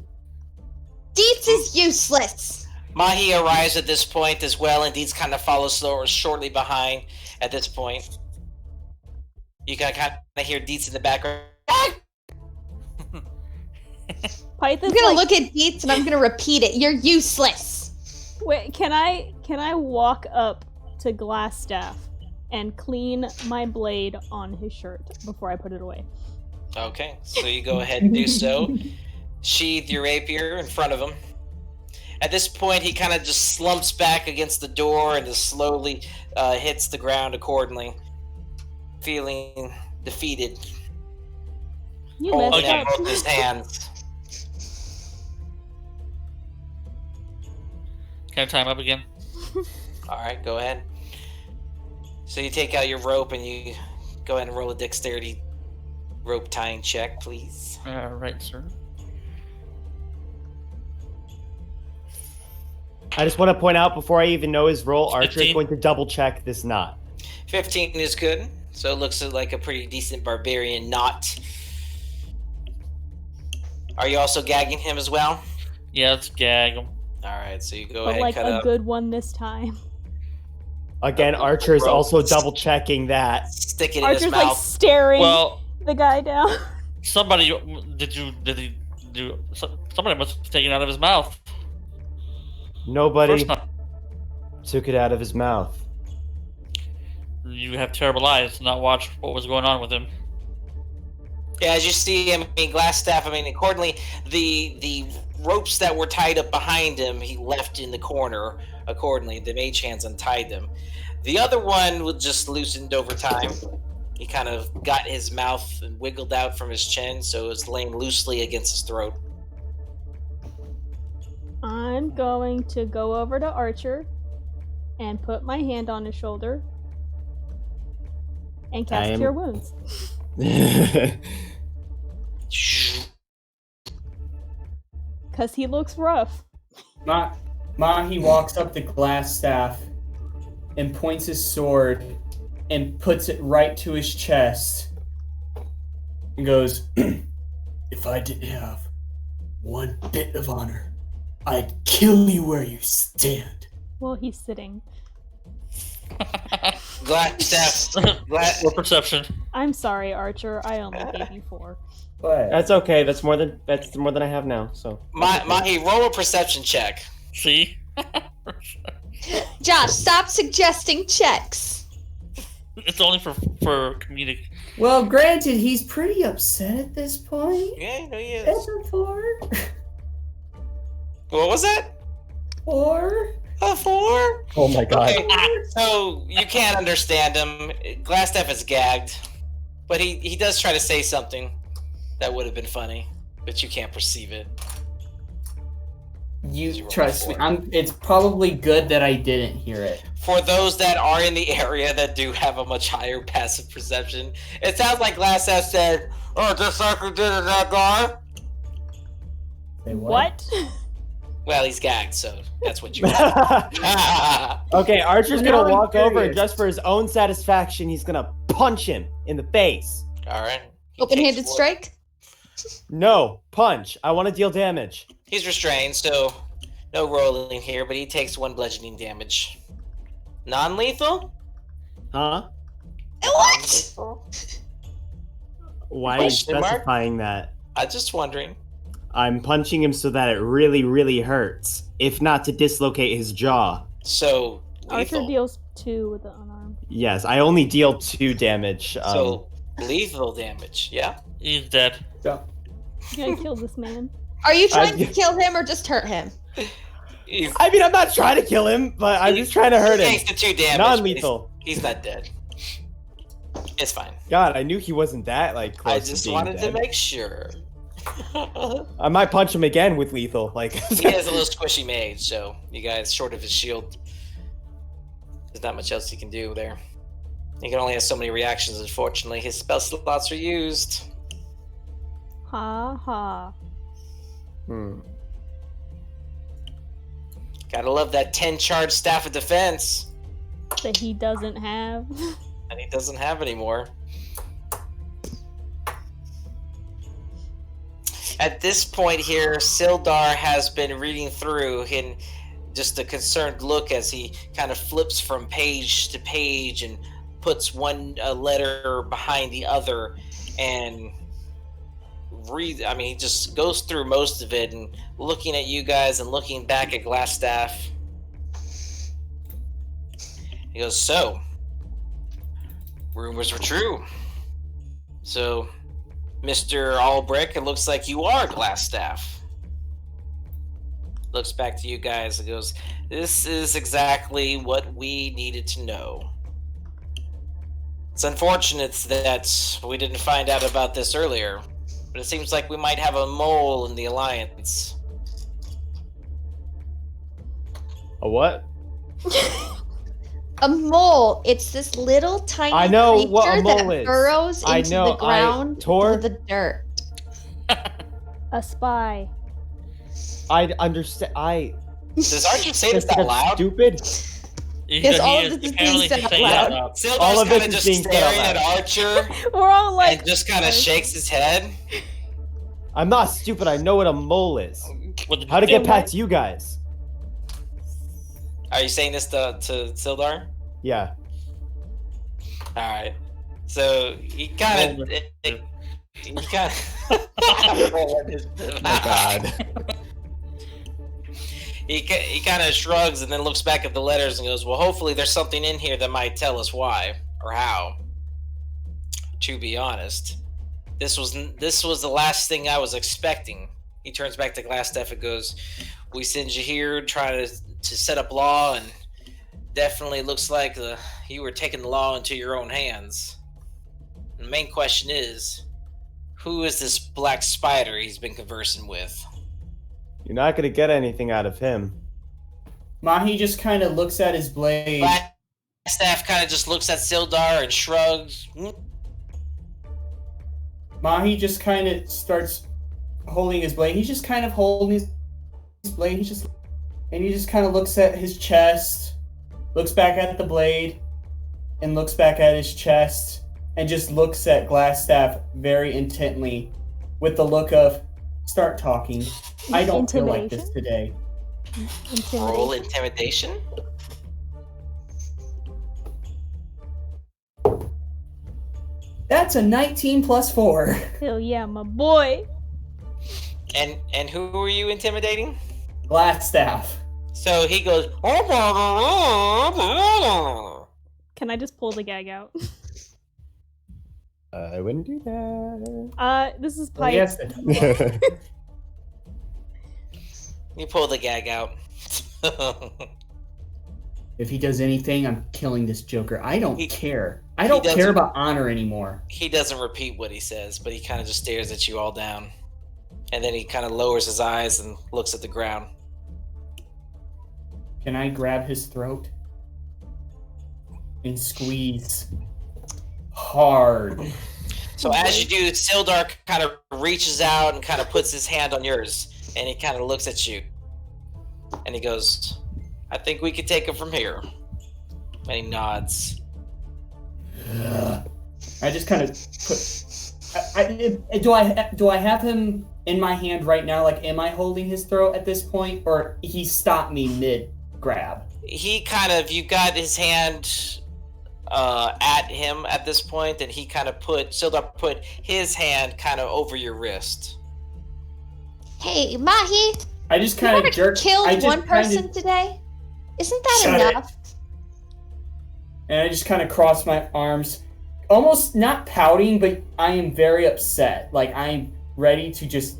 Deets is useless. Machi arrives at this point as well, and Deeds kind of follows shortly behind at this point. You can kind of hear Deets in the background. Python's I'm gonna like, look at Deets and I'm gonna repeat it. You're useless. wait, can I walk up to Glasstaff and clean my blade on his shirt before I put it away? Okay, so you go ahead and do so. Sheathe your rapier in front of him. At this point, he kind of just slumps back against the door and just slowly hits the ground accordingly, feeling defeated, You holding messed out up. both his hands. Can I tie him up again? Alright, go ahead. So you take out your rope and you go ahead and roll a dexterity rope tying check, please. Right, sir. I just want to point out before I even know his roll, Archer is 15. going to double check this knot. 15 is good. So it looks like a pretty decent barbarian knot. Are you also gagging him as well? Yeah, let's gag him. Alright, so you go But ahead like and cut a up. good one this time. Again, Archer is also double checking that. Stick it in Archer's his like mouth. staring Well, the guy down. somebody somebody must have taken it out of his mouth. Nobody First time. took it out of his mouth. You have terrible eyes to not watch what was going on with him. Yeah, as you see, Glasstaff, accordingly, the ropes that were tied up behind him, he left in the corner. Accordingly, the mage hands untied them. The other one was just loosened over time. He kind of got his mouth and wiggled out from his chin, so it was laying loosely against his throat. I'm going to go over to Archer and put my hand on his shoulder and cast Cure Wounds. Because he looks rough. Machi walks up to Glasstaff and points his sword and puts it right to his chest and goes, If I didn't have one bit of honor, I'd kill you where you stand. Well, he's sitting. Glasstaff. What perception? I'm sorry, Archer. I only gave you 4. what? That's okay. That's more than I have now. So. Machi, roll a perception check. See? Josh, stop suggesting checks. It's only for comedic. Well, granted, he's pretty upset at this point. Yeah, no, he is. That's a 4. What was that? 4? A 4? Oh my god. Okay, so you can't understand him. Glasstaff is gagged, but he does try to say something that would have been funny, but you can't perceive it. You trust me. It's probably good that I didn't hear it. For those that are in the area that do have a much higher passive perception, it sounds like Glasstaff said, "Oh, just like we did to that guy." Say What? Well, he's gagged, so that's what you. Okay, Archer's Now gonna I'm walk over curious. just for his own satisfaction. He's gonna punch him in the face. All right. Open-handed strike? No, punch. I want to deal damage. He's restrained, so no rolling here, but he takes 1 bludgeoning damage. Non-lethal? Huh? What? Why are you Question mark? specifying that? I'm just wondering. I'm punching him so that it really, really hurts. If not to dislocate his jaw. So Archer lethal. deals 2 with the unarmed. Yes, I only deal 2 damage. So lethal damage, yeah? He's dead. So, You gotta kill this man. Are you trying to kill him or just hurt him? He's, I mean, I'm not trying to kill him, but I'm just trying to hurt he him. takes the 2 damage. Non-lethal. But he's not dead. It's fine. God, I knew he wasn't that close I to just being wanted dead. to make sure. I might punch him again with lethal. He is a little squishy mage, so you guys, short of his shield, there's not much else he can do there. He can only have so many reactions, unfortunately. His spell slots are used. Ha ha. Gotta love that 10 charge staff of defense. That he doesn't have. And he doesn't have anymore. At this point here, Sildar has been reading through in just a concerned look as he kind of flips from page to page and puts one letter behind the other and he just goes through most of it and looking at you guys and looking back at Glasstaff. He goes, so, rumors were true. So, Mr. Albrecht, it looks like you are Glasstaff. Looks back to you guys and goes, this is exactly what we needed to know. It's unfortunate that we didn't find out about this earlier, but it seems like we might have a mole in the Alliance. A what? A mole. It's this little tiny I know creature what a mole that is. burrows I into know, the ground Tor? with the dirt. A spy. I understand. Does Archer say this That's out loud? stupid. Yes, all of this is being said out loud. All Sildar's of kind this of is just being said out staring at loud. Archer We're all like. and just kind of shakes his head. I'm not stupid. I know what a mole is. What did How to you get do? past you guys? Are you saying this to Sildar? Yeah. All right. So he kind of. He kind of. Oh my god. He kind of shrugs and then looks back at the letters and goes, "Well, hopefully there's something in here that might tell us why or how." To be honest, this was the last thing I was expecting. He turns back to Glasstaff and goes, "We send you here trying to set up law, and definitely looks like you were taking the law into your own hands. And the main question is, who is this black spider he's been conversing with?" You're not gonna get anything out of him. Machi just kind of looks at his blade. Glasstaff kind of just looks at Sildar and shrugs. Machi just kind of starts holding his blade. He's just kind of holding his blade. He just kind of looks at his chest, looks back at the blade, and looks back at his chest, and just looks at Glasstaff very intently, with the look of, "Start talking. I don't feel like this today." Roll intimidation. That's a 19 plus 4. Hell yeah, my boy. And who are you intimidating? Glasstaff. So he goes. Can I just pull the gag out? I wouldn't do that. This is Well, Pipe. yes, You pull the gag out. if he does anything, I'm killing this Joker. I don't He- care. I don't doesn't- care about honor anymore. He doesn't repeat what he says, but he kind of just stares at you all down. And then he kind of lowers his eyes and looks at the ground. Can I grab his throat and squeeze hard? So as you do, Sildar kind of reaches out and kind of puts his hand on yours. And he kind of looks at you. And he goes, "I think we could take it from here." And he nods. I just kind of put. Do I have him in my hand right now? Like, am I holding his throat at this point, or he stopped me mid grab? He kind of, you got his hand at him at this point, and he kind of Sildar put his hand kind of over your wrist. Hey, Mahi, I just you kind of already jerked. killed I just one person kinda, today? Isn't that Shut it. enough? and I just kind of crossed my arms, almost not pouting, but I am very upset. Like, I'm ready to just.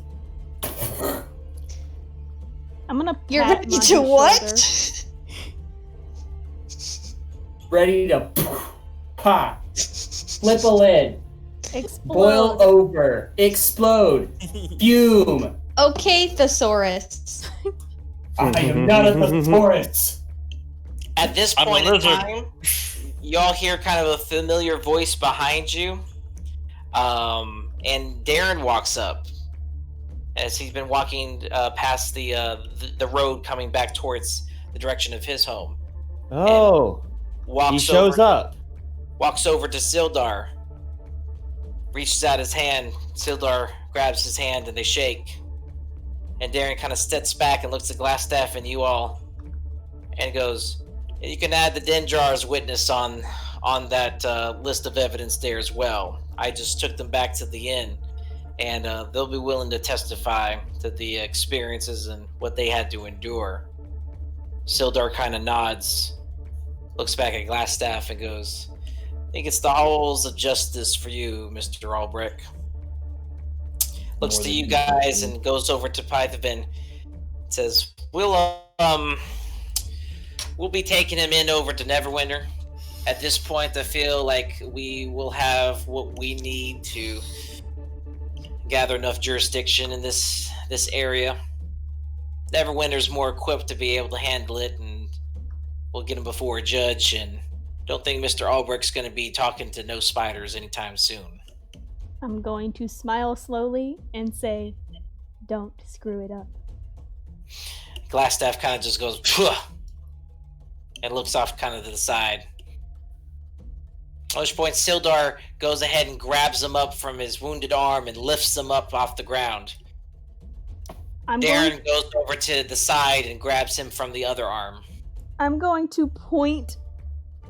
I'm gonna. You're pat ready Machi's to what? shoulder. Ready to pop, flip a lid, Explode. boil over, explode, fume. Okay, thesaurus. I am not a thesaurus. At this I'm a point in lizard. time, y'all hear kind of a familiar voice behind you. And Darren walks up as he's been walking past the road coming back towards the direction of his home. Oh, he shows up. Walks over to Sildar, reaches out his hand. Sildar grabs his hand and they shake. And Darren kind of steps back and looks at Glasstaff and you all, and goes, "You can add the Denjar's witness on that list of evidence there as well. I just took them back to the inn, and they'll be willing to testify to the experiences and what they had to endure." Sildar kind of nods, looks back at Glasstaff and goes, "I think it's the halls of justice for you, Mr. Albrecht." Looks to you guys and goes over to Pythavin. Says, we'll be taking him in over to Neverwinter. At this point, I feel like we will have what we need to gather enough jurisdiction in this area. Neverwinter's more equipped to be able to handle it, and we'll get him before a judge. And don't think Mr. Albrecht's going to be talking to no spiders anytime soon. I'm going to smile slowly and say, "Don't screw it up." Glasstaff kind of just goes, "Phew." and looks off kind of to the side. At which point, Sildar goes ahead and grabs him up from his wounded arm and lifts him up off the ground. Darren goes over to the side and grabs him from the other arm. I'm going to point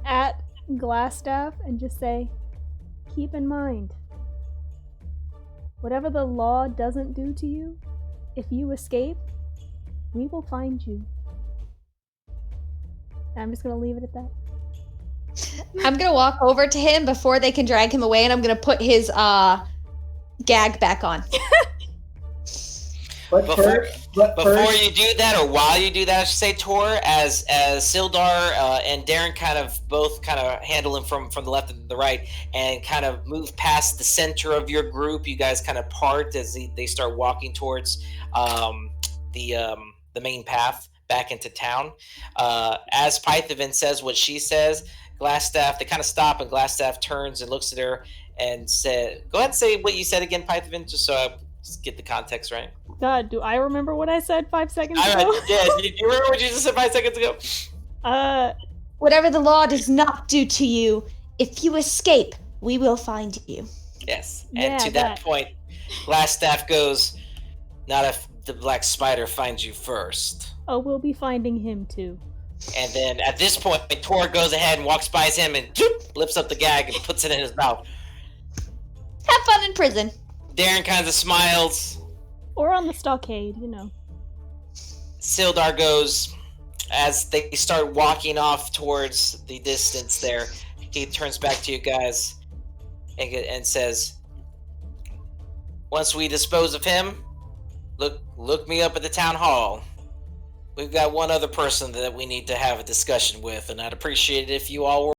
at Glasstaff and just say, keep in mind, whatever the law doesn't do to you, if you escape, we will find you. And I'm just going to leave it at that. I'm going to walk over to him before they can drag him away, and I'm going to put his gag back on. Before you do that, or while you do that, I should say, Tor, as Sildar and Darren kind of both handle him from the left and the right, and kind of move past the center of your group. You guys kind of part as they start walking towards the main path back into town. As Pythavin says what she says, Glasstaff, they kind of stop, and Glasstaff turns and looks at her and said, "Go ahead and say what you said again, Pythavin, just so I get the context right." God, do I remember what I said 5 seconds ago? Yeah, do you remember what you just said 5 seconds ago? Whatever the law does not do to you, if you escape, we will find you. Yes, and to that point, Glasstaff goes, "Not if the black spider finds you first." Oh, we'll be finding him too. And then at this point, Tor goes ahead and walks by him and lifts up the gag and puts it in his mouth. Have fun in prison. Darren kind of smiles. Or on the stockade, you know. Sildar goes, as they start walking off towards the distance there, he turns back to you guys and says, "Once we dispose of him, look me up at the town hall. We've got one other person that we need to have a discussion with, and I'd appreciate it if you all were